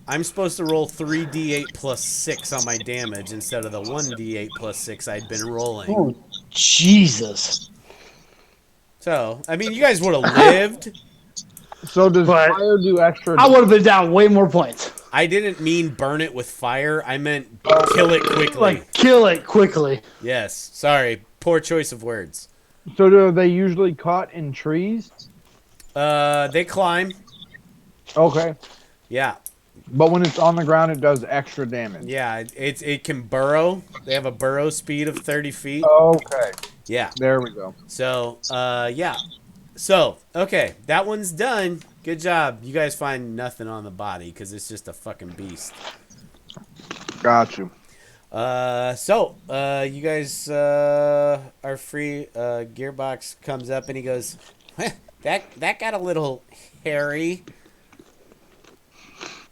I'm supposed to roll 3d8 plus 6 on my damage instead of the 1d8 plus 6 I'd been rolling. Oh, Jesus. So, I mean, you guys would have lived. So does But- fire do extra? I would have been down way more points. I didn't mean burn it with fire. I meant kill it quickly. Like kill it quickly. Yes. Sorry. Poor choice of words. So are they usually caught in trees? They climb. Okay. Yeah. But when it's on the ground, it does extra damage. Yeah. It can burrow. They have a burrow speed of 30 feet. Okay. Yeah. There we go. So, yeah. So, okay. That one's done. Good job. You guys find nothing on the body because it's just a fucking beast. Got you. You guys are free. Gearbox comes up and he goes, that got a little hairy.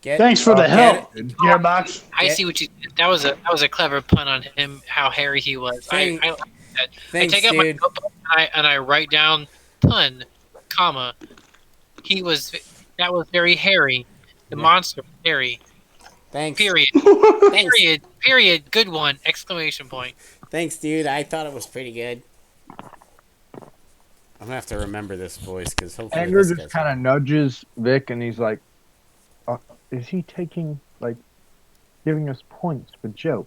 Thanks for the get help, it? Gearbox. I see what you did. That was a clever pun on him. How hairy he was. I like that. Thanks, I take out my dude. notebook and I write down pun, comma. That was very hairy. The monster was hairy. Thanks. Period. Thanks. Period. Good one! Exclamation point. Thanks, dude. I thought it was pretty good. I'm gonna have to remember this voice because hopefully Anger this just kind of nudges Vic, and he's like, "Is he giving us points for Joe?"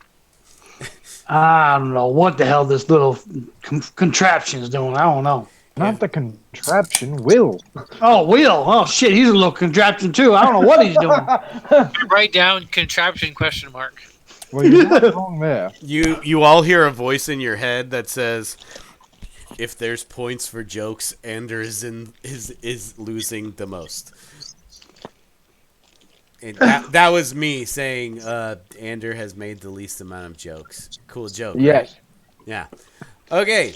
I don't know what the hell this little contraption is doing. I don't know. Not the contraption, Will. Oh, Will. Oh, shit. He's a little contraption, too. I don't know what he's doing. I write down contraption question mark. Well, you're not wrong there. You all hear a voice in your head that says, "If there's points for jokes, Ander is losing the most." And that was me saying Ander has made the least amount of jokes. Cool joke. Yes. Right? Yeah. Okay.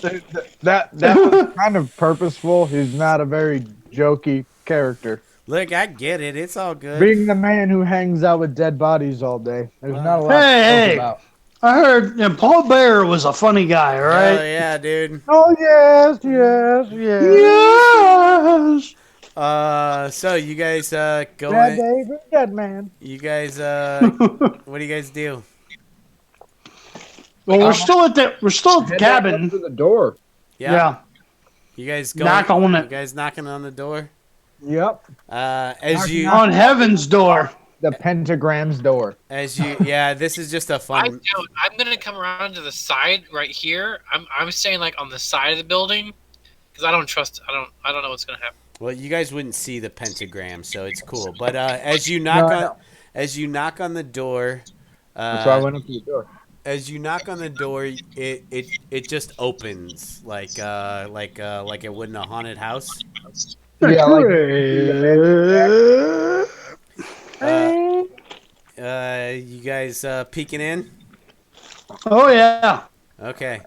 That was kind of purposeful. He's not a very jokey character. Look, I get it. It's all good. Being the man who hangs out with dead bodies all day, there's not a lot Hey, to talk about. I heard Paul Bear was a funny guy, all Oh right? yeah, dude. Oh yes. Yes. So you guys go Dead in. David, dead man. You guys what do you guys do? Well, we're still at the Head back cabin. up to the door. Yeah. You guys go. Knock on You it. guys knocking on the door. Yep. As you On heaven's door. The pentagram's door. yeah, this is just a fun. I'm gonna come around to the side right here. I'm staying like on the side of the building because I don't know what's gonna happen. Well, you guys wouldn't see the pentagram, so it's cool. But as you knock I on, know. as you knock on the door, That's why I went up to the door. as you knock on the door, it just opens like it would in a haunted house. Yeah, like You guys peeking in? Oh, yeah. Okay.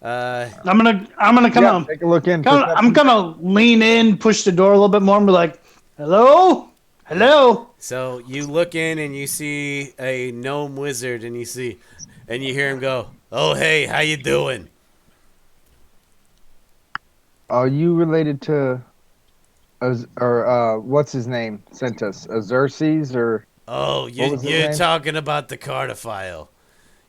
I'm gonna come on. take a look in. I'm gonna lean in, push the door a little bit more, and be like, "Hello, hello." So you look in and you see a gnome wizard, and you hear him go, "Oh hey, how you doing?" Are you related to, what's his name? Sent us Xerxes or? Oh, What you're was his you're name? talking about the Cardophile.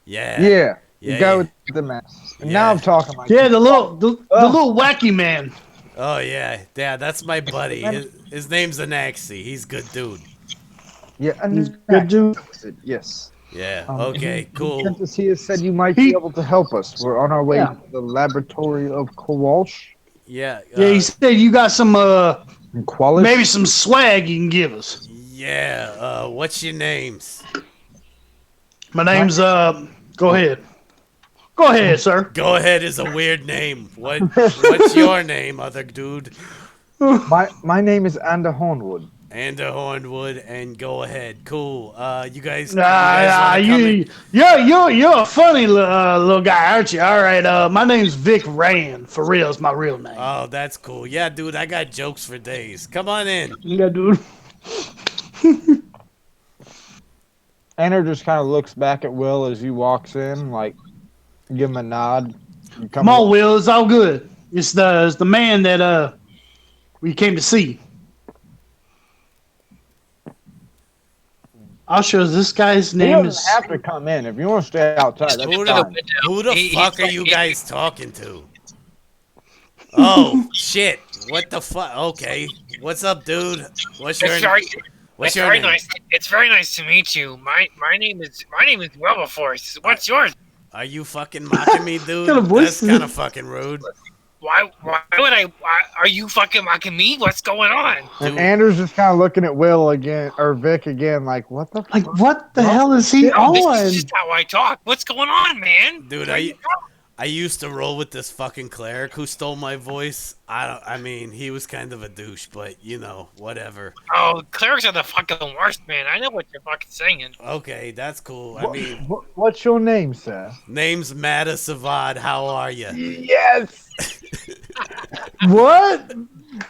Yeah. Yeah, Yeah, the guy yeah. with the mask. And Yeah. now I'm talking like Yeah, the little wacky man. Oh yeah, that's my buddy. His name's Anaxi. He's a good dude. Yeah, and He's good dude. Yes. Yeah. Um, Okay. Cool. He has said you might be able to help us. We're on our way Yeah. to the laboratory of Kowalsh. Yeah. Yeah, he said you got some And Qualish? maybe some swag you can give us. Yeah. What's your names? My name's Go ahead. Go ahead, sir. Go ahead is a weird name. What's your name, other dude? My name is Ander Hornwood. Ander Hornwood, and go ahead. Cool. You guys. You're a funny little guy, aren't you? All right. My name's Vic Rand. For real, is my real name. Oh, that's cool. Yeah, dude, I got jokes for days. Come on in. Yeah, dude. Ander just kind of looks back at Will as he walks in, like, give him a nod. Come on, Will. It's all good. It's the man that we came to see. I'll show this guy's He name doesn't is. have to come in. If you want to stay outside, that's Who fine. the He's fuck are like- you guys talking to? Oh shit! What the fuck? Okay, what's up, dude? What's your What's It's your very name? nice. It's very nice to meet you. My name is Wilberforce. What's yours? Are you fucking mocking me, dude? kind of voice That's is kind it? of fucking rude. Why would I? Why, are you fucking mocking me? What's going on? And Dude. Anders just kind of looking at Will again, or Vic again, like, what the Like, fuck? what the hell is he This This on? is just how I talk. What's going on, man? Dude, Where you from? I used to roll with this fucking cleric who stole my voice. I mean, he was kind of a douche, but you know, whatever. Oh, clerics are the fucking worst, man. I know what you're fucking saying. Okay, that's cool. I mean, What's your name, sir? name's Mata Savad. How are you? Yes. What?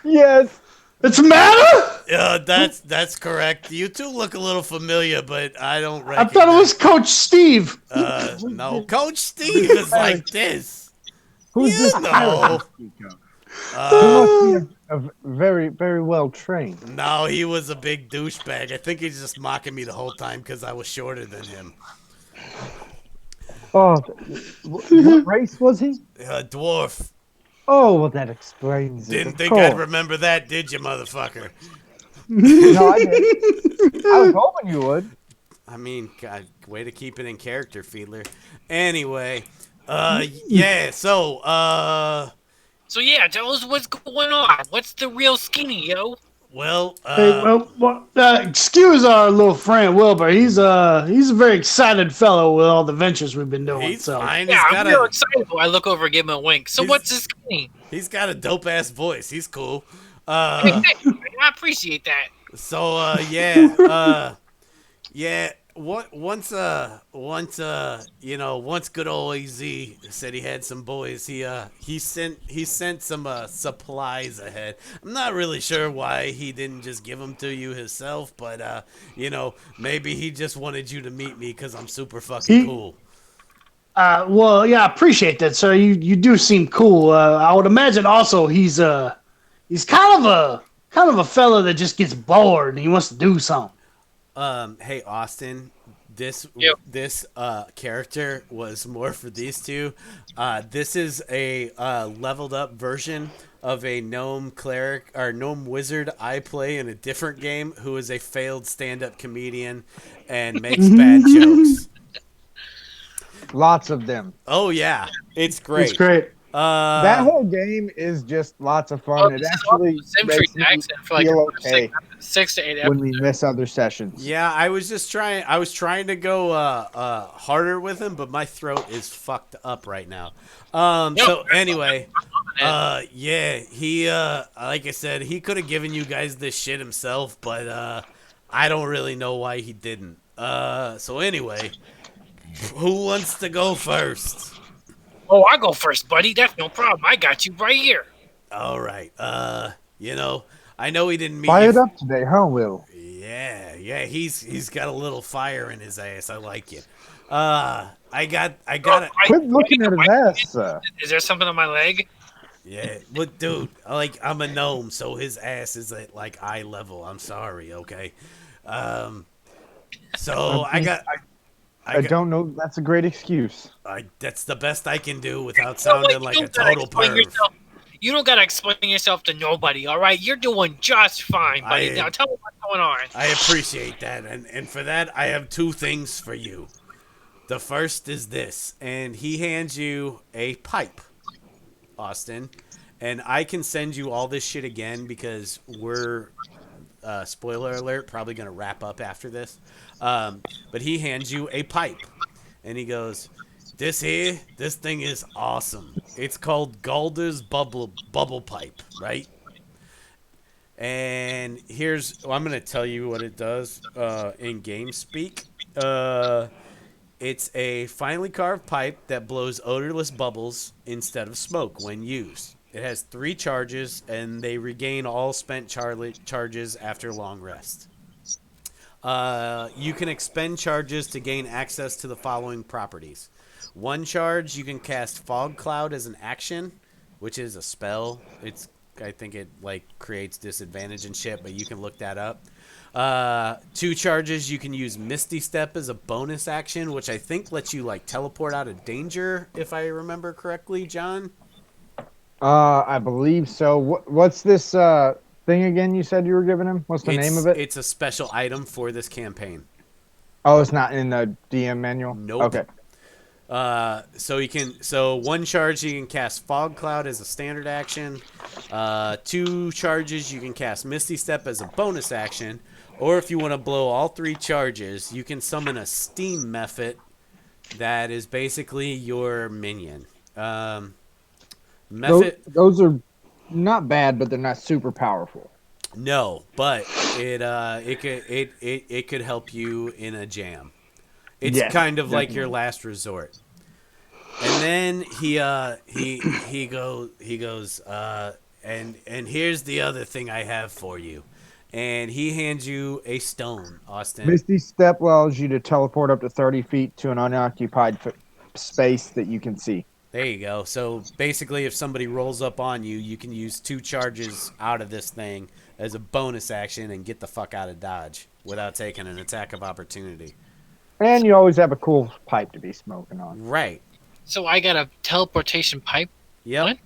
Yes. It's Matter? That's correct. You two look a little familiar, but I don't I recognize. thought it was Coach Steve. No, Coach Steve is like this. Who's You this know. pirate you speak of? He Uh, must be very, very well trained. no, he was a big douchebag. I think he's just mocking me the whole time because I was shorter than him. Oh, what race was he? Dwarf. Oh, well, that explains it. Didn't of think I'd course. remember that, did you, motherfucker? No, I didn't. I was hoping you would. I mean, God, way to keep it in character, Fiedler. Anyway, yeah, so, So yeah, tell us what's going on. What's the real skinny, yo? well, Hey, excuse our little friend Wilbur. He's a very excited fellow with all the ventures we've been doing. he's So fine. Yeah, He's I'm got real a, excited. I look over and give him a wink. So He's- what's this skinny? he's got a dope ass voice. He's cool. Hey, thank you, man. I appreciate that. So yeah, yeah. Once you know, once good old AZ said he had some boys, he sent some supplies ahead. I'm not really sure why he didn't just give them to you himself, but you know, maybe he just wanted you to meet me because I'm super fucking cool. well, yeah, I appreciate that, sir. You do seem cool. I would imagine also he's kind of a fella that just gets bored and he wants to do something. Hey Austin, this Yep. this character was more for these two. This is a leveled up version of a gnome cleric or gnome wizard I play in a different game who is a failed stand-up comedian and makes bad jokes. Lots of them. Oh yeah, it's great. It's great. That whole game is just lots of fun. Oh, It this is actually also makes Symphony me accent for like feel okay 6 to 8 when we episodes. miss other sessions. Yeah, I was trying to go harder with him, but my throat is fucked up right now. So anyway, yeah, he like I said, he could have given you guys this shit himself, but I don't really know why he didn't. So anyway, who wants to go first? Oh, I'll go first, buddy. That's no problem. I got you right here. All right. You know, I know he didn't meet Fired you. up today, huh, Will? Yeah, he's got a little fire in his ass. I like it. I got it. Quit looking at his ass, sir. Is there something on my leg? Yeah, but dude, like I'm a gnome, so his ass is at like eye level. I'm sorry, okay. So I don't know. That's a great excuse. that's the best I can do without sounding like a total perv. You don't gotta explain yourself to nobody, all right? You're doing just fine, buddy. Now tell me what's going on. I appreciate that, and for that, I have two things for you. The first is this, and he hands you a pipe, Austin, and I can send you all this shit again because we're, spoiler alert, probably gonna wrap up after this. But he hands you a pipe, and he goes, this thing is awesome. It's called Galder's Bubble Pipe, right? And I'm going to tell you what it does in game speak. It's a finely carved pipe that blows odorless bubbles instead of smoke when used. It has 3 charges, and they regain all spent charges after long rest. You can expend charges to gain access to the following properties. 1 charge, you can cast Fog Cloud as an action, which is a spell. I think it like creates disadvantage and shit, but you can look that up. 2 charges, you can use Misty Step as a bonus action, which I think lets you like teleport out of danger, if I remember correctly, John. I believe so. What's this thing again you said you were giving him? What's the name of it? It's a special item for this campaign. Oh, it's not in the DM manual? Nope. Okay. So one charge you can cast Fog Cloud as a standard action. 2 charges you can cast Misty Step as a bonus action. Or if you want to blow all 3 charges, you can summon a Steam Mephit that is basically your minion. Mephit, Those are not bad, but they're not super powerful. no, but it could help you in a jam. It's Yes, kind of like your definitely. last resort. And then he goes and here's the other thing I have for you. And he hands you a stone, Austin. Misty Step allows you to teleport up to 30 feet to an unoccupied space that you can see. There you go. So basically, if somebody rolls up on you, you can use 2 charges out of this thing as a bonus action and get the fuck out of Dodge without taking an attack of opportunity. And you always have a cool pipe to be smoking on. Right. So I got a teleportation pipe. Yep. What?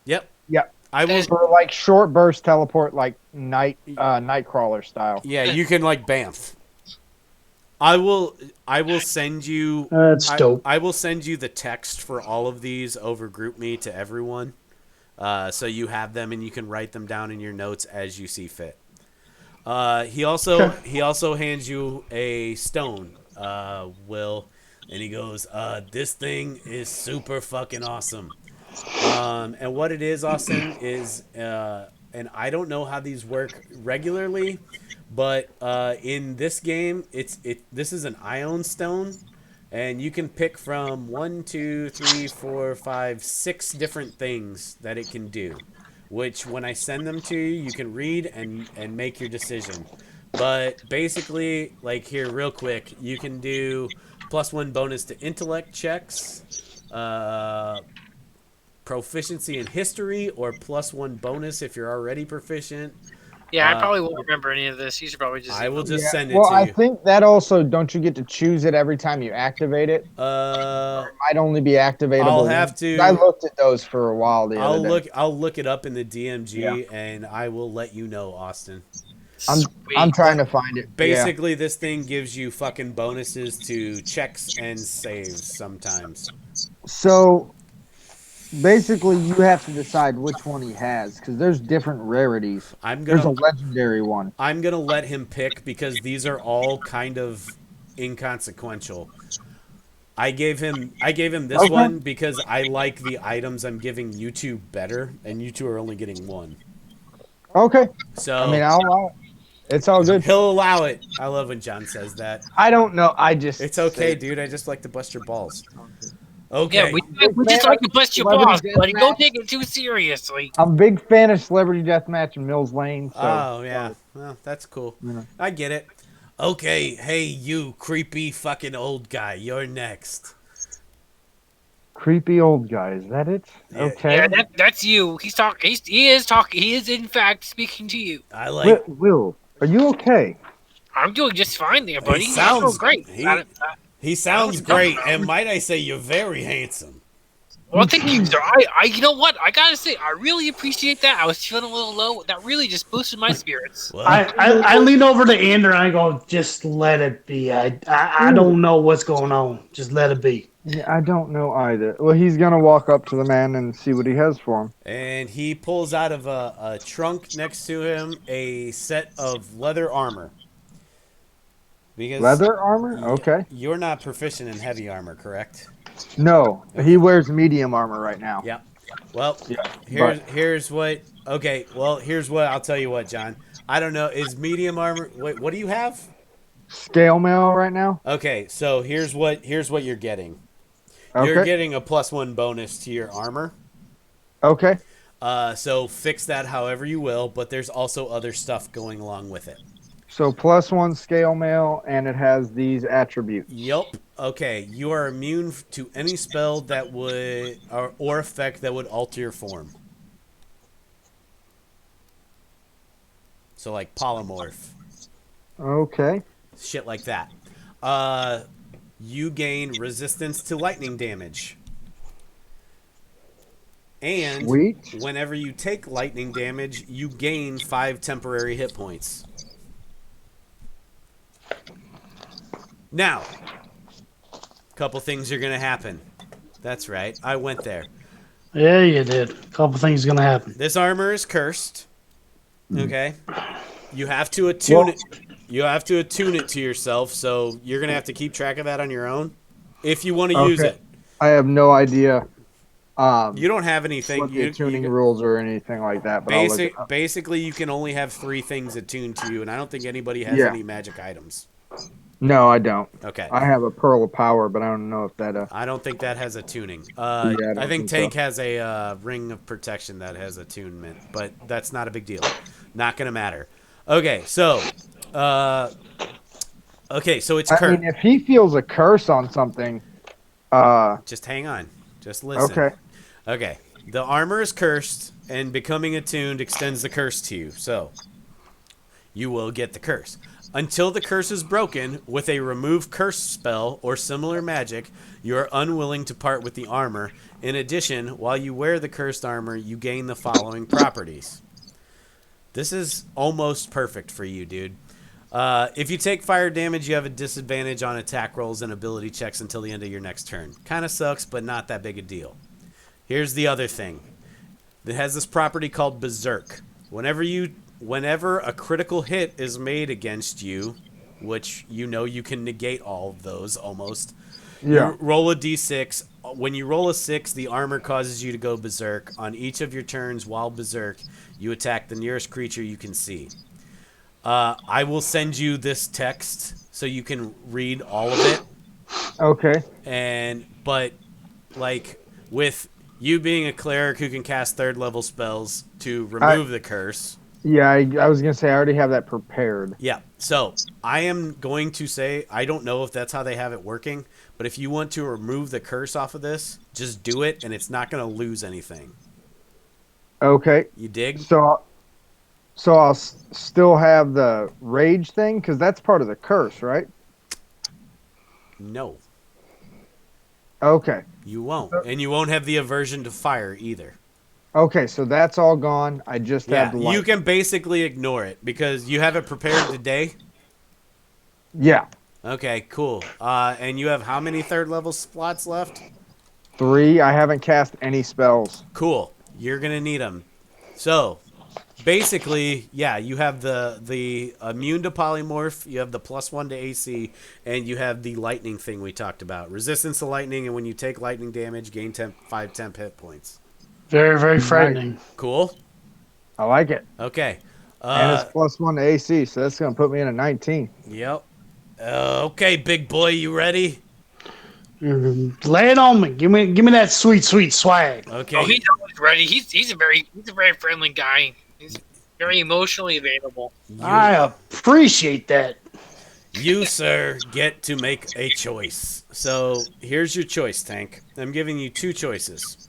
Yep. Yep. I will. For like short burst teleport, like Nightcrawler style. Yeah, you can like Banff. I will send you. That's dope. I will send you the text for all of these over GroupMe to everyone, so you have them and you can write them down in your notes as you see fit. He also hands you a stone, Will, and he goes, "This thing is super fucking awesome." And what it is, Austin, is, and I don't know how these work regularly, but in this game, this is an ion stone, and you can pick from 1, 2, 3, 4, 5, 6 different things that it can do. Which, when I send them to you, you can read and make your decision. But basically, like here, real quick, you can do +1 bonus to intellect checks. Proficiency in history, or +1 bonus if you're already proficient. Yeah, I probably won't remember any of this. You should probably just. I will just Yeah, send it well, to I you. think that also, don't you get to choose it every time you activate it? It might only be activatable. I'll have to. I looked at those for a while the other day. I'll look it up in the DMG, Yeah. and I will let you know, Austin. I'm Sweet. trying to find it. Basically, this thing gives you fucking bonuses to checks and saves sometimes. So basically, you have to decide which one he has because there's different rarities. There's a legendary one. I'm gonna let him pick because these are all kind of inconsequential. I gave him this Okay. one because I like the items I'm giving you two better, and you two are only getting one. Okay. So I mean, I'll allow it. It's all good. he'll allow it. I love when John says that. I don't know. I just. It's okay, dude. I just like to bust your balls. Okay. Yeah, we just like to bust your balls, Celebrity buddy. Don't Deathmatch. take it too seriously. I'm a big fan of Celebrity Deathmatch in Mills Lane. So. Oh yeah, well that's cool. I get it. Okay, hey you creepy fucking old guy, you're next. Creepy old guy. Is that it? Yeah. Okay. Yeah, that's you. He's talking. He is talking. He is in fact speaking to you. I like. Will, are you okay? I'm doing just fine there, buddy. He I sounds feel great. He sounds great, and might I say, you're very handsome. Well, thank you, sir. You know what? I gotta say, I really appreciate that. I was feeling a little low. That really just boosted my spirits. Well, I lean over to Andrew and I go, just let it be. I don't know what's going on. Just let it be. Yeah, I don't know either. Well, he's gonna walk up to the man and see what he has for him. and he pulls out of a trunk next to him a set of leather armor. Because Leather armor? Okay. you're not proficient in heavy armor, correct? No, he wears medium armor right now. Yep. Well, Yeah, here's what. Okay. Well, here's what I'll tell you. What, John? I don't know. Is medium armor? Wait, what do you have? Scale mail right now. Okay. So here's what you're getting. Okay. You're getting a +1 bonus to your armor. Okay. So fix that however you will, but there's also other stuff going along with it. So +1 scale mail, and it has these attributes. Yep. Okay. You are immune to any spell that would or effect that would alter your form. So like polymorph, Okay. shit like that. You gain resistance to lightning damage. And Sweet. whenever you take lightning damage, you gain 5 temporary hit points. Now, a couple things are going to happen. That's right. I went there. Yeah, you did. A couple things gonna happen. This armor is cursed. Okay? You have to attune it. You have to attune it to yourself, so you're going to have to keep track of that on your own if you want to use Okay. it. I have no idea. You don't have anything. What the tuning rules or anything like that, but I'll look it up. Basically, you can only have 3 things attuned to you, and I don't think anybody has Yeah. any magic items. No, I don't. Okay. I have a Pearl of Power, but I don't know if that. I don't think that has a tuning. I don't I think think Tank has a Ring of Protection that has attunement, but that's not a big deal. Not gonna matter. Okay, so it's I cursed. mean, if he feels a curse on something, Just hang on. Just listen. okay. Okay. The armor is cursed, and becoming attuned extends the curse to you. So you will get the curse. Until the curse is broken with a remove curse spell or similar magic, you are unwilling to part with the armor. In addition, while you wear the cursed armor, you gain the following properties. This is almost perfect for you, dude. If you take fire damage, you have a disadvantage on attack rolls and ability checks until the end of your next turn. Kind of sucks, but not that big a deal. Here's the other thing. It has this property called Berserk. Whenever a critical hit is made against you, which you can negate all of those almost, Yeah. you roll a d6. When you roll a 6, the armor causes you to go berserk. On each of your turns while berserk, you attack the nearest creature you can see. I will send you this text so you can read all of it. Okay. But with you being a cleric who can cast 3rd level spells to remove the curse. Yeah, I was gonna say I already have that prepared. Yeah. So I am going to say I don't know if that's how they have it working, but if you want to remove the curse off of this, just do it, and it's not going to lose anything. Okay. You dig? So I'll still have the rage thing because that's part of the curse, right? No, Okay. you won't, and you won't have the aversion to fire either. Okay, so that's all gone. I just Yeah, have the light. you can basically ignore it because you have it prepared today. Yeah. Okay, cool. And you have how many 3rd level slots left? 3. I haven't cast any spells. Cool. You're gonna need them. So, basically, yeah, you have the immune to polymorph, you have the +1 to AC, and you have the lightning thing we talked about. Resistance to lightning, and when you take lightning damage, gain 5 temp hit points. Very, very frightening. Cool. I like it. Okay. And it's +1 to AC, so that's gonna put me in a 19. Yep. Okay, big boy, you ready? Lay it on me. Give me that sweet, sweet swag. Okay. Oh, he's always ready. He's a very friendly guy. He's very emotionally available. I appreciate that. You, sir, get to make a choice. So here's your choice, Tank. I'm giving you 2 choices.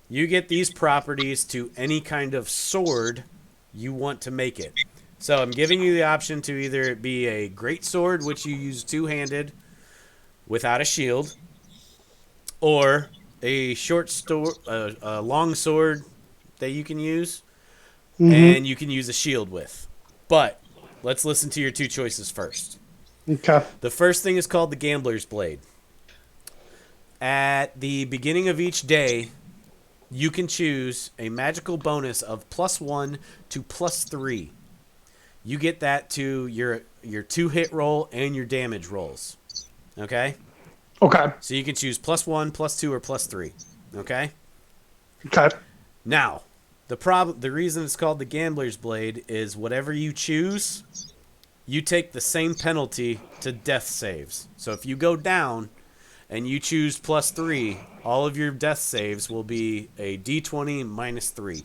You get these properties to any kind of sword you want to make it. So I'm giving you the option to either be a great sword, which you use 2-handed without a shield, or a a long sword that you can use, and you can use a shield with. But let's listen to your 2 choices first. Okay. The first thing is called the Gambler's Blade. At the beginning of each day, you can choose a magical bonus of +1 to +3. You get that to your 2-hit roll and your damage rolls. Okay? Okay. So you can choose +1, +2, or +3. Okay? Okay. Now, the reason it's called the Gambler's Blade is whatever you choose, you take the same penalty to death saves. So if you go down and you choose +3, all of your death saves will be a D20 -3.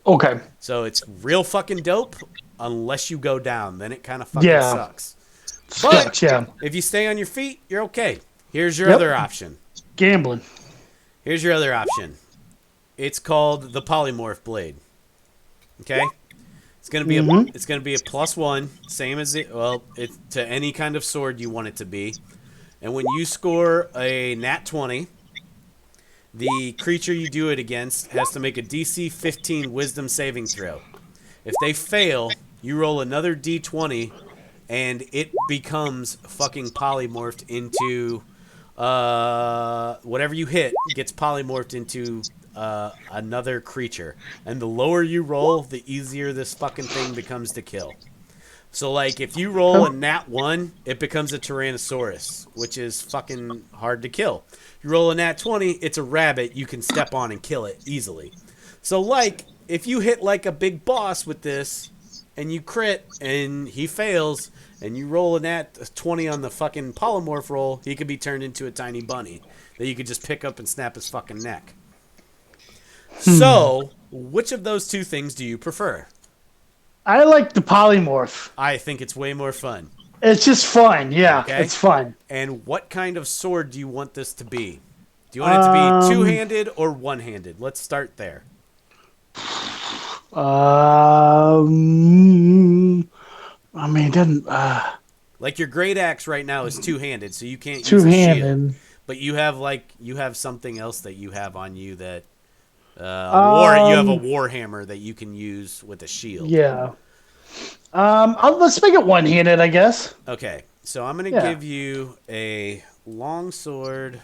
Okay. So it's real fucking dope unless you go down. Then it kind of fucking sucks. But yeah. if you stay on your feet, you're okay. Here's your Yep. other option. Gambling. Here's your other option. It's called the Polymorph Blade. Okay? It's gonna be it's gonna be a +1, same as it's to any kind of sword you want it to be. And when you score a nat 20, the creature you do it against has to make a DC 15 Wisdom saving throw. If they fail, you roll another D20, and it becomes fucking polymorphed into whatever you hit gets polymorphed into another creature. And the lower you roll, the easier this fucking thing becomes to kill. So, like, if you roll a nat 1, it becomes a Tyrannosaurus, which is fucking hard to kill. You roll a nat 20, it's a rabbit you can step on and kill it easily. So, like, if you hit, like, a big boss with this, and you crit, and he fails, and you roll a nat 20 on the fucking polymorph roll, he could be turned into a tiny bunny that you could just pick up and snap his fucking neck. So, which of those two things do you prefer? I like the polymorph. I think it's way more fun. It's just fun. Yeah, Okay. it's fun. And what kind of sword do you want this to be? Do you want it to be two-handed or one-handed? Let's start there. I mean, it doesn't. Like your great axe right now is two-handed, so you can't use a shield. Two-handed. But you have something else that you have on you that you have a war hammer that you can use with a shield. Yeah. Let's make it one-handed, I guess. Okay, so I'm gonna Yeah. give you a long sword. I'm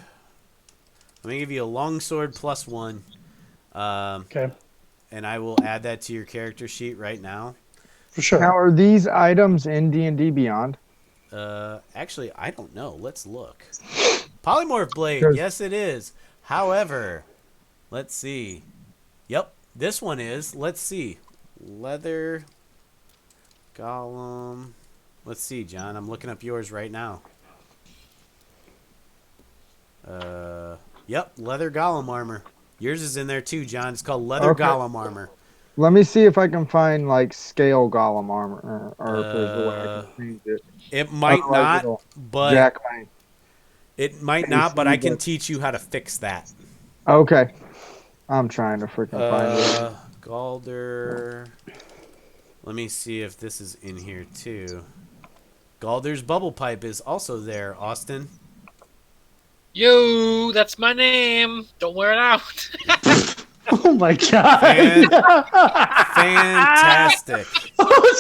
gonna give you a long sword +1. Okay, And I will add that to your character sheet right now. for sure. Now, are these items in D&D Beyond? Actually, I don't know. Let's look. Polymorph blade. Sure. Yes, it is. However, let's see. Yep, this one is. Let's see. Leather golem. Let's see, John. I'm looking up yours right now. Yep, leather golem armor. Yours is in there too, John. It's called leather Okay. golem armor. Let me see if I can find like scale golem armor, or if there's a way I can change it. It might Otherwise not, it'll but Jack my. it might not. But I can but- teach you how to fix that. Okay, I'm trying to freaking find it. Galder. Let me see if this is in here too. Galder's bubble pipe is also there, Austin. Yo, that's my name. Don't wear it out. Oh my god! Fantastic. Oh,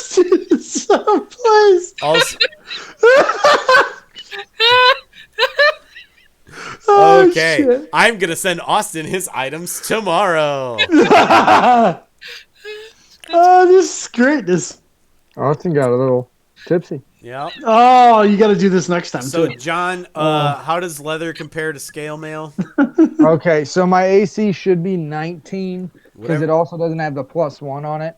someplace. Also, Oh, okay, shit. I'm gonna send Austin his items tomorrow. Oh, this is greatness. Austin got a little tipsy. Yep. Oh, you got to do this next time So, too. John, how does leather compare to scale mail? Okay, so my AC should be 19 because Whatever- it also doesn't have the +1 on it.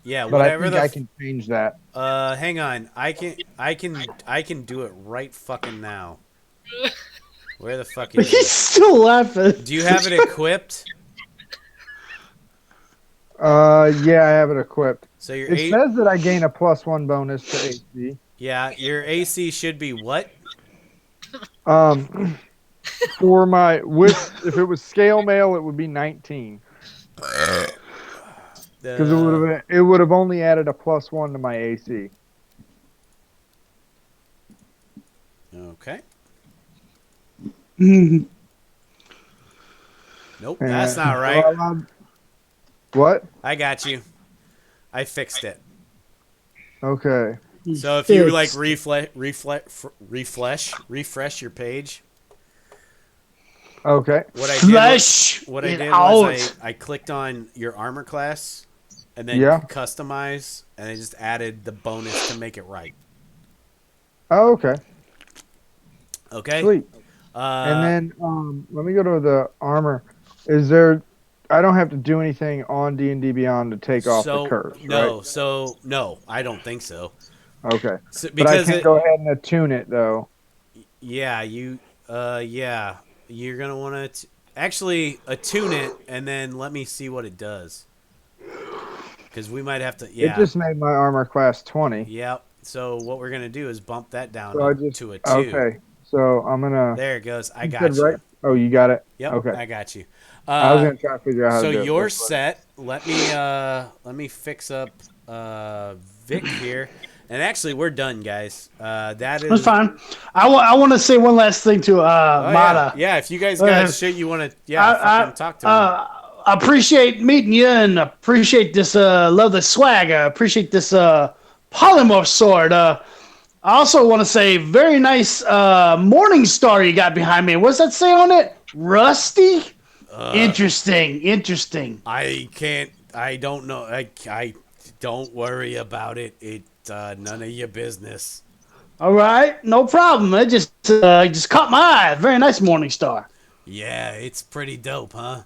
Yeah, But I whatever think the. I can change that. Hang on. I can do it right fucking now. Where the fuck is He's it? still laughing. Do you have it equipped? Yeah, I have it equipped. So your It says that I gain a +1 bonus to AC. yeah, your AC should be what? For my if it was scale mail, it would be 19 because it would have only added a +1 to my AC. Okay. Mhm. Nope, that's not right. What? I got you. I fixed it. Okay. So if you like Fixed. refresh your page, Okay. what I Flesh did, what I it did out. was I clicked on your armor class and then Yeah. customize, and I just added the bonus to make it right. Oh, okay. Okay. Sweet. Uh, And then let me go to the armor. Is there? I don't have to do anything on D&D Beyond to take off the curse, no, right? so no, I don't think so. Okay. So, But I because can go ahead and attune it though. yeah, you're gonna want to actually attune it, and then let me see what it does. Because we might have to. Yeah. It just made my armor class 20. Yep. So what we're gonna do is bump that down So I just to a 2. okay. So I'm gonna. There it goes. I you got said you. right? Oh, you got it. Yep. Okay. I got you. I was gonna try to figure out how So to do you're it. set. Let me fix up Vic here, And actually, we're done, guys. That is That's fine. I want to say one last thing to Oh, Mata. yeah, if you guys got shit you want to, fucking talk to him. I appreciate meeting you and appreciate this love the swag. I appreciate this polymorph sword. I also want to say very nice morning star you got behind me. What's that say on it? Rusty? Interesting. I don't know. I don't worry about it. None of your business. All right, no problem. It just caught my eye. Very nice morning star. Yeah, it's pretty dope, huh?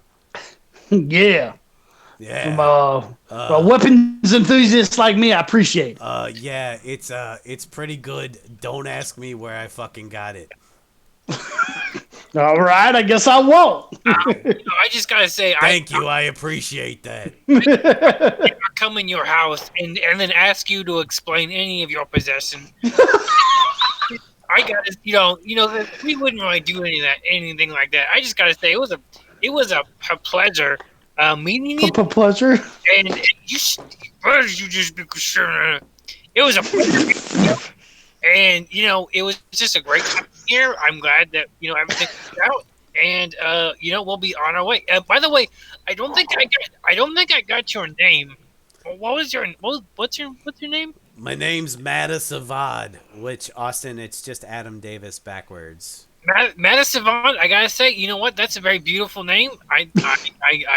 Yeah. Yeah. From weapons enthusiasts like me, I appreciate it. Yeah, it's pretty good. Don't ask me where I fucking got it. All right, I guess I won't. I just gotta say, Thank you. I appreciate that. I come in your house and then ask you to explain any of your possessions. I gotta, we wouldn't really do anything like that. I just gotta say, it was a pleasure meeting you. Pleasure. And you just be concerned. It was a pleasure meeting you. And it was just a great time here. I'm glad that everything worked out, and we'll be on our way. By the way, I don't think I got your name. What's your name? My name's Mata Savad, which Austin, it's just Adam Davis backwards. Mata Savant, I gotta say, you know what? That's a very beautiful name. I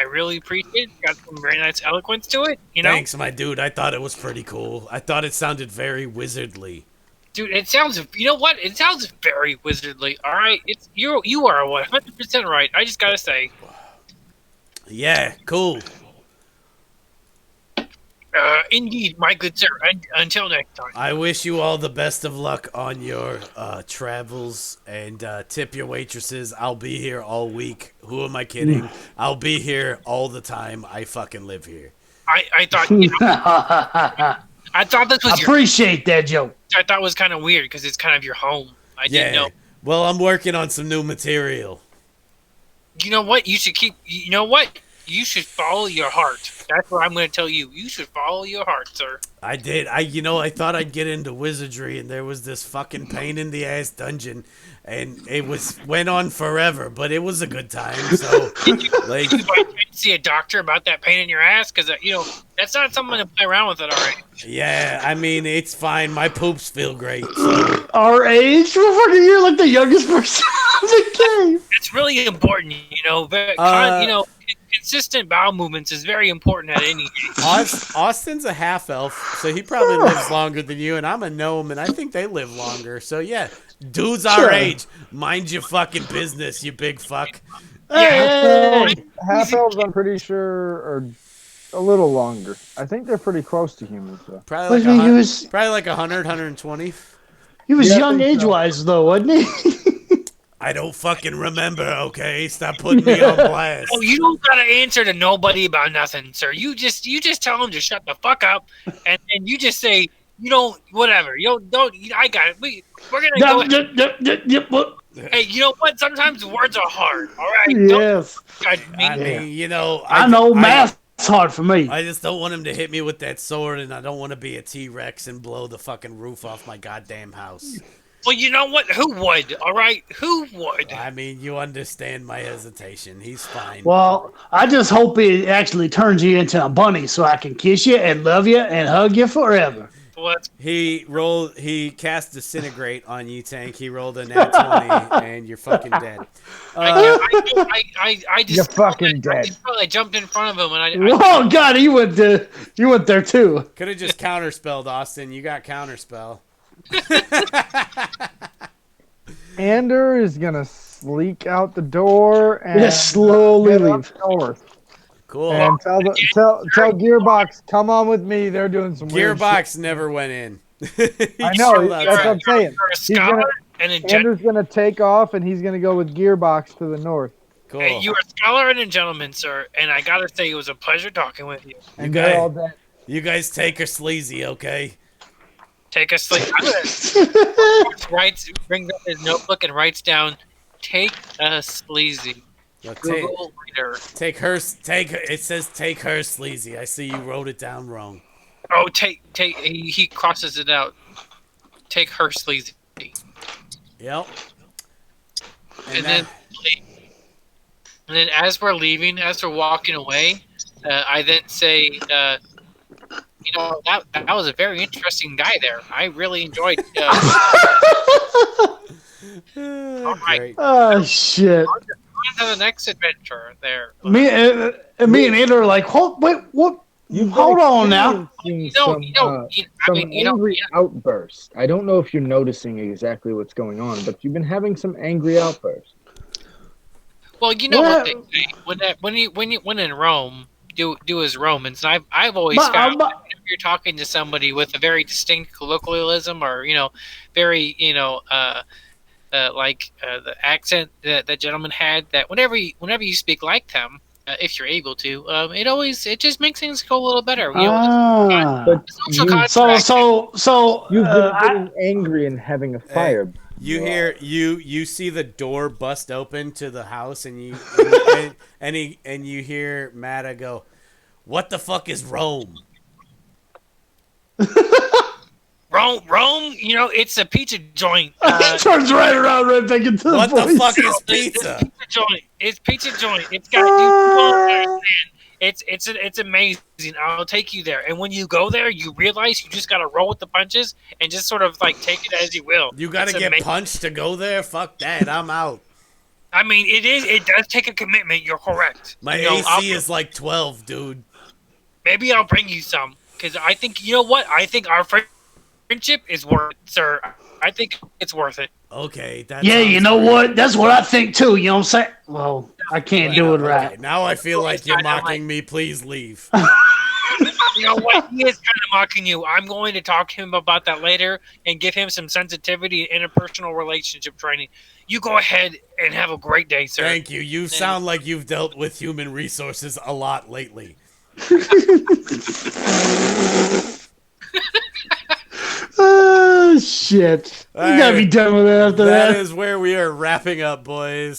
really appreciate it. Got some very nice eloquence to it. Thanks, my dude. I thought it was pretty cool. I thought it sounded very wizardly. Dude, it sounds. You know what? It sounds very wizardly. All right, you are 100% right. I just gotta say. Yeah, cool. Indeed, my good sir. Until next time. I wish you all the best of luck on your travels, and tip your waitresses. I'll be here all week. Who am I kidding? I'll be here all the time. I fucking live here. I thought. I thought this was appreciate that joke. I thought it was kind of weird because it's kind of your home. I didn't know. Well, I'm working on some new material. You know what? You should keep. You know what? You should follow your heart. That's what I'm going to tell you. You should follow your heart, sir. I did. I thought I'd get into wizardry, and there was this fucking pain in the ass dungeon, and it went on forever, but it was a good time. So, did you see a doctor about that pain in your ass? Because that's not something to play around with at our age. Yeah, I mean it's fine. My poops feel great. So. Our age? You're like the youngest person in the game. It's really important, consistent bowel movements is very important at any age. Austin's a half elf, so he probably lives longer than you, and I'm a gnome, and I think they live longer. So yeah, dudes our age, mind your fucking business, you big fuck. Half elves, I'm pretty sure, are a little longer. I think they're pretty close to humans, though. Probably like 100, 120. He was young age-wise, though, wasn't he? I don't fucking remember, okay? Stop putting me on blast. Oh, you don't gotta answer to nobody about nothing, sir. You just tell them to shut the fuck up, and you just say, whatever. I got it. We're gonna go. Hey, you know what? Sometimes words are hard, all right? Yes. I know math's hard for me. I just don't want him to hit me with that sword, and I don't want to be a T-Rex and blow the fucking roof off my goddamn house. Well, you know what? Who would? All right? Who would? I mean, you understand my hesitation. He's fine. Well, I just hope it actually turns you into a bunny so I can kiss you and love you and hug you forever. What? He cast Disintegrate on you, Tank. He rolled a nat 20, and you're fucking dead. You're fucking dead. I jumped in front of him, and oh, God, you went there, too. Could have just counterspelled, Austin. You got counterspell. Ander is gonna sleek out the door and slowly leave. North. Cool. And tell Gearbox, come on with me. They're doing some weird Gearbox shit. never went in. I know. That's what I'm saying. Ander's gonna take off, and he's gonna go with Gearbox to the north. Cool. Hey, you are a scholar and a gentleman, sir, and I gotta say it was a pleasure talking with you. And they're all dead. You guys take her sleazy, okay? Take a sleep. Brings up his notebook and writes down, "Take a sleazy." Take her. It says take her sleazy. I see you wrote it down wrong. Oh, take. He crosses it out. Take her sleazy. Yep. And then as we're leaving, as we're walking away, I then say, that was a very interesting guy there. I really enjoyed. All right. Great. Oh shit! On to the next adventure. There. Me and Andrew are like, hold what? Hold on now. Some angry outbursts. I don't know if you're noticing exactly what's going on, but you've been having some angry outbursts. Well, you know what they say when in Rome, do as Romans. And I've always found that if you're talking to somebody with a very distinct colloquialism, or very the accent that the gentleman had, that whenever you speak like them, if you're able to, it just makes things go a little better. But So you've been getting angry and having a fire. You hear you see the door bust open to the house, and you hear Matta go, "What the fuck is Rome?" Rome, it's a pizza joint. turns right around, right back into the What voice. the fuck is pizza? It's pizza joint. It's got. You don't understand. It's amazing. I'll take you there. And when you go there, you realize you just gotta roll with the punches and just sort of like take it as you will. You gotta get punched to go there? Fuck that. I'm out. I mean, it does take a commitment. You're correct. My AC is like 12, dude. Maybe I'll bring you some, because I think, you know what? I think our friendship is worth it, sir. I think it's worth it. Okay. Yeah, you know what? That's what I think too. You know what I'm saying? Well, I can't do it right. Okay, now I feel like you're mocking me. Please leave. You know what? He is kind of mocking you. I'm going to talk to him about that later and give him some sensitivity and interpersonal relationship training. You go ahead and have a great day, sir. Thank you. You sound like you've dealt with human resources a lot lately. Oh, shit. You gotta be done with it after that. That is where we are wrapping up, boys.